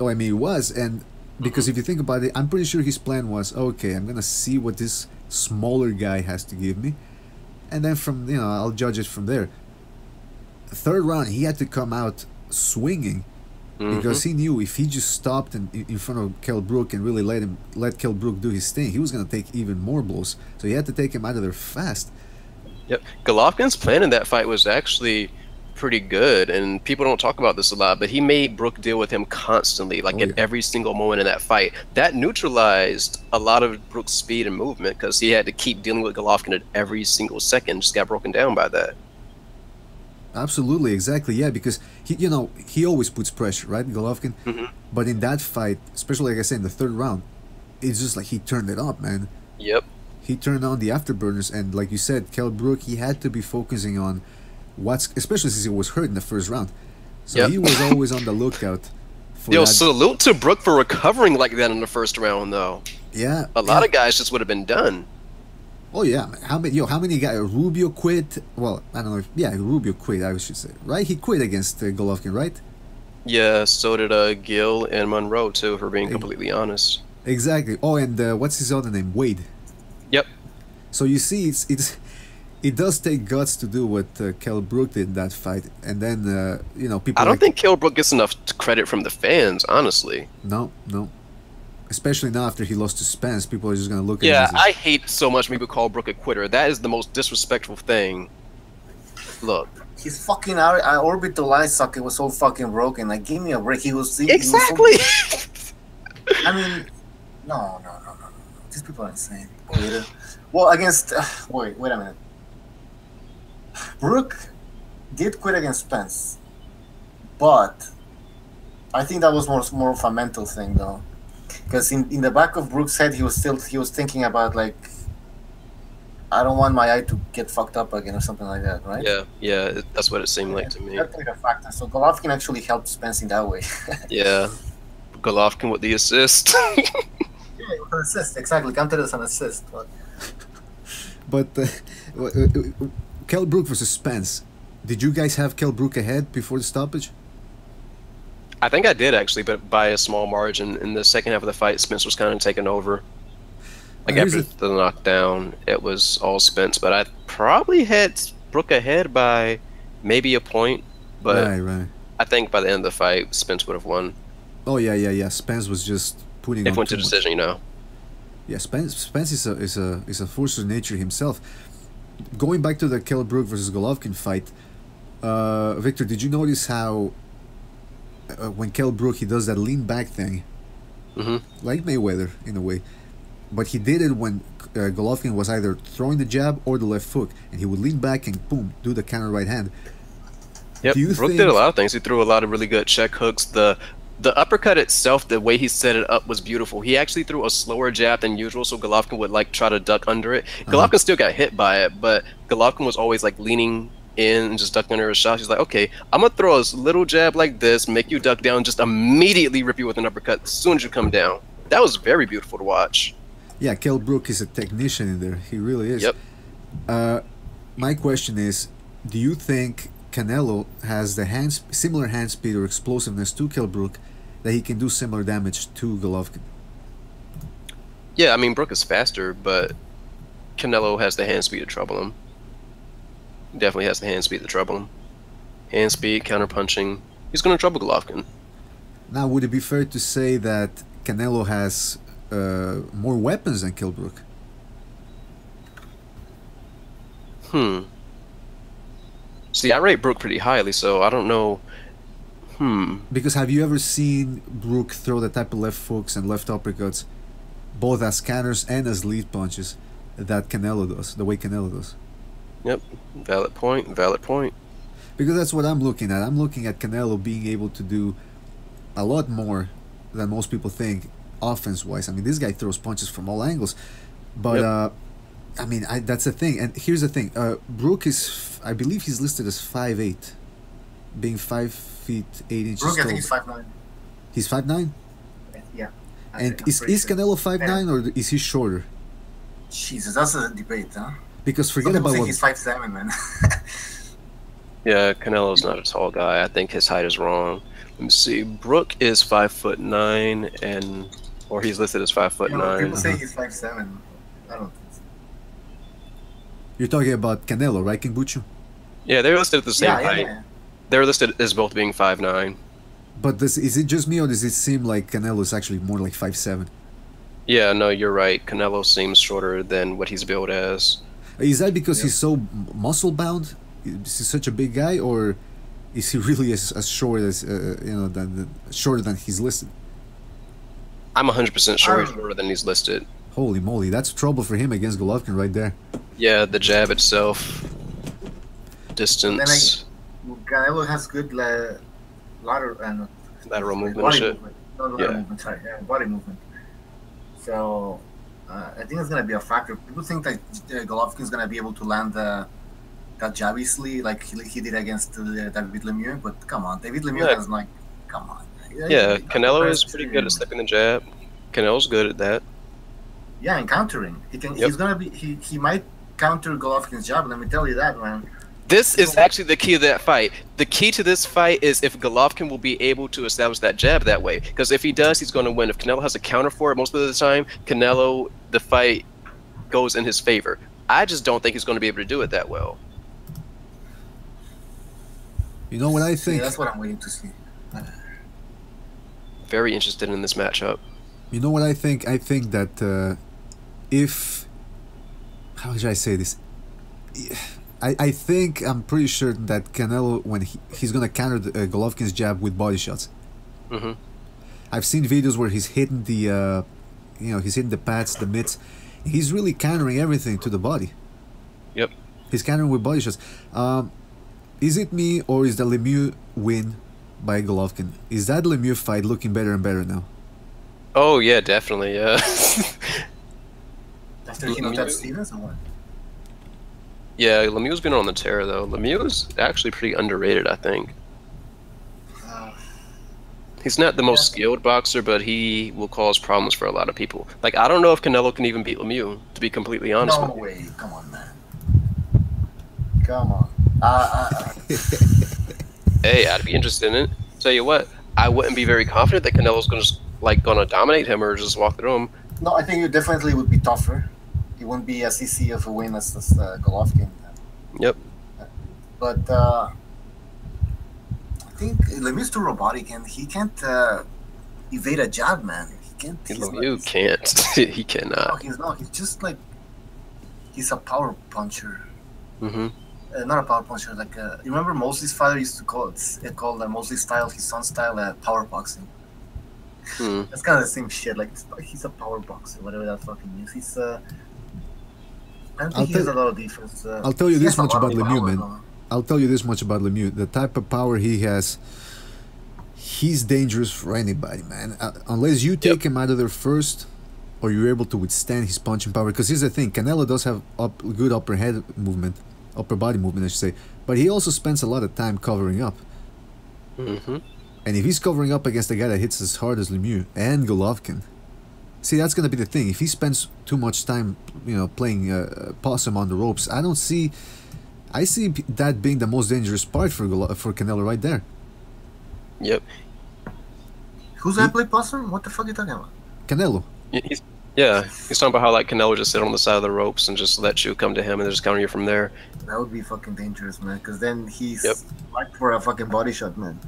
Oh, I mean, it was, and because if you think about it, I'm pretty sure his plan was, okay, I'm gonna see what this smaller guy has to give me, and then I'll judge it from there. Third round, he had to come out swinging because he knew if he just stopped in front of Kell Brook and really let Kell Brook do his thing, he was gonna take even more blows. So he had to take him out of there fast. Yep, Golovkin's plan in that fight was actually pretty good, and people don't talk about this a lot, but he made Brook deal with him constantly, like at every single moment in that fight. That neutralized a lot of Brook's speed and movement because he had to keep dealing with Golovkin at every single second, just got broken down by that. Absolutely, exactly, yeah, because he always puts pressure, right, Golovkin? But in that fight, especially like I said in the third round, it's just like he turned it up, man. Yep. He turned on the afterburners, and like you said, Kell Brook, he had to be focusing on especially since he was hurt in the first round. So he was always on the lookout for Yo, that. salute to Brook for recovering like that in the first round, though. Yeah, A lot of guys just would have been done. Oh yeah, man. How many guys? Rubio quit. Well, I don't know. Rubio quit. I should say, right? He quit against Golovkin, right? Yeah, so did Gil and Monroe too, for being completely honest. Exactly. Oh, and what's his other name? Wade. Yep. So you see, it does take guts to do what Kell Brook did in that fight, and then people. I don't think Kell Brook gets enough credit from the fans, honestly. No. Especially now after he lost to Spence, people are just gonna look at him Yeah, as I hate so much when people call Brook a quitter. That is the most disrespectful thing. Look, His fucking orbital eye socket was so fucking broken. Like, give me a break. He was exactly. I mean, no. These people are insane. Well, against wait a minute. Brook did quit against Spence, but I think that was more of a mental thing, though, because in the back of Brook's head, he was thinking about, like, I don't want my eye to get fucked up again or something like that, right? Yeah, that's what it seemed like to me. That played a factor. So Golovkin actually helped Spence in that way. Yeah, Golovkin with the assist. Yeah, with an assist, exactly. Counted as an assist. But Kell Brook versus Spence. Did you guys have Kell Brook ahead before the stoppage? I think I did actually, but by a small margin. In the second half of the fight, Spence was kind of taking over. Like after the knockdown, it was all Spence, but I probably had Brook ahead by maybe a point. But right. I think by the end of the fight, Spence would have won. Oh yeah. Spence was just putting. It went to decision, you know. Yeah, Spence is a force of nature himself. Going back to the Kell Brook versus Golovkin fight, Victor, did you notice how when Kell Brook, he does that lean back thing, like Mayweather in a way, but he did it when Golovkin was either throwing the jab or the left hook, and he would lean back and boom, do the counter right hand. Yep, Brook did a lot of things. He threw a lot of really good check hooks. The uppercut itself, the way he set it up was beautiful. He actually threw a slower jab than usual, so Golovkin would like try to duck under it. Golovkin still got hit by it, but Golovkin was always like leaning in and just ducking under his shot. He's like, okay, I'm gonna throw a little jab like this, make you duck down, just immediately rip you with an uppercut as soon as you come down. That was very beautiful to watch. Yeah, Kell Brook is a technician in there. He really is. Yep. My question is, do you think Canelo has the similar hand speed or explosiveness to Kell Brook that he can do similar damage to Golovkin? Yeah, I mean, Brook is faster, but Canelo has the hand speed to trouble him. Definitely has the hand speed to trouble him. Hand speed, counter punching. He's going to trouble Golovkin. Now, would it be fair to say that Canelo has more weapons than Kell Brook? See, I rate Brook pretty highly, so I don't know. Because have you ever seen Brook throw the type of left hooks and left uppercuts, both as counters and as lead punches, that Canelo does, the way Canelo does? Yep, valid point, valid point. Because that's what I'm looking at. I'm looking at Canelo being able to do a lot more than most people think, offense-wise. I mean, this guy throws punches from all angles. But, I mean, that's the thing. And here's the thing. Brook is, I believe he's listed as 5'8", being 5 feet 8 inches Brook, tall. I think he's 5'9". He's 5'9"? Yeah. And is Canelo 5'9", or is he shorter? Jesus, that's a debate, huh? Because forget Some people about think what... he's 5'7", man. Yeah, Canelo's not a tall guy. I think his height is wrong. Let me see. Brook is 5'9", and or he's listed as 5'9". People say he's 5'7". I don't think so. You're talking about Canelo, right, King Buchu? Yeah, they're listed at the same height. Yeah. They're listed as both being 5'9". But is it just me, or does it seem like Canelo is actually more like 5'7"? Yeah, no, you're right. Canelo seems shorter than what he's billed as. Is that because he's so muscle-bound? Is he such a big guy, or is he really as short as shorter than he's listed? I'm 100% sure he's shorter than he's listed. Holy moly, that's trouble for him against Golovkin right there. Yeah, the jab itself, distance. Canelo has good lateral movement. Body movement. Sorry, body movement. So I think it's gonna be a factor. People think that Golovkin's gonna be able to land that jab easily, like he did against David Lemieux. But come on, David Lemieux has come on. Yeah, Canelo is pretty good at slipping the jab. Canelo's good at that. Yeah, and countering. He can. He's gonna be. He might counter Golovkin's jab. Let me tell you that, man. This is actually the key to that fight. The key to this fight is if Golovkin will be able to establish that jab that way. Because if he does, he's going to win. If Canelo has a counter for it most of the time, Canelo, the fight goes in his favor. I just don't think he's going to be able to do it that well. You know what I think? Yeah, that's what I'm waiting to see. Very interested in this matchup. You know what I think? I think that if... How should I say this? I think I'm pretty sure that Canelo, when he's gonna counter Golovkin's jab with body shots. Mm-hmm. I've seen videos where he's hitting the, he's hitting the pads, the mitts. He's really countering everything to the body. Yep. He's countering with body shots. Is it me or is the Lemieux win by Golovkin? Is that Lemieux fight looking better and better now? Oh yeah, definitely. Yeah. After he knocked out Stevens or what? Yeah, Lemieux's been on the tear though. Lemieux is actually pretty underrated, I think. He's not the most skilled boxer, but he will cause problems for a lot of people. Like, I don't know if Canelo can even beat Lemieux, to be completely honest with you. No way. Come on, man. Come on. Hey, I'd be interested in it. Tell you what, I wouldn't be very confident that Canelo's gonna dominate him or just walk through him. No, I think it definitely would be tougher. It wouldn't be as easy of a win as Golovkin. Yep. But I think Lemieux's too robotic, and he can't evade a jab, man. He can't. Lemieux can't. He cannot. No, he's not. He's just like he's a power puncher. Mm-hmm. Not a power puncher. Like you remember Mosley's father used to call Mosley's style, his son's style, power boxing. That's kind of the same shit. Like he's a power boxer, whatever that fucking means. He's I don't think he has a lot of defense. I'll tell you this much about Lemieux, man. I'll tell you this much about Lemieux. The type of power he has, he's dangerous for anybody, man. Unless you take him out of there first, or you're able to withstand his punching power. Because here's the thing, Canelo does have good upper body movement, I should say. But he also spends a lot of time covering up. Mm-hmm. And if he's covering up against a guy that hits as hard as Lemieux and Golovkin, see, that's going to be the thing. If he spends too much time, playing possum on the ropes, I see that being the most dangerous part for Canelo right there. Yep. Who's that play possum? What the fuck are you talking about? Canelo. He's talking about how like Canelo just sit on the side of the ropes and just let you come to him and just counter you from there. That would be fucking dangerous, man. Because then he's like for a fucking body shot, man.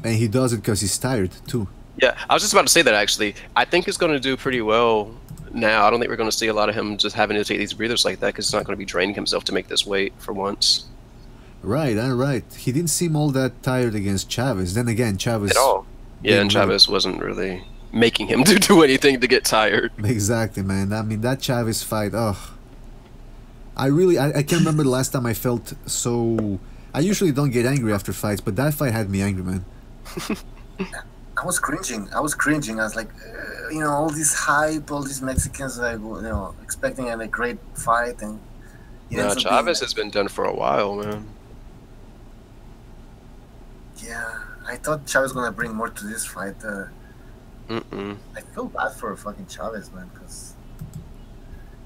And he does it because he's tired too. Yeah, I was just about to say that actually. I think he's going to do pretty well now. I don't think we're going to see a lot of him just having to take these breathers like that because he's not going to be draining himself to make this weight for once. Right. He didn't seem all that tired against Chavez. Then again, Chavez... At all. Yeah, and Chavez wasn't really making him do anything to get tired. Exactly, man. I mean, that Chavez fight, I can't remember the last time I felt so... I usually don't get angry after fights, but that fight had me angry, man. I was cringing. I was like, all this hype, all these Mexicans, like, expecting a great fight, and Chavez has been done for a while, man. Yeah, I thought Chavez was gonna bring more to this fight. I feel bad for fucking Chavez, man, because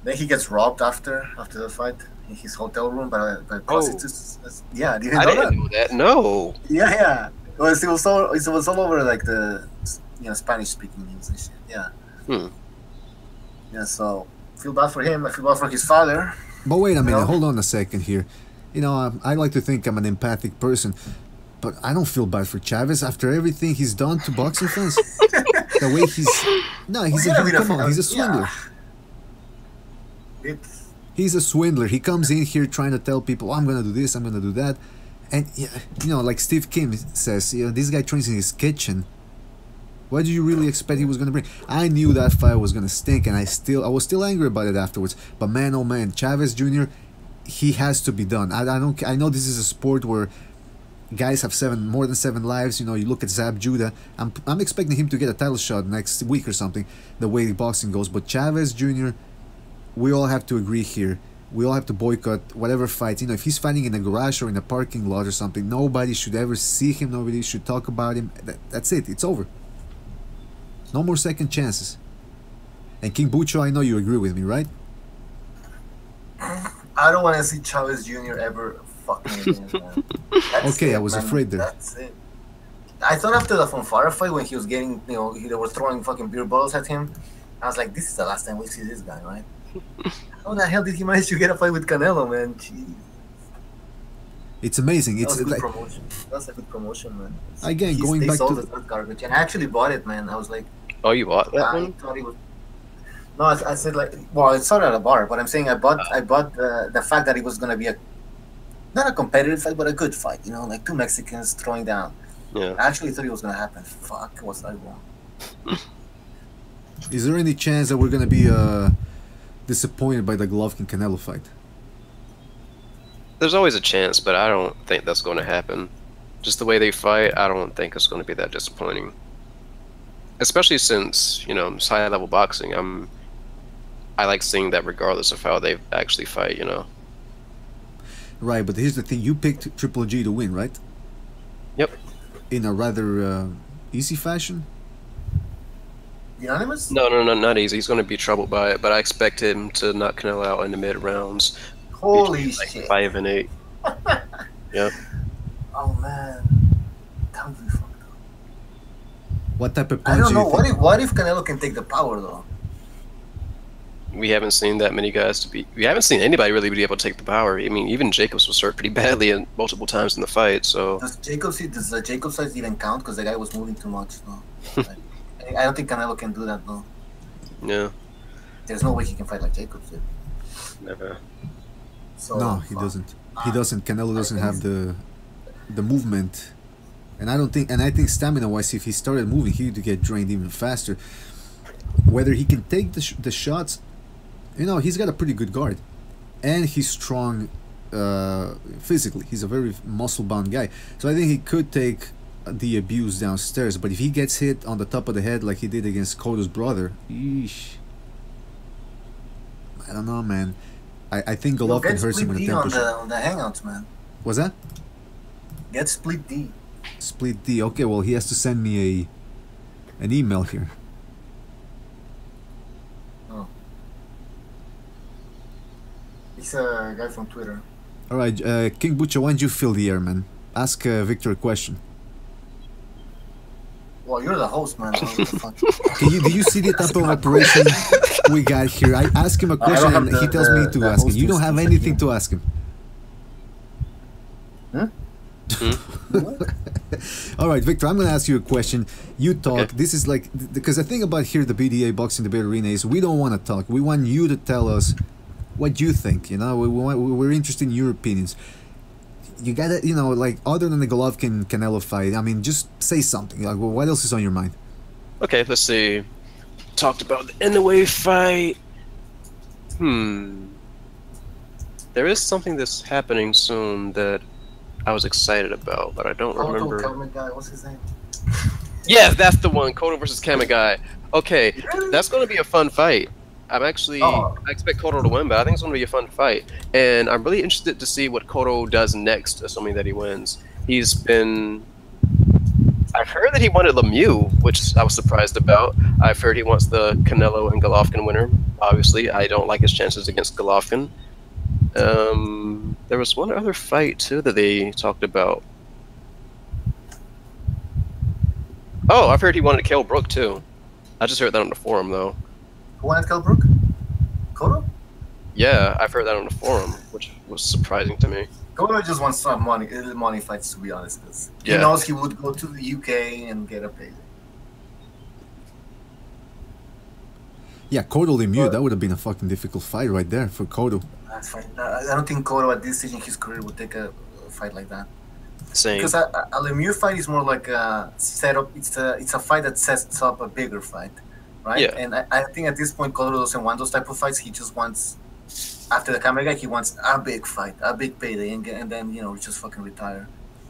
then he gets robbed after the fight in his hotel room by prostitutes. Yeah, did you know that? I didn't know that. No. Yeah. Well, it was all over like the Spanish speaking news and shit. Yeah. Yeah. So feel bad for him. I feel bad for his father. But wait a minute. Hold on a second here. I like to think I'm an empathic person, but I don't feel bad for Chavez after everything he's done to boxing fans. The way he's a swindler. He's a swindler. He comes in here trying to tell people, I'm gonna do this, I'm gonna do that. And, like Steve Kim says, this guy trains in his kitchen. What do you really expect he was going to bring? I knew that fight was going to stink, and I was still angry about it afterwards. But man, oh man, Chavez Jr., he has to be done. I know this is a sport where guys have more than 7 lives. You look at Zab Judah. I'm expecting him to get a title shot next week or something, the way boxing goes. But Chavez Jr., we all have to agree here. We all have to boycott whatever fights. If he's fighting in a garage or in a parking lot or something, nobody should ever see him. Nobody should talk about him. That's it. It's over. No more second chances. And King Bucho, I know you agree with me, right? I don't want to see Chavez Jr. ever fucking again, man. Okay, I was afraid there. That's it. I thought after the Fonfara fight when he was getting, they were throwing fucking beer bottles at him, I was like, this is the last time we see this guy, right? How the hell did he manage to get a fight with Canelo, man? Jeez. It's amazing. That was a good promotion. That's a good promotion, man. Again, going back to that garbage, and I actually bought it, man. I was like, oh, you bought that I one? thought it was. No, I said like, well, it started at a bar, but I'm saying I bought the fact that it was gonna be a not a competitive fight, but a good fight. You know, like two Mexicans throwing down. Yeah. I actually thought it was gonna happen. Fuck, was I wrong? Is there any chance that we're gonna be disappointed by the Golovkin Canelo fight? There's always a chance, but I don't think that's going to happen. Just the way they fight, I don't think it's going to be that disappointing. Especially since, you know, it's high-level boxing. I like seeing that regardless of how they actually fight, you know. Right, but here's the thing: you picked Triple G to win, right? Yep. In a rather easy fashion. Unanimous? No, not easy. He's going to be troubled by it, but I expect him to knock Canelo out in the mid-rounds. Holy like shit! 5 and 8. Yep. Oh man, that would be fucked up. What type of punch? I don't know. Do you think? What if Canelo can take the power though? We haven't seen that many guys to be. We haven't seen anybody really be able to take the power. I mean, even Jacobs was hurt pretty badly and multiple times in the fight. So Does the Jacob size even count? Because the guy was moving too much. No, like, I don't think Canelo can do that though. yeah, There's no way he can fight like Jacobs did. never. So, No, he doesn't. He doesn't. Canelo doesn't have the movement, and I think stamina-wise, if he started moving, he would get drained even faster. Whether he can take the shots, you know, he's got a pretty good guard, and he's strong physically. He's a very muscle-bound guy, so I think he could take the abuse downstairs. But if he gets hit on the top of the head like he did against Cotto's brother, yeesh. I don't know, man. I think Golovkin hurts him in the tempo. On the hangouts, man. What's that? Get split D. Split D. Okay, well, he has to send me an email here. Oh. He's a guy from Twitter. All right, King Butcher, why don't you fill the air, man? Ask Victor a question. Well, you're the host, man. What the fuck? Do you see the type of operation we got here? I ask him a question and he tells me to ask him. You don't have anything to ask him. Huh? All right, Victor, I'm going to ask you a question. You talk. Okay. This is like, because the thing about here, the BDA Boxing Debate Arena, is we don't want to talk. We want you to tell us what you think. You know, we're interested in your opinions. You gotta, you know, like, other than the Golovkin Canelo fight, I mean, just say something. Like, well, what else is on your mind? Okay, let's see. Talked about the Inoue fight. There is something that's happening soon that I was excited about, but I don't remember. Guy, what's his name? Yes, that's the one. Cotto versus Kamagai. Okay, that's going to be a fun fight. I expect Cotto to win, but I think it's going to be a fun fight. And I'm really interested to see what Cotto does next, assuming that he wins. I've heard that he wanted Lemieux, which I was surprised about. I've heard he wants the Canelo and Golovkin winner. Obviously, I don't like his chances against Golovkin. There was one other fight, too, that they talked about. Oh, I've heard he wanted Kell Brook, too. I just heard that on the forum, though. Who wanted Kell Brook? Cotto? Yeah, I've heard that on the forum, which was surprising to me. Cotto just wants some money fights, to be honest. Cause Yeah. He knows he would go to the UK and get a payday. Yeah, Cotto Lemieux, that would have been a fucking difficult fight right there for Cotto. That's fine. I don't think Cotto at this stage in his career would take a fight like that. Same. Because a Lemieux fight is more like a setup. It's a fight that sets up a bigger fight, right? Yeah. And I think at this point, Cotto doesn't want those type of fights. He just wants, after the camera guy, he wants a big fight, a big payday, and then just fucking retire.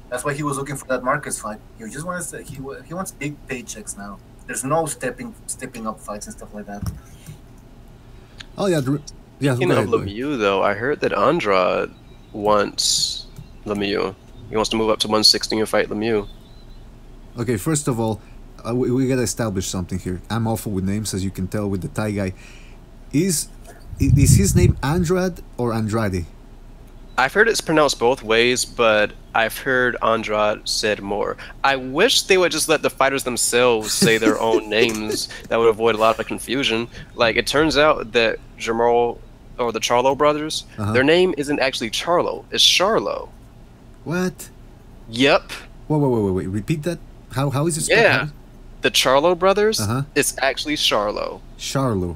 That's why he was looking for that Marcus fight. He just wants he wants big paychecks now. There's no stepping up fights and stuff like that. Oh, yeah. Yeah, Speaking of Lemieux, though, I heard that Andrade wants Lemieux. He wants to move up to 160 and fight Lemieux. Okay, first of all, we gotta establish something here. I'm awful with names, as you can tell with the Thai guy. Is his name Andrade or Andrade? I've heard it's pronounced both ways, but I've heard Andrade said more. I wish they would just let the fighters themselves say their own names. That would avoid a lot of confusion. Like, it turns out that Jamal, or the Charlo brothers, their name isn't actually Charlo, it's Charlo. What? Yep. Wait. Repeat that? How is it spelled? Yeah. The Charlo brothers, it's actually Charlo. Charlo.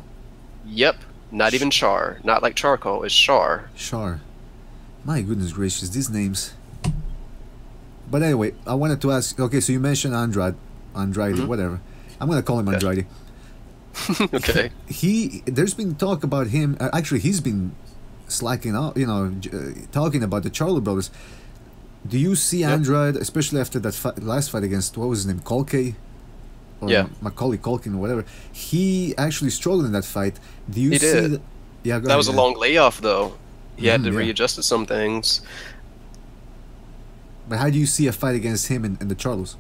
Yep. Not even char. Not like charcoal. It's char. Char. My goodness gracious, these names. But anyway, I wanted to ask. Okay, so you mentioned Andrade, whatever. I'm gonna call him Andrade. Okay. There's been talk about him. Actually, he's been slacking out. Talking about the Charlo brothers. Do you see Andrade, especially after that last fight against, what was his name, Colke? Or Macaulay Culkin or whatever? He actually struggled in that fight. Do you see did. that? Yeah, That was a long layoff, though. He had to yeah. readjust to some things. But how do you see a fight against him in the Charlos?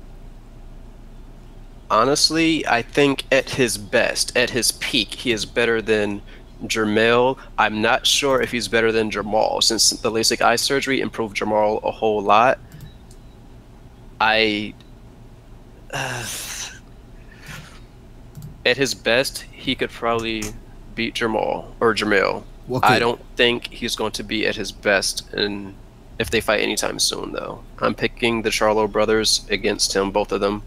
Honestly, I think at his best, at his peak, he is better than Jermell. I'm not sure if he's better than Jamal, since the LASIK eye surgery improved Jamal a whole lot. At his best, he could probably beat Jamal or Jermell. Okay. I don't think he's going to be at his best if they fight anytime soon, though. I'm picking the Charlo brothers against him, both of them.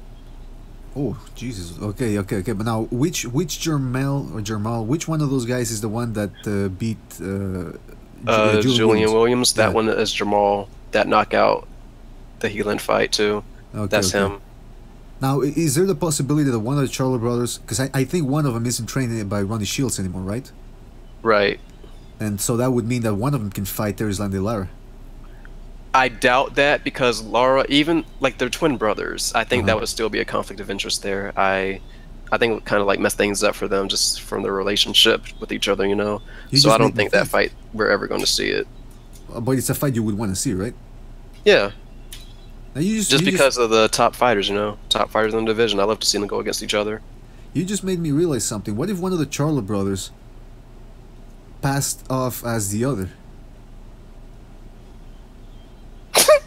Oh, Jesus. Okay. But now, which Jermell, which one of those guys is the one that beat Julian Williams? That one is Jamal. That knockout, the Heelan fight, too. That's him. Now, is there the possibility that one of the Charlo brothers, because I think one of them isn't trained by Ronnie Shields anymore, right? Right. And so that would mean that one of them can fight Erislandy Lara. I doubt that, because Lara, even like they're twin brothers, I think that would still be a conflict of interest there. I think it would kind of like mess things up for them just from their relationship with each other, So I don't think that fight we're ever going to see it. But it's a fight you would want to see, right? Yeah. Now just because of the top fighters, top fighters in the division. I love to see them go against each other. You just made me realize something. What if one of the Charlo brothers passed off as the other?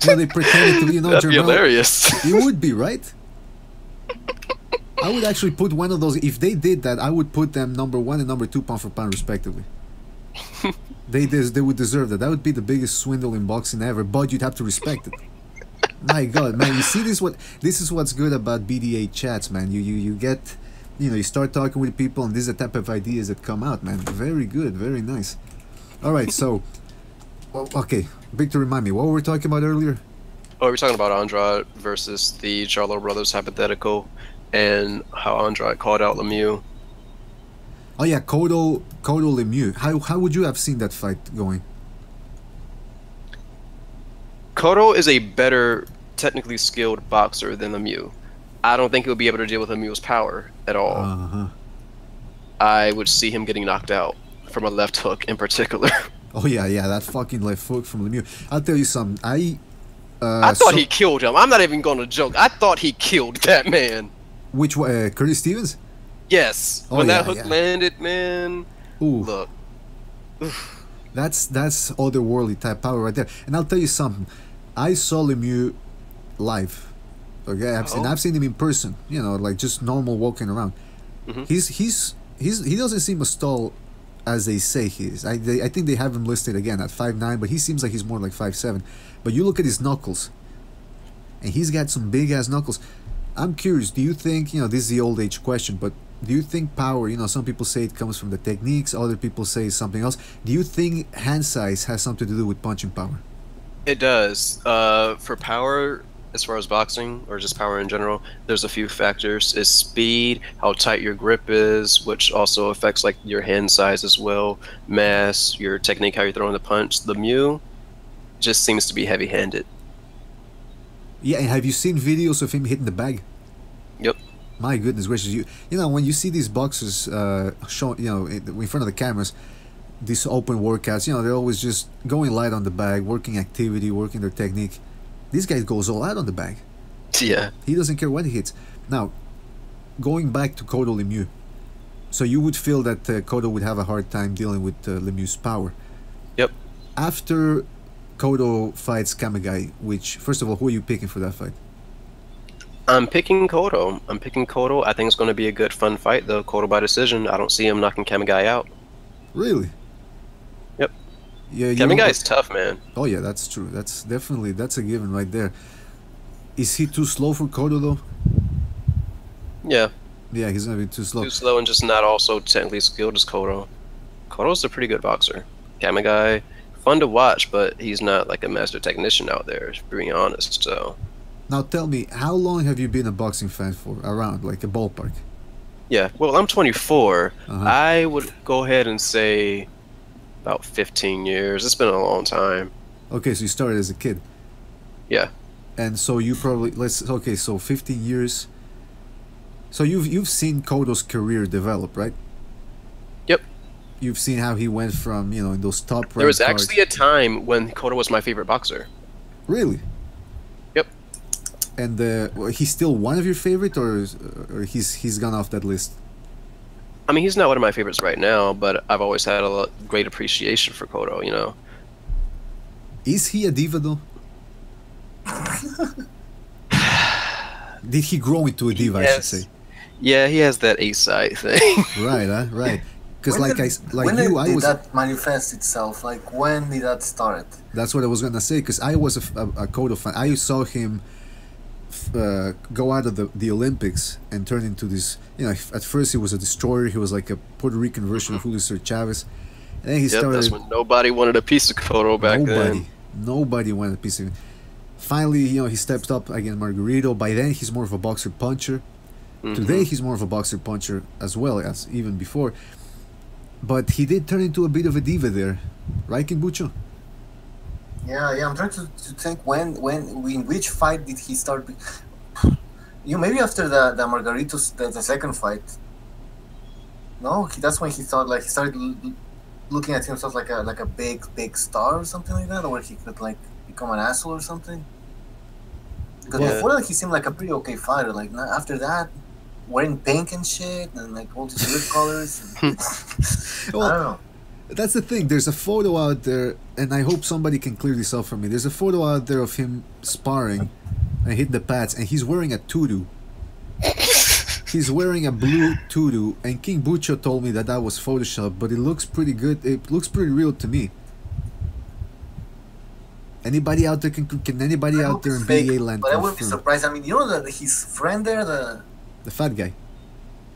They pretended to be, That'd be hilarious. It would be, right? I would actually put one of those. If they did that, I would put them number 1 and number 2 pound for pound, respectively. They would deserve that. That would be the biggest swindle in boxing ever. But you'd have to respect it. My God, man! You see this? This is what's good about BDA chats, man. You get, you start talking with people, and this is the type of ideas that come out, man. Very good, very nice. All right, so, okay, Victor, remind me what were we talking about earlier? Oh, we were talking about Andrade versus the Charlo brothers hypothetical, and how Andrade called out Lemieux. Oh yeah, Cotto Lemieux. How would you have seen that fight going? Cotto is a better technically skilled boxer than Lemieux. I don't think he'll be able to deal with Lemieux's power at all. I would see him getting knocked out from a left hook in particular. Oh yeah, that fucking left hook from Lemieux. I'll tell you something. I thought he killed him. I'm not even going to joke. I thought he killed that man. Which one? Curtis Stevens? Yes. When that hook landed, man. Ooh. Look. That's otherworldly type power right there. And I'll tell you something. I saw Lemieux live. Okay, I've seen him in person. Like just normal walking around. He doesn't seem as tall as they say he is. I think they have him listed again at 5'9", but he seems like he's more like 5'7". But you look at his knuckles, and he's got some big ass knuckles. I'm curious. Do you think this is the old age question, but do you think power? Some people say it comes from the techniques. Other people say something else. Do you think hand size has something to do with punching power? It does. For power, as far as boxing or just power in general, there's a few factors. It's speed, how tight your grip is, which also affects like your hand size as well, mass, your technique, how you're throwing the punch. Lemieux just seems to be heavy-handed. Yeah, and have you seen videos of him hitting the bag? Yep. My goodness gracious, you know when you see these boxers showing, in front of the cameras, these open workouts, they're always just going light on the bag, working activity, working their technique. This guy goes all out on the bag. Yeah. He doesn't care what he hits. Now, going back to Cotto Lemieux, so you would feel that Cotto would have a hard time dealing with Lemieux's power. Yep. After Cotto fights Kamigai, which, first of all, who are you picking for that fight? I'm picking Cotto. I think it's going to be a good, fun fight, though. Cotto by decision. I don't see him knocking Kamigai out. Really? Yep. Yeah. Kamigai's tough, man. Oh yeah, that's true. That's a given right there. Is he too slow for Cotto though? Yeah. Yeah, he's gonna be too slow. Too slow and just not also technically skilled as Cotto. Cotto's a pretty good boxer. Camera guy, fun to watch, but he's not like a master technician out there, being honest. So. Now tell me, how long have you been a boxing fan for? Around, like a ballpark? Yeah, well, I'm 24. Uh-huh. I would go ahead and say about 15 years. It's been a long time. Okay, so you started as a kid. Yeah. And so you probably so 15 years. So you've seen Cotto's career develop, right? Yep. You've seen how he went from, you know, in those top. There was actually a time when Cotto was my favorite boxer. Really? Yep. And he's still one of your favorite, or he's gone off that list? I mean, he's not one of my favorites right now, but I've always had a great appreciation for Cotto, you know. Is he a diva though? Did he grow into a diva? I should say. Yeah, he has that A-side thing. Right, right. Because when did that manifest itself? Like, when did that start? That's what I was gonna say. Because I was a Cotto fan. I saw him go out of the Olympics and turn into this. You know, at first he was a destroyer. He was like a Puerto Rican version of Julius Chavez. And then he started. That's when nobody wanted a piece of Cotto back then. Nobody wanted a piece of him. Finally, you know, he stepped up against Margarito. By then, he's more of a boxer puncher. Today, he's more of a boxer puncher as well as even before. But he did turn into a bit of a diva there, right, King Bucho? Yeah. I'm trying to think in which fight did he start? Maybe after the Margarito's the second fight. No, that's when he thought he started looking at himself like a big star or something like that, or he could like become an asshole or something. Because before that he seemed like a pretty okay fighter. Like after that, wearing pink and shit and like all these weird colors. Well, I don't know. That's the thing. There's a photo out there, and I hope somebody can clear this up for me. There's a photo out there of him sparring and hit the pads, and he's wearing a tutu. He's wearing a blue tutu, and King Bucho told me that was Photoshop, but it looks pretty good. It looks pretty real to me. Anybody out there can anybody out there in BA land? But I wouldn't be surprised. I mean, you know that his friend there, the fat guy.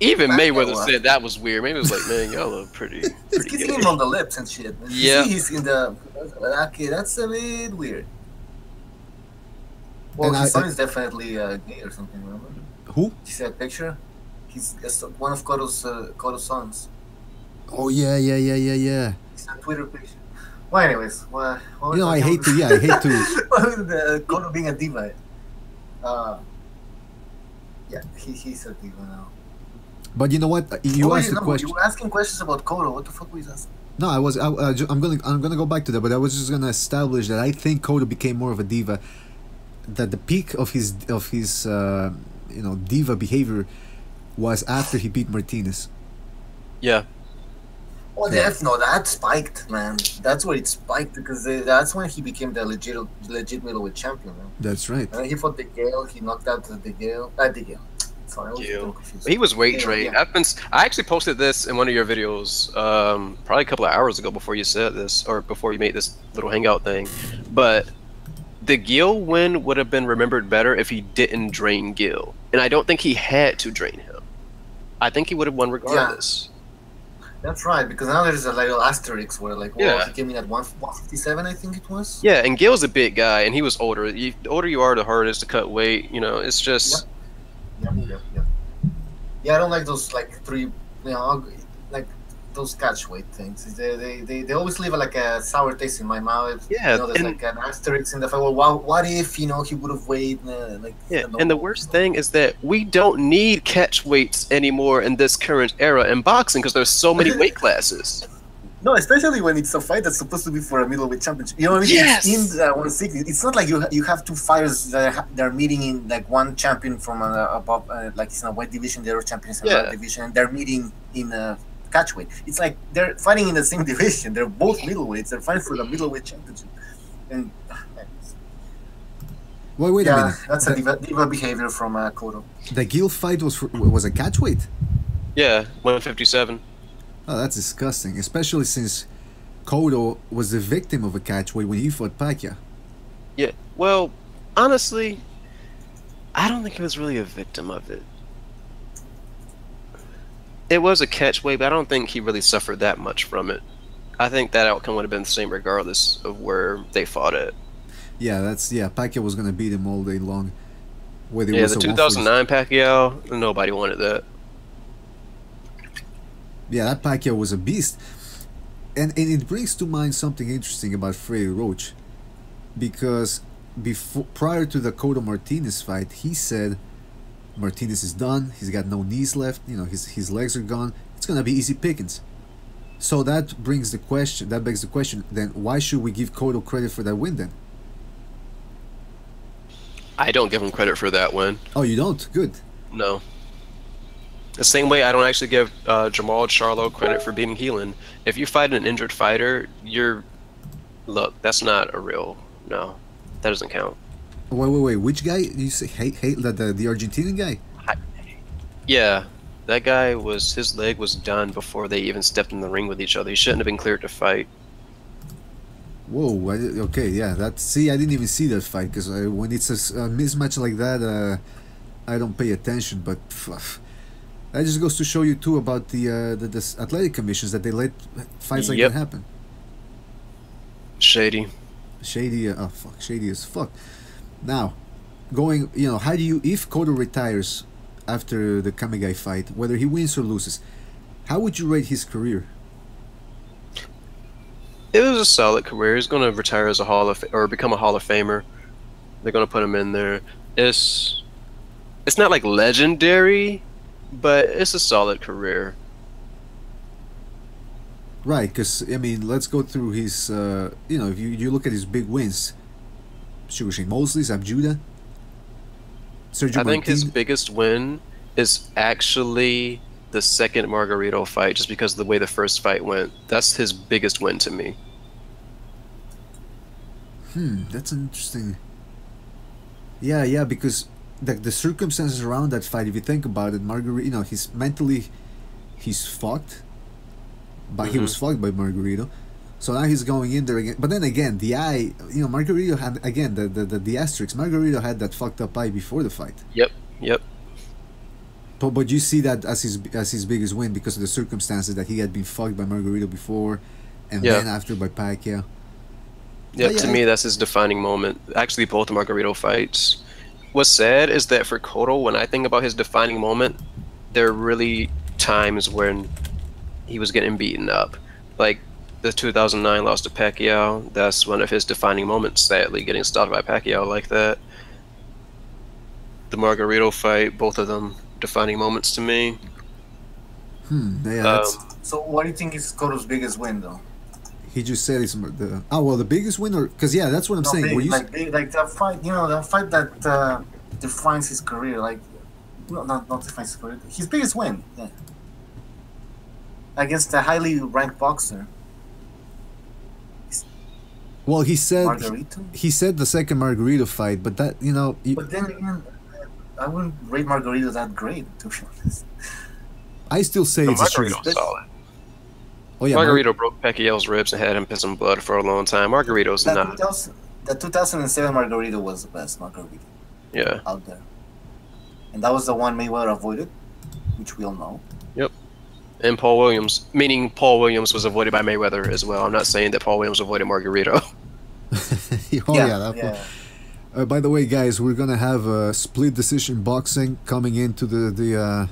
Even Mayweather said that was weird. Maybe it was like, man, y'all look pretty he's kissing him on the lips and shit. Yeah. He's in the. Okay, that's a bit weird. Well, his son is definitely gay or something, remember? Who? You see that picture? He's one of Cotto's sons. Oh, yeah. It's a Twitter picture. Well, anyways. You know, I hate to. Cotto being a diva. Yeah, he's a diva now. But you know what? You asked the question. You were asking questions about Cotto. What the fuck was that? No, I'm gonna go back to that, but I was just gonna establish that I think Cotto became more of a diva. That the peak of his diva behavior was after he beat Martinez. Yeah. Oh, that spiked, man. That's where it spiked because that's when he became the legit middleweight champion, man. That's right. And he fought DeGale. He knocked out DeGale. DeGale. Sorry, I was he was weight trained. Yeah. I actually posted this in one of your videos, probably a couple of hours ago before you said this, or before you made this little hangout thing. But the Gil win would have been remembered better if he didn't drain Gil, and I don't think he had to drain him. I think he would have won regardless. Yeah. That's right, because now there's a little asterisk where he came in at 157, I think it was. Yeah, and Gil's a big guy, and he was older. The older you are, the harder it is to cut weight. You know, it's just. Yep. Yeah, I don't like those those catch weight things. They always leave like a sour taste in my mouth. Yeah, there's like an asterisk in the fight. Well, what if he would have weighed and the worst thing is that we don't need catch weights anymore in this current era in boxing because there's so many weight classes. No, especially when it's a fight that's supposed to be for a middleweight championship. You know what I mean? Yes. It's in 160. It's not like you have two fighters that they're meeting in like one champion from above, like it's in a weight division, the other champion is in another division, and they're meeting in a catchweight. It's like they're fighting in the same division. They're both middleweights. They're fighting for the middleweight championship. And wait a minute. That's a diva behavior from Cotto. The Gil fight was a catchweight. Yeah, 157. Oh, that's disgusting. Especially since Cotto was the victim of a catchweight when he fought Pacquiao. Yeah. Well, honestly, I don't think he was really a victim of it. It was a catch weight, but I don't think he really suffered that much from it. I think that outcome would have been the same regardless of where they fought at. Yeah, Pacquiao was gonna beat him all day long. Whether it Yeah, was the a 2009 Pacquiao, nobody wanted that. Yeah, that Pacquiao was a beast. And it brings to mind something interesting about Freddie Roach. Because prior to the Cotto Martinez fight, he said Martinez is done, he's got no knees left, you know, his legs are gone, it's gonna be easy pickings. So that begs the question, then why should we give Cotto credit for that win then? I don't give him credit for that win. Oh, you don't? Good. No. The same way I don't actually give Jamal Charlo credit for beating Heelan. If you fight an injured fighter, look, that's not a real, no, that doesn't count. Wait, which guy? You say the Argentinian guy? Yeah, that guy his leg was done before they even stepped in the ring with each other. He shouldn't have been cleared to fight. Whoa, okay, yeah, I didn't even see that fight, because when it's a mismatch like that, I don't pay attention, but that just goes to show you too about the athletic commissions, that they let fights like that happen. Shady as fuck. Now, how do you, if Cotto retires after the Kamegai fight, whether he wins or loses, how would you rate his career? It was a solid career. He's going to retire as or become a Hall of Famer. They're going to put him in there. It's not like legendary, but it's a solid career. Right, because I mean, let's go through his. If you look at his big wins, Sugar Shane Mosley, Zab Judah, Sergio I think his Martin. biggest win is actually the second Margarito fight, just because of the way the first fight went. That's his biggest win to me. That's interesting. Yeah, because the circumstances around that fight, if you think about it, Margarito, he's mentally, he's fucked. But he was fucked by Margarito. So now he's going in there again. But then again, the eye, Margarito had, again, the asterisk. Margarito had that fucked up eye before the fight. Yep. But you see that as his biggest win because of the circumstances that he had been fucked by Margarito before, and then after by Pacquiao. Yeah, to me that's his defining moment. Actually, both the Margarito fights. What's sad is that for Cotto, when I think about his defining moment, there are really times when he was getting beaten up. Like the 2009 loss to Pacquiao, that's one of his defining moments, sadly, getting stopped by Pacquiao like that. The Margarito fight, both of them defining moments to me. So what do you think is Cotto's biggest win, though? He just said it's the biggest win, or because that's what I'm saying. Like that fight, that fight that defines his career. Like, not defines his career. His biggest win, against a highly ranked boxer. Well, he said Margarito? He said the second Margarito fight, but that But then again, I wouldn't rate Margarito that great, to be honest. I still say it's Margarito's solid. Oh yeah, Margarito broke Pacquiao's ribs and had him pissing blood for a long time. Margarito's not. The 2007 Margarito was the best Margarito. Yeah. Out there. And that was the one Mayweather avoided, which we all know. Yep. And Paul Williams, meaning Paul Williams was avoided by Mayweather as well. I'm not saying that Paul Williams avoided Margarito. By the way, guys, we're gonna have a split decision boxing coming into the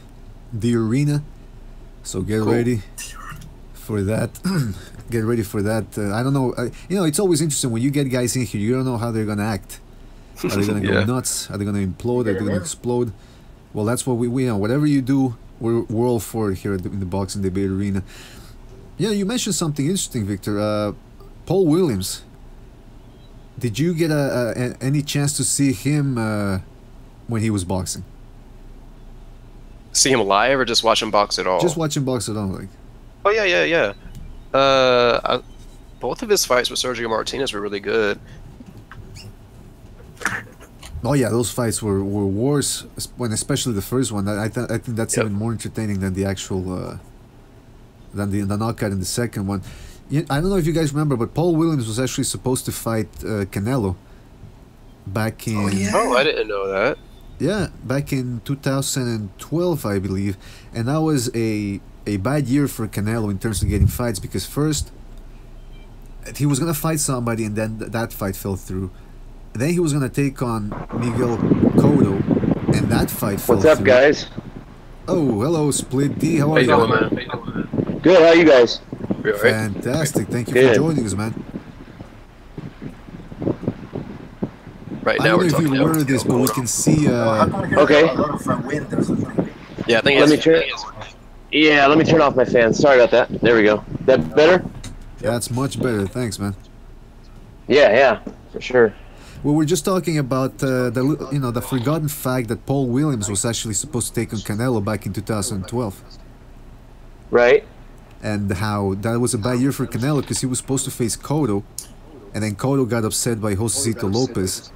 arena, so get ready for that. Get ready for that. I don't know. It's always interesting when you get guys in here. You don't know how they're gonna act. Are they gonna go nuts? Are they gonna implode? Are they gonna explode? Well, that's what we whatever you do, we're all for it here in the boxing debate arena. Yeah, you mentioned something interesting, Victor. Paul Williams. Did you get any chance to see him when he was boxing? See him live or just watch him box at all? Just watch him box at all, like. Oh yeah. Both of his fights with Sergio Martinez were really good. Oh yeah, those fights were wars. Especially the first one. I think that's even more entertaining than the actual than the knockout in the second one. I don't know if you guys remember, but Paul Williams was actually supposed to fight Canelo back in. Oh, I didn't know that. Yeah, back in 2012, I believe, and that was a bad year for Canelo in terms of getting fights because first he was gonna fight somebody and then that fight fell through. Then he was gonna take on Miguel Cotto, and that fight fell through. What's up, guys? Oh, hello, Split D. How How are you you? doing, man? Good. How are you guys? You all right? Fantastic. Thank you Good. for joining us, man. Right I now don't we're know if talking you're aware about of this, but we can see. How come here Okay. a lot of wind or something? Yeah, I think Let me it's turn. Yeah, let me turn off my fan. Sorry about that. There we go. That better? That's much better. Thanks, man. Yeah, for sure. Well, we're just talking about the forgotten fact that Paul Williams was actually supposed to take on Canelo back in 2012, Right. and how that was a bad year for Canelo because he was supposed to face Cotto, and then Cotto got upset by Josecito Lopez,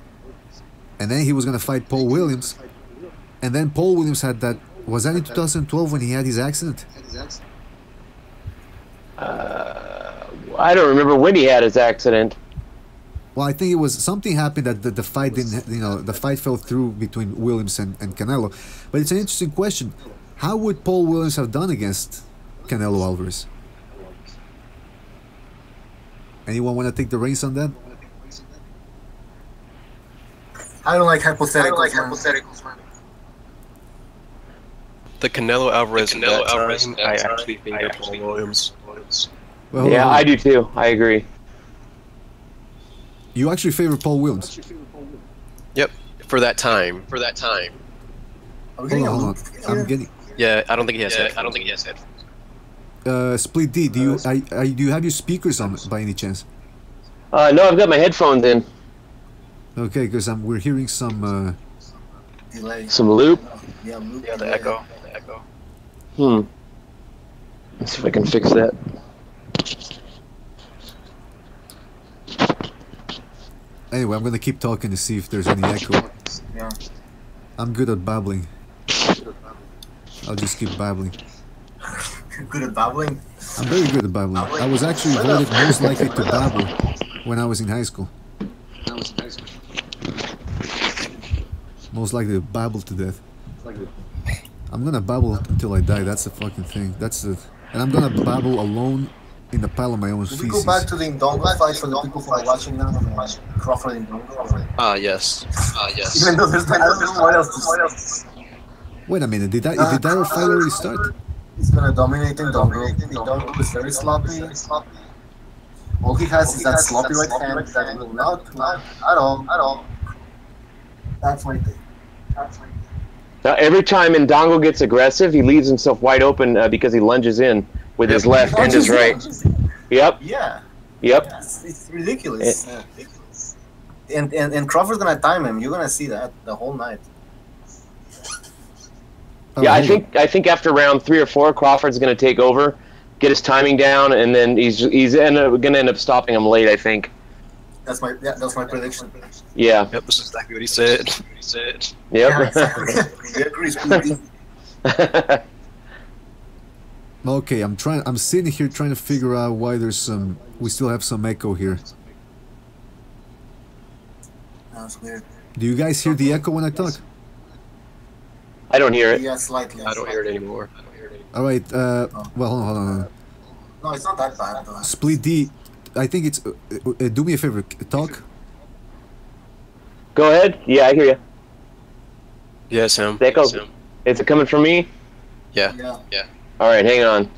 and then he was gonna fight Paul Williams, and then Paul Williams had that. Was that in 2012 when he had his accident? I don't remember when he had his accident. Well, I think it was something happened that the fight didn't, the fight fell through between Williams and Canelo. But it's an interesting question. How would Paul Williams have done against Canelo Alvarez? Anyone want to take the reins on that? I don't like hypotheticals, man. the Canelo Alvarez. I actually favor Paul Williams. Well, Yeah, I do too. I agree. You actually favor Paul Williams? Yep, for that time. Are we getting a Hold on. loop I'm here? Yeah, getting. I don't think he has headphones. Split D, do you have your speakers on by any chance? No, I've got my headphones in. Okay, because we're hearing some. Delay. Some loop. Yeah, loop. Yeah, the echo. Let's see if I can fix that. Anyway, I'm gonna keep talking to see if there's any echo. Yeah. I'm good at babbling. I'll just keep babbling. You're good at babbling. I'm very good at babbling. I was actually voted most likely to babble when I was in high school. Most likely to babble to death. I'm gonna babble until I die. That's the fucking thing. And I'm gonna babble alone in the pile of my own Should we feces. go back to the Indongo fight for the people who are watching now? Crawford Indongo. Yes. Even though there's I don't know what else to say. Wait a minute. Did that fight already start? He's gonna dominate Indongo. Indongo is very sloppy. All he has is that sloppy right hand that will not at all. That's my thing. Now, every time Indongo gets aggressive, he leaves himself wide open because he lunges in with his left and his right. Yep. Yeah. Yep. It's ridiculous. And Crawford's gonna time him. You're gonna see that the whole night. Yeah, Oh, I think after round 3 or 4, Crawford's going to take over, get his timing down, and then he's going to end up stopping him late. I think. That's my prediction. Yeah. Yep, this is exactly what he said. Yep. Yeah, exactly. We agree, Spooky. Okay, I'm sitting here trying to figure out why we still have some echo here. That's weird. Do you guys hear the echo when I talk? I don't hear it. Yeah, slightly. I don't hear it anymore. All right. Well, hold on. No, it's not that bad though. Split D. I think it's. Do me a favor. Talk. Go ahead. Yeah, I hear you. Yes, him. The echo. Is it coming from me? Yeah. All right, hang on. Is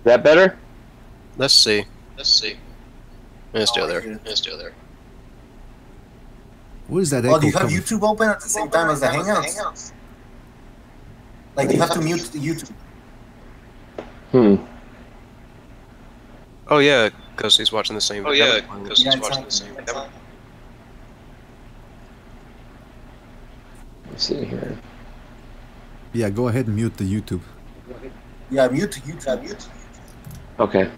that better? Let's see. It's still there. What is that echo Oh, do you have coming? YouTube open at the same time as the Hangouts? Like, you have to mute the YouTube. Oh yeah, because he's watching the same. Yeah, exactly. Let's see here. Yeah, go ahead and mute the YouTube. Yeah, mute YouTube. Okay.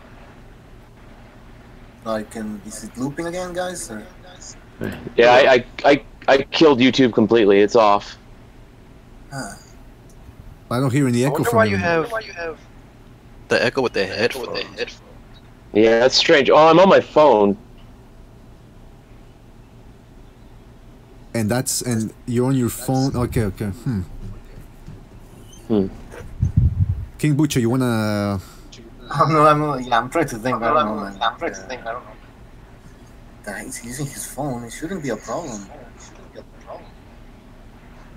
Like, is it looping again, guys? Or? Yeah, I killed YouTube completely. It's off. Huh. I don't hear any I echo wonder from why you. you have the echo with the headphones. Yeah, that's strange. Oh, I'm on my phone. and you're on your phone. Okay, okay. King Butcher, you wanna? I'm trying to think. I don't know, man. He's using his phone. It shouldn't be a problem.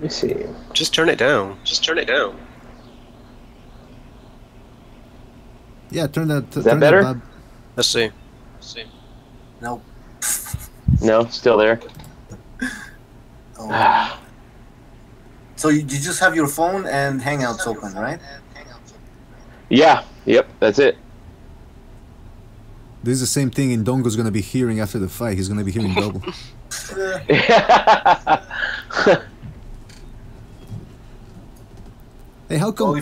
Let me see. Just turn it down. Just turn it down. Yeah, turn that. Is that better? Let's see. Nope. No, still there. Oh. So you just have your phone and Hangouts open, right? Yeah. Yep. That's it. This is the same thing Indongo's gonna be hearing after the fight. He's gonna be hearing double. Hey, how come?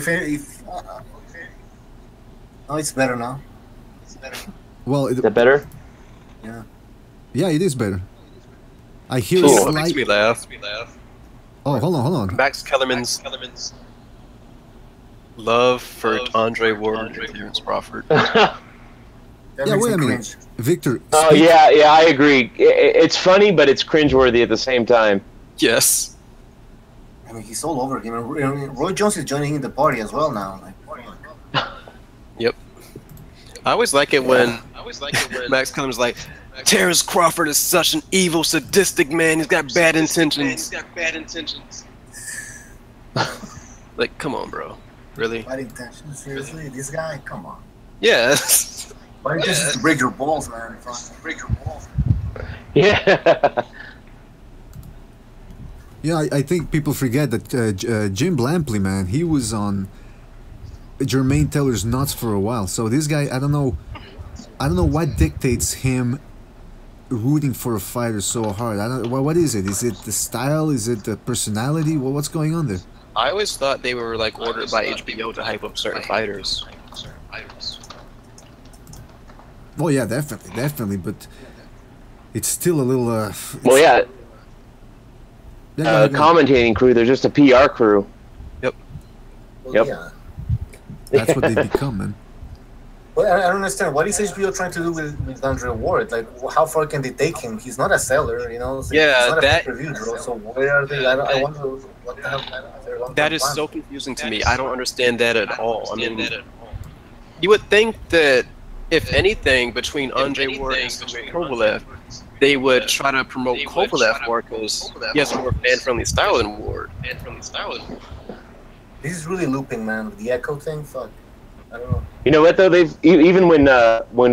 Oh, it's better now. Well, Is that better? Yeah. Yeah, it is better. I hear You a know what makes slight. me laugh? Oh, hold on. Max Kellerman's love for Andre Ward and Terence Crawford. That Yeah, makes wait me a minute, cringe. Victor. Oh speak- yeah, I agree. It's funny, but it's cringeworthy at the same time. Yes. I mean, he's all over him. And Roy Jones is joining in the party as well now. Like, Yep. I always like it when Max Kellerman's like, Terence Crawford is such an evil, sadistic man. He's got bad intentions. Like, come on, bro. Really? bad intentions, seriously? This guy? Come on. Yes. Bad intentions to break your balls, man. Break your balls. Yeah. Yeah, I think people forget that Jim Lampley, man, he was on Jermaine Taylor's nuts for a while. So this guy, I don't know what dictates him rooting for a fighter so hard. I don't. What is it? Is it the style? Is it the personality? Well, what's going on there? I always thought they were like ordered by HBO to hype up certain fighters. Oh yeah, definitely. But it's still a little. Well, yeah. Yeah, go ahead. Commentating crew. They're just a PR crew. Well, Yep. Yeah. That's what they become, man. Well, I don't understand. What is HBO trying to do with Andre Ward? Like, how far can they take him? He's not a seller, you know? So Yeah, he's not that- a pay-per-view draw, so where are they? I wonder what the hell their long-term That is plan. so confusing to me. I don't understand that at all. I mean, you would think that if anything between Andre Ward and Kovalev, they would try to promote Kovalev more because he has a more fan-friendly style than Ward. This is really looping, man. The echo thing, fuck. I don't know. You know what though? They've even when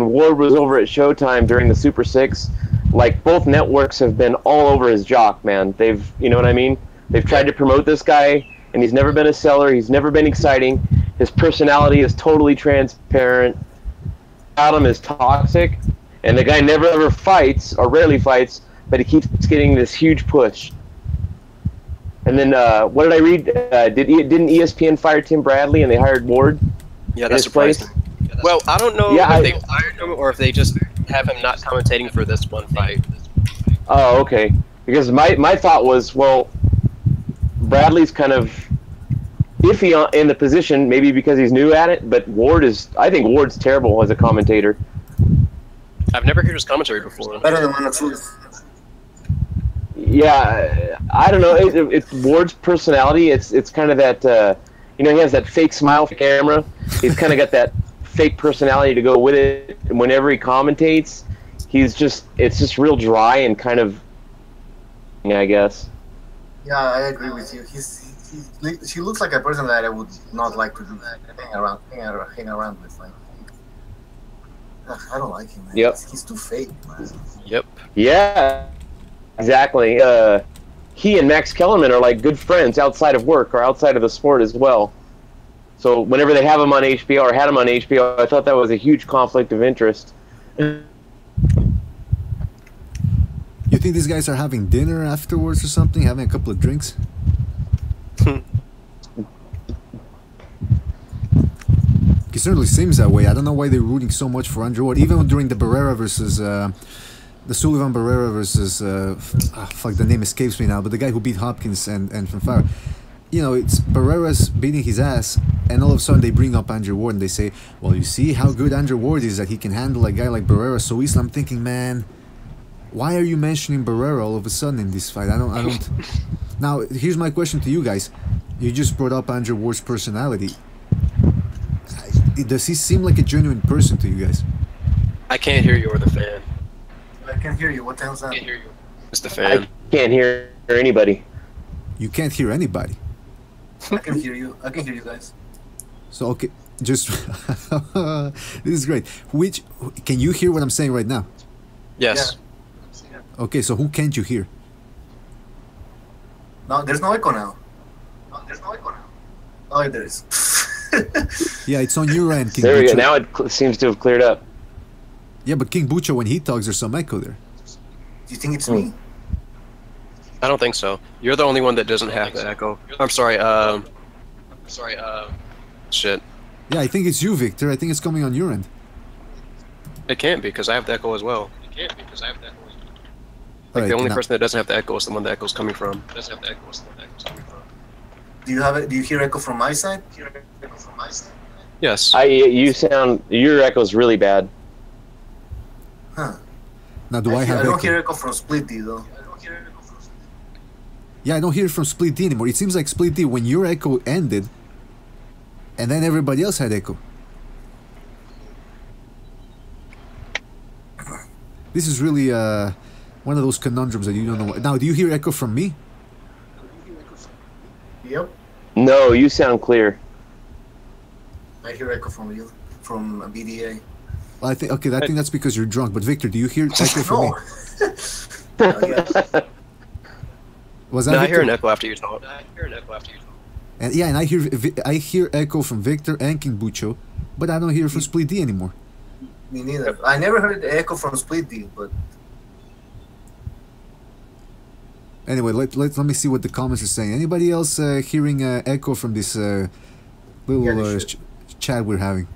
Ward was over at Showtime during the Super Six, like both networks have been all over his jock, man. You know what I mean? They've tried to promote this guy, and he's never been a seller. He's never been exciting. His personality is totally transparent. Adam is toxic, and the guy never ever fights or rarely fights, but he keeps getting this huge push. And then what did I read? Didn't ESPN fire Tim Bradley and they hired Ward? Yeah, that's his place? surprising. Well, I don't know Yeah, if they fired him or if they just have him not commentating for this one fight. Oh, okay. Because my thought was, well, Bradley's kind of iffy in the position, maybe because he's new at it, but I think Ward's terrible as a commentator. I've never heard his commentary before. Better than Man of Truth. Yeah, I don't know. It's Ward's personality. It's kind of that, he has that fake smile for camera. He's kind of got that fake personality to go with it. And whenever he commentates, it's just real dry and kind of, I guess. Yeah, I agree with you. He looks like a person that I would not like to hang around with. Like, I don't like him, man. Yep. He's too fake, man. Yep. Yeah, exactly. He and Max Kellerman are like good friends outside of work or outside of the sport as well. So whenever they have him on HBO or had him on HBO, I thought that was a huge conflict of interest. You think these guys are having dinner afterwards or something, having a couple of drinks? It certainly seems that way. I don't know why they're rooting so much for Andre Ward. Even during the Barrera versus the Sullivan Barrera versus fuck, the name escapes me now, but the guy who beat Hopkins and Fanfare. It's Barrera's beating his ass, and all of a sudden they bring up Andre Ward and they say, well, you see how good Andre Ward is, that he can handle a guy like Barrera so easily. I'm thinking, man, Why are you mentioning Barrera all of a sudden in this fight? I don't. Now, here's my question to you guys. You just brought up Andre Ward's personality. Does he seem like a genuine person to you guys? I can't hear you or the fan. I can hear you. What the hell's that? I can't hear you. It's the fan. I can't hear anybody. You can't hear anybody. I can hear you. I can hear you guys. So okay, just this is great. Which can you hear what I'm saying right now? Yes. Yeah. Okay, so who can't you hear? No, there's no echo now. Oh, there is. Yeah, it's on your end, King There we go. Bucho. Now it seems to have cleared up. Yeah, but King Bucho, when he talks, there's some echo there. Do you think it's me? I don't think so. You're the only one that doesn't have the echo. I'm sorry. Shit. Yeah, I think it's you, Victor. I think it's coming on your end. It can't be because I have the echo as well. All right, The only now- person that doesn't have the echo is the one the echo's coming from. Do you have it? Do you hear echo from my side? Yes. Your echo's really bad. Huh. Now, do I have I don't echo? hear echo from Split D though. Yeah, I don't hear it from Split D anymore. It seems like Split D, when your echo ended, and then everybody else had echo. This is really one of those conundrums that you don't know. Now, do you hear echo from me? Yep. No, you sound clear. I hear echo from you, from BDA. Well, I think that's because you're drunk. But Victor, do you hear echo from me? No. Yeah. Was that No, I Victor? hear an echo after you talk. And yeah, and I hear echo from Victor and King Bucho, but I don't hear it from Split D anymore. Me neither. I never heard the echo from Split D, but Anyway, let me see what the comments are saying. Anybody else hearing echo from this little Yeah, they should. chat we're having?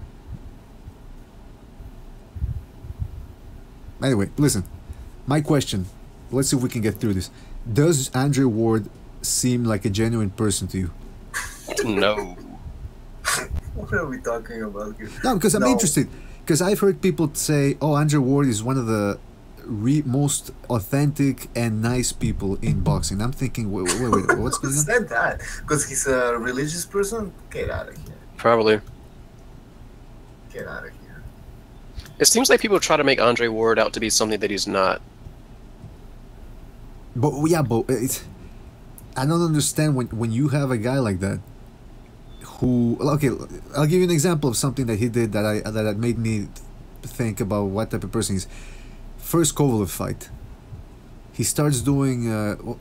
Anyway, listen. My question. Let's see if we can get through this. Does Andre Ward seem like a genuine person to you? No. what are we talking about here? No, because I'm No. interested. Because I've heard people say, "Oh, Andre Ward is one of the most authentic and nice people in boxing." I'm thinking, wait, what's Who going on? said that? Because he's a religious person? Get out of here. Probably. Get out of here. It seems like people try to make Andre Ward out to be something that he's not. But yeah, but I don't understand when you have a guy like that who, okay, I'll give you an example of something that he did that made me think about what type of person he's. First Kovalev fight, he starts doing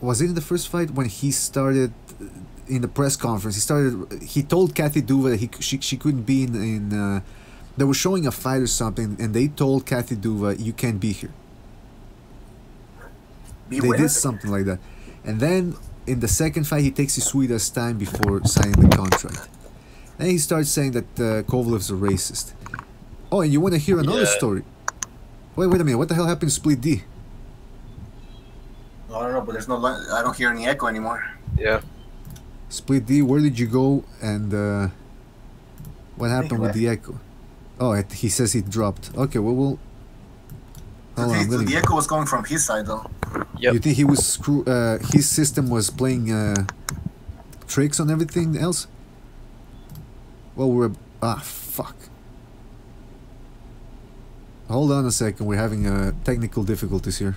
was it in the first fight when he started in the press conference, he told Kathy Duva that she couldn't be in they were showing a fight or something, and they told Kathy Duva, "You can't be here." They did something like that. And then in the second fight, he takes his sweetest time before signing the contract. Then he starts saying that Kovalev's a racist. Oh, and you want to hear another story? Wait a minute. What the hell happened to Split D? I don't know, but there's no. I don't hear any echo anymore. Yeah. Split D, where did you go, and what happened with the echo? Oh, he says he dropped. Okay, well, we'll... Hold on, I'm gonna... The echo was coming from his side, though. Yep. You think he was his system was playing tricks on everything else? Well, fuck. Hold on a second, we're having technical difficulties here.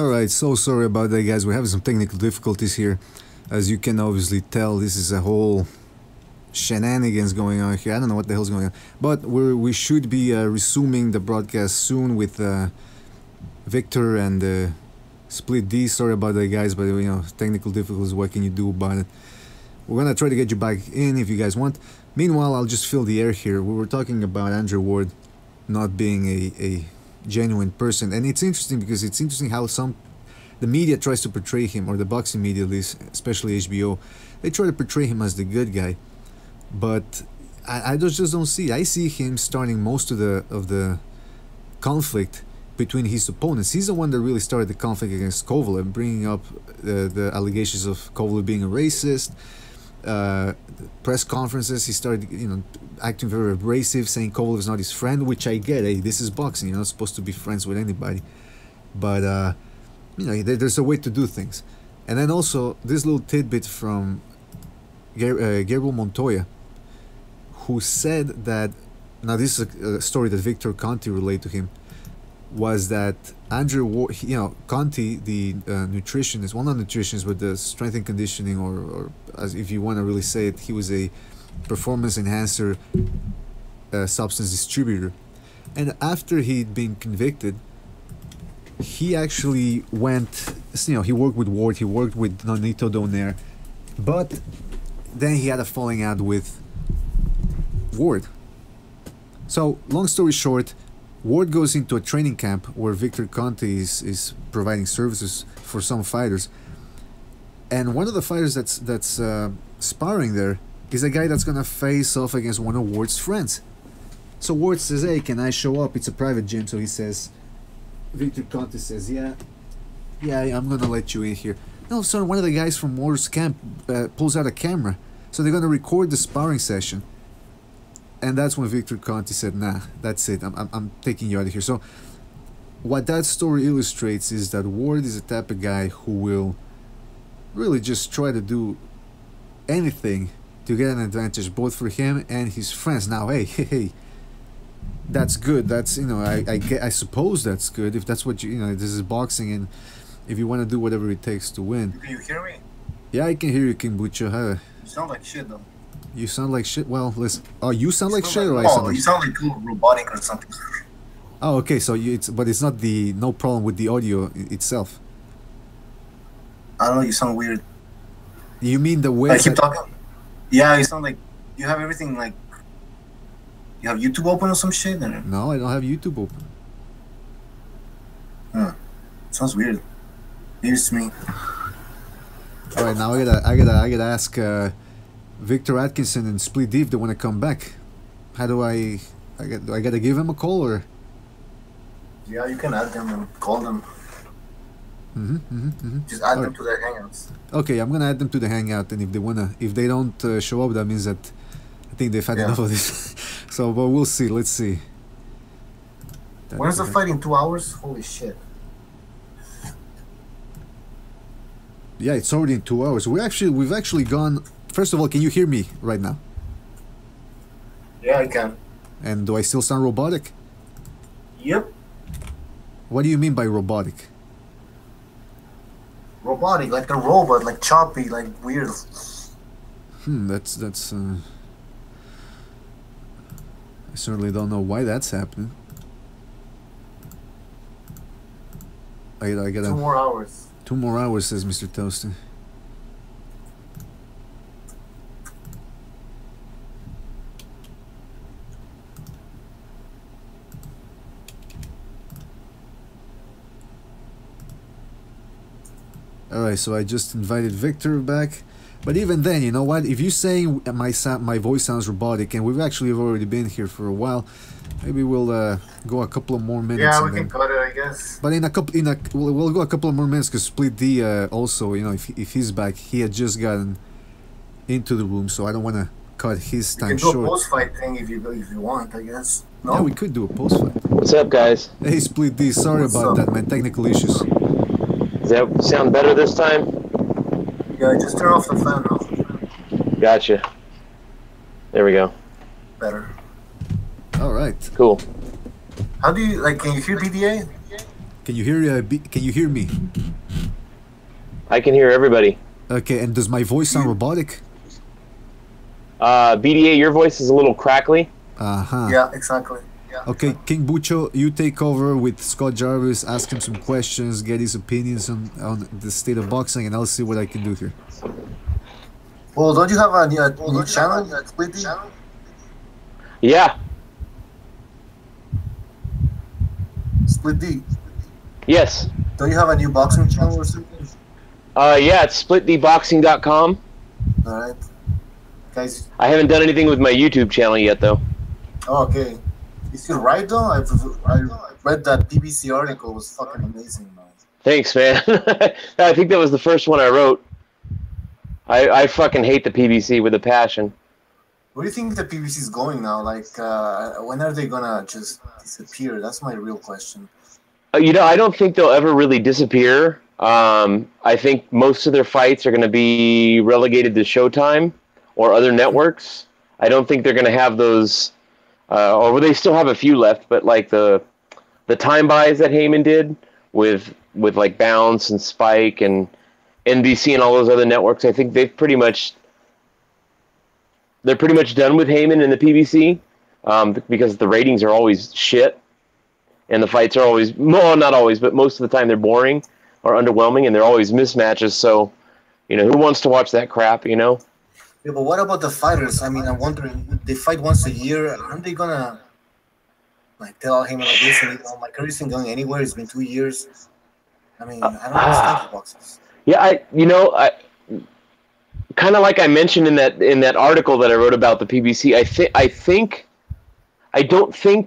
Alright, so sorry about that, guys. We're having some technical difficulties here. As you can obviously tell, this is a whole shenanigans going on here. I don't know what the hell's going on. But we should be resuming the broadcast soon with Victor and Split D. Sorry about that, guys, but you know, technical difficulties, what can you do about it? We're gonna try to get you back in if you guys want. Meanwhile, I'll just fill the air here. We were talking about Andrew Ward not being a genuine person, and it's interesting because it's interesting how the media tries to portray him, or the boxing media at least, especially HBO, they try to portray him as the good guy, but I just don't see. I see him starting most of the conflict between his opponents. He's the one that really started the conflict against Kovalev, bringing up the allegations of Kovalev being a racist. Press conferences, he started, you know, acting very abrasive, saying Kovalev is not his friend, which I get. Hey, this is boxing, you're not supposed to be friends with anybody, but you know, there's a way to do things. And then also this little tidbit from Gabriel Montoya, who said that, now this is a story that Victor Conti relayed to him, was that Andrew Ward, you know, Conti, the nutritionist, well, not nutritionist, but the strength and conditioning, or as if you want to really say it, he was a performance enhancer substance distributor. And after he'd been convicted, he actually went, you know, he worked with Ward, he worked with Nonito Donaire, but then he had a falling out with Ward. So, long story short, Ward goes into a training camp where Victor Conti is providing services for some fighters, and one of the fighters that's sparring there is a guy that's gonna face off against one of Ward's friends. So Ward says, "Hey, can I show up? It's a private gym." So he says, Victor Conti says, "Yeah, I'm gonna let you in here." And all of a sudden, one of the guys from Ward's camp pulls out a camera, so they're gonna record the sparring session. And that's when Victor Conti said, "Nah, that's it. I'm taking you out of here." So, what that story illustrates is that Ward is the type of guy who will really just try to do anything to get an advantage, both for him and his friends. Now, hey, that's good. That's, you know, I suppose that's good if that's what you know. This is boxing, and if you want to do whatever it takes to win. Can you hear me? Yeah, I can hear you, Kimbucho. You sound like shit though. You sound like shit. Well, listen. Oh, you sound like shit, or I sound like... you sound like robotic or something. Oh, okay. So but it's not no problem with the audio itself. I don't know. You sound weird. You mean the way? I keep talking. Yeah, you sound like you have everything like. You have YouTube open or some shit? Or? No, I don't have YouTube open. Huh. Sounds weird. Maybe it's me. All right, now I gotta ask Victor Atkinson and Split D if they want to come back. How do I gotta give him a call, or? Yeah, you can add them and call them. Just add them to their hangouts. Okay, I'm gonna add them to the hangout, and if they don't show up, that means that I think they've had enough of this. So, but we'll see. Let's see. When's the fight, in 2 hours? Holy shit! Yeah, it's already in 2 hours. We've actually gone. First of all, can you hear me right now? Yeah, I can. And do I still sound robotic? Yep. What do you mean by robotic? Robotic, like a robot, like choppy, like weird. That's I certainly don't know why that's happening. I gotta 2 more hours. 2 more hours, says Mr. Toasty. Alright, so I just invited Victor back. But even then, you know what? If you're saying my voice sounds robotic, and we've actually already been here for a while, maybe we'll go a couple of more minutes. Yeah, we can cut it, I guess. But we'll go a couple of more minutes, because Split D also, you know, if he's back, he had just gotten into the room, so I don't want to cut his time short. We can do a post-fight thing if you want, I guess. No? Yeah, we could do a post-fight. What's up, guys? Hey, Split D, sorry about that, man. Technical issues. Does that sound better this time? Yeah, just turn off the fan now. Gotcha. There we go. Better. All right. Cool. How do you, like, can you hear PDA? Can you hear? Can you hear me? I can hear everybody. Okay, and does my voice sound robotic? BDA, your voice is a little crackly. Yeah, exactly. Yeah. Okay, King Bucho, you take over with Scott Jarvis, ask him some questions, get his opinions on the state of boxing, and I'll see what I can do here. Well, don't you have a new channel? Split D? Yeah. Split D. Yes. Don't you have a new boxing channel or something? Yeah, it's splitdboxing.com. Alright. Guys. I haven't done anything with my YouTube channel yet, though. Oh, okay. Is it right, though? I read that BBC article. It was fucking amazing, man. Thanks, man. I think that was the first one I wrote. I fucking hate the PBC with a passion. Where do you think the PBC is going now? Like, when are they gonna just disappear? That's my real question. You know, I don't think they'll ever really disappear. I think most of their fights are going to be relegated to Showtime or other networks. I don't think they're going to have those, or they still have a few left, but like the time buys that Haymon did with like Bounce and Spike and NBC and all those other networks, I think they're pretty much done with Haymon and the PBC, because the ratings are always shit. And the fights are always, well, not always, but most of the time they're boring or underwhelming, and they're always mismatches. So, you know, who wants to watch that crap, you know? Yeah, but what about the fighters? I mean, I'm wondering, they fight once a year. Aren't they going to, like, tell him, like, listen, you know, my career isn't going anywhere. It's been 2 years. I mean, I don't understand the boxers. Yeah, kind of like I mentioned in that article that I wrote about the PBC, I don't think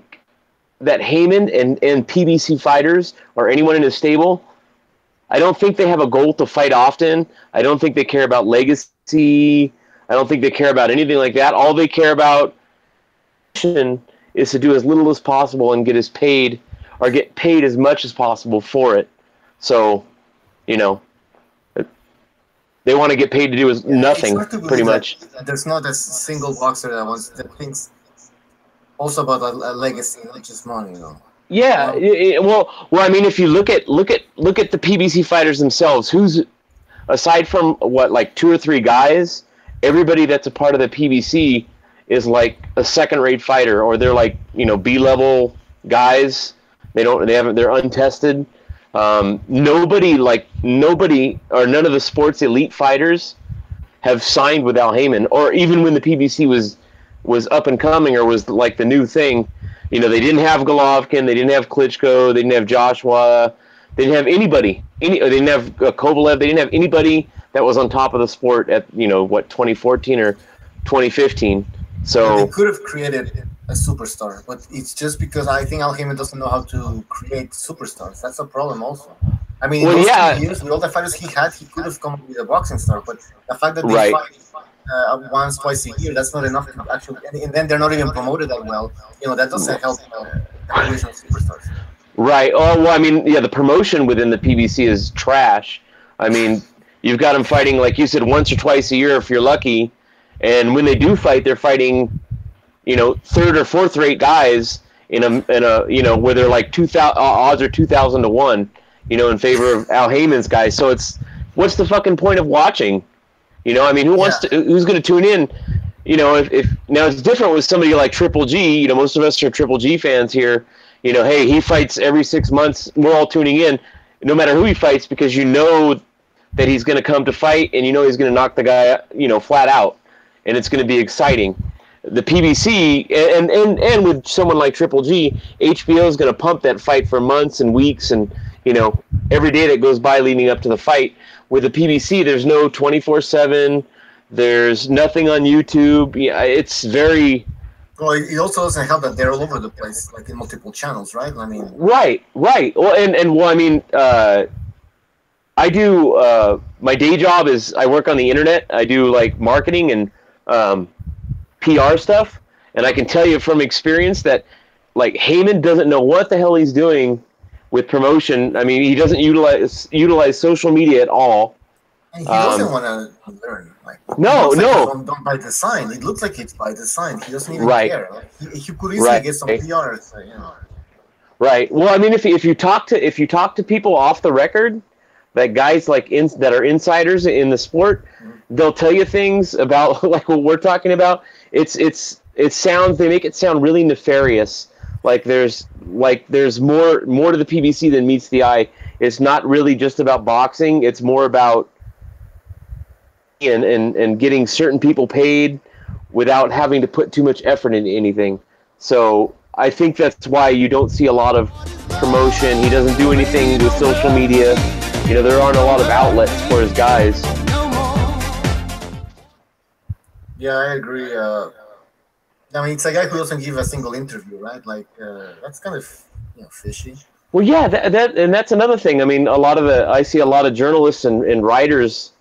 that Haymon and PBC fighters or anyone in his stable, I don't think they have a goal to fight often. I don't think they care about legacy. I don't think they care about anything like that. All they care about is to do as little as possible and get paid as much as possible for it. So, you know, they want to get paid to do nothing, pretty much. There's not a single boxer that thinks also about a legacy, not just money, you know. Yeah, well, I mean, if you look at the PBC fighters themselves, who's aside from like 2 or 3 guys, everybody that's a part of the PBC is like a second-rate fighter, or they're like, you know, B-level guys. They're untested. Nobody or none of the sports elite fighters have signed with Al Haymon, or even when the PBC was up and coming or was like the new thing. You know, they didn't have Golovkin, they didn't have Klitschko, they didn't have Joshua, they didn't have anybody. They didn't have Kovalev, they didn't have anybody that was on top of the sport at, 2014 or 2015. So they could have created a superstar, but it's just because I think Al Haymon doesn't know how to create superstars. That's a problem also. I mean, in those 2 years, with all the fighters he had, he could have come up with a boxing star, but the fact that they fight once, twice a year, that's not enough to actually, and then they're not even promoted that well. You know, that doesn't help the creation of superstars. Right. Oh, well, I mean, yeah, the promotion within the PBC is trash. I mean, you've got them fighting, like you said, once or twice a year if you're lucky, and when they do fight, they're fighting, 3rd or 4th rate guys in a where they're like 2,000 odds are 2,000 to 1, in favor of Al Haymon's guys. So what's the fucking point of watching? I mean, who's going to tune in? If now it's different with somebody like Triple G. Most of us are Triple G fans here. Hey, he fights every 6 months. We're all tuning in, no matter who he fights, because that he's going to come to fight, and he's going to knock the guy, flat out, and it's going to be exciting. The PBC and with someone like Triple G, HBO is going to pump that fight for months and weeks, and every day that goes by leading up to the fight. With the PBC, there's no 24/7. There's nothing on YouTube. Yeah, it's very. Well, it also doesn't help that they're all over the place, like in multiple channels, right? I mean. Right. Well, I mean, I do. My day job is I work on the internet. I do like marketing and PR stuff, and I can tell you from experience that like Haymon doesn't know what the hell he's doing with promotion. I mean, he doesn't utilize social media at all. And he doesn't want to learn. Like, no. Like don't by design. It looks like it's by design. He doesn't even care. Like, he could easily get some PR. Right. Well, I mean, if you talk to people off the record, that guys that are insiders in the sport, they'll tell you things about like what we're talking about. They make it sound really nefarious. Like there's more to the PBC than meets the eye. It's not really just about boxing. It's more about and getting certain people paid without having to put too much effort into anything. So I think that's why you don't see a lot of promotion. He doesn't do anything with social media. You know, there aren't a lot of outlets for his guys. Yeah, I agree. I mean, it's a guy who doesn't give a single interview, right? Like, that's kind of fishy. Well, yeah, and that's another thing. I mean, I see a lot of journalists and writers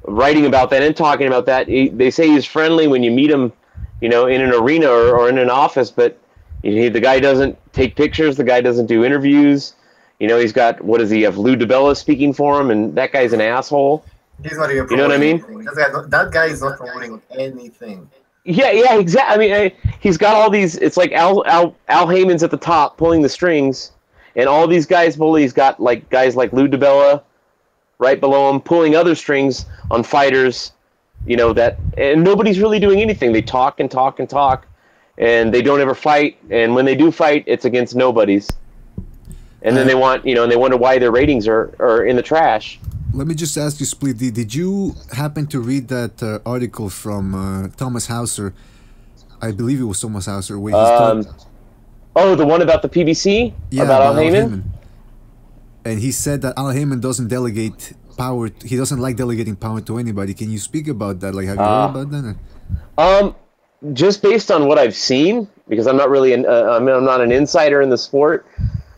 writing about that and talking about that. They say he's friendly when you meet him, you know, in an arena or in an office, but the guy doesn't take pictures. The guy doesn't do interviews. You know, he's got, what does he have, Lou DiBella speaking for him, and that guy's an asshole. He's not even promoting. You know what I mean? That guy is not promoting anything. Yeah, exactly. I mean, he's got all these. It's like Al Haymon's at the top pulling the strings, and all these guys below. He's got like guys like Lou DiBella right below him pulling other strings on fighters. You know that, and nobody's really doing anything. They talk and talk and talk, and they don't ever fight. And when they do fight, it's against nobodies. And then they wonder why their ratings are in the trash. Let me just ask you, Split D, did you happen to read that article from Thomas Hauser? I believe it was Thomas Hauser. Where he's the one about the PBC? Yeah, about Al Haymon? And he said that Al Haymon doesn't delegate power. He doesn't like delegating power to anybody. Can you speak about that? Like, have you heard about that? Just based on what I've seen, because I'm not really I'm not an insider in the sport.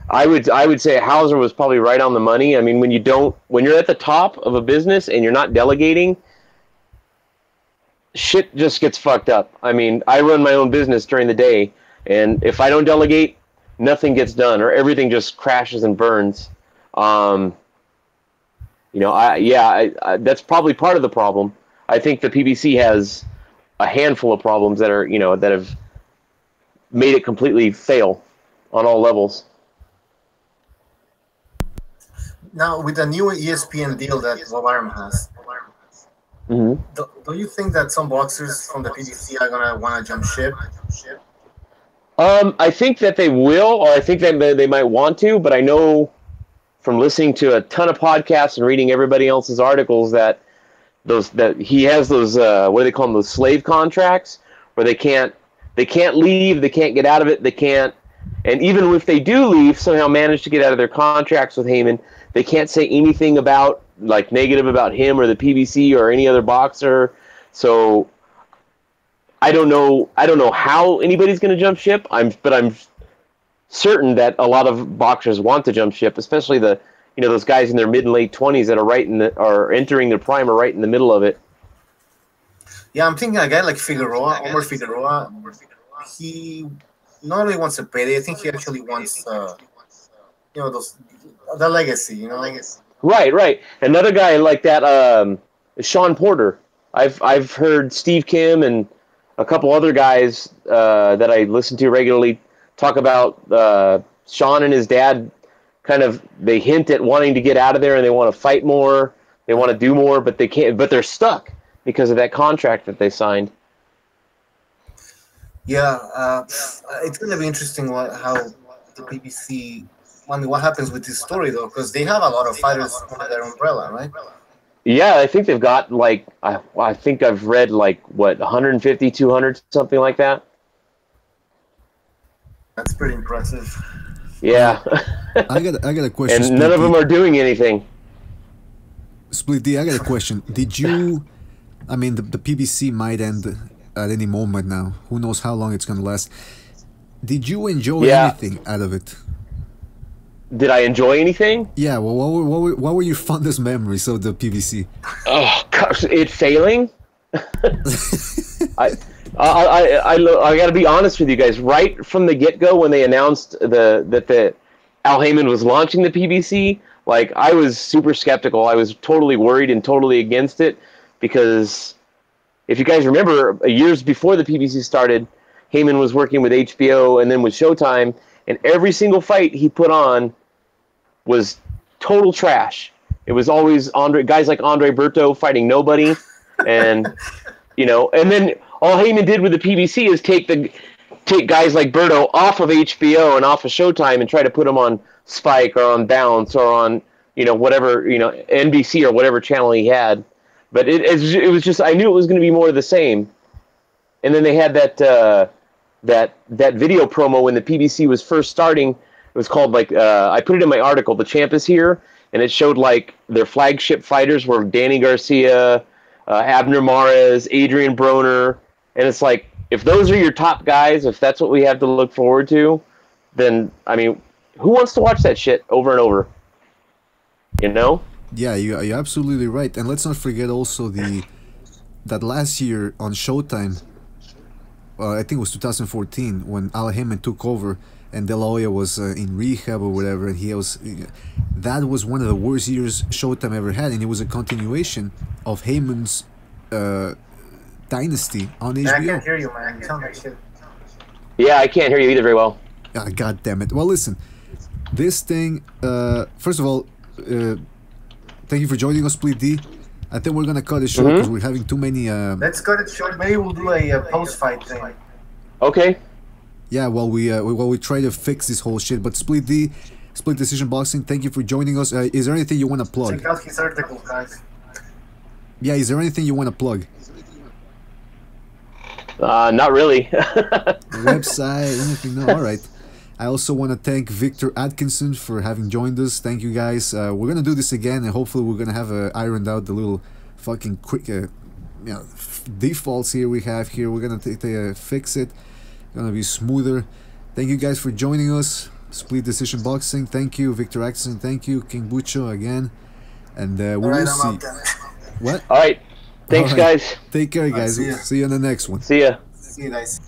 I would say Hauser was probably right on the money. I mean, when you're at the top of a business and you're not delegating, shit just gets fucked up. I mean, I run my own business during the day, and if I don't delegate, nothing gets done, or everything just crashes and burns. That's probably part of the problem. I think the PBC has a handful of problems that have made it completely fail on all levels. Now, with the new ESPN deal that Bob has, mm-hmm. do you think that some boxers from the PBC are going to want to jump ship? I think that they will, or I think that they might want to, but I know from listening to a ton of podcasts and reading everybody else's articles that he has those what do they call them, those slave contracts, where they can't leave, they can't get out of it, and even if they do leave, somehow manage to get out of their contracts with Haymon, they can't say anything about, like, negative about him or the PBC or any other boxer. So I don't know how anybody's going to jump ship. But I'm certain that a lot of boxers want to jump ship, especially those guys in their mid and late 20s that are entering their prime or right in the middle of it. Yeah, I'm thinking a guy like Omar Figueroa. He not only wants a payday, I think he actually wants the legacy, Right. Another guy like that, Sean Porter. I've heard Steve Kim and a couple other guys that I listen to regularly talk about Sean and his dad. They hint at wanting to get out of there, and they want to fight more. They want to do more, but they can't. But they're stuck because of that contract that they signed. Yeah, it's going to be interesting how the PBC. I mean, what happens with this story, though? Because they have a lot of fighters under their umbrella, right? Yeah, I think they've got, like, I think I've read, 150, 200, something like that. That's pretty impressive. Yeah. I got a question. And none of them are doing anything. Split D, I got a question. Did you... I mean, the PBC might end at any moment now. Who knows how long it's going to last. Did you enjoy anything out of it? Did I enjoy anything? Yeah, well, what were your fondest memories of the PBC? Oh, gosh, it failing? I got to be honest with you guys. Right from the get-go, when they announced that Al Haymon was launching the PBC, I was super skeptical. I was totally worried and totally against it, because if you guys remember, years before the PBC started, Haymon was working with HBO and then with Showtime, and every single fight he put on was total trash. It was always guys like Andre Berto fighting nobody, and and then all Haymon did with the PBC is take guys like Berto off of HBO and off of Showtime and try to put them on Spike or on Bounce or on whatever NBC or whatever channel he had. But it was just, I knew it was going to be more of the same. And then they had that video promo when the PBC was first starting. It was called I put it in my article, "The Champ is Here," and it showed their flagship fighters were Danny Garcia, Abner Mares, Adrian Broner, and it's like, if those are your top guys, if that's what we have to look forward to, then I mean, who wants to watch that shit over and over? Yeah, you're absolutely right. And let's not forget also that last year on Showtime, I think it was 2014, when Al Haymon took over and De La Hoya was in rehab or whatever, and that was one of the worst years Showtime ever had, and it was a continuation of Haymon's dynasty on HBO. I can't hear you, man. Tell me shit. Yeah, I can't hear you either very well. God damn it. Well, listen, this thing, first of all, thank you for joining us, Split D. I think we're gonna cut it short because we're having too many. Let's cut it short. Maybe we'll do a post-fight thing. Okay. Yeah, while we try to fix this whole shit. But Split D, Split Decision Boxing, thank you for joining us. Is there anything you want to plug? Check out his article, guys. Yeah, is there anything you want to plug? Not really. Website, anything? No. All right. I also want to thank Victor Atkinson for having joined us. Thank you, guys. We're gonna do this again, and hopefully we're gonna have ironed out the little fucking quick, defaults here we have here. We're gonna fix it. Gonna be smoother. Thank you guys for joining us. Split Decision Boxing. Thank you, Victor Atkinson. Thank you, King Bucho again, and we will see. What? All right. Thanks, guys. Take care, guys. See ya. See you on the next one. See ya. See you guys.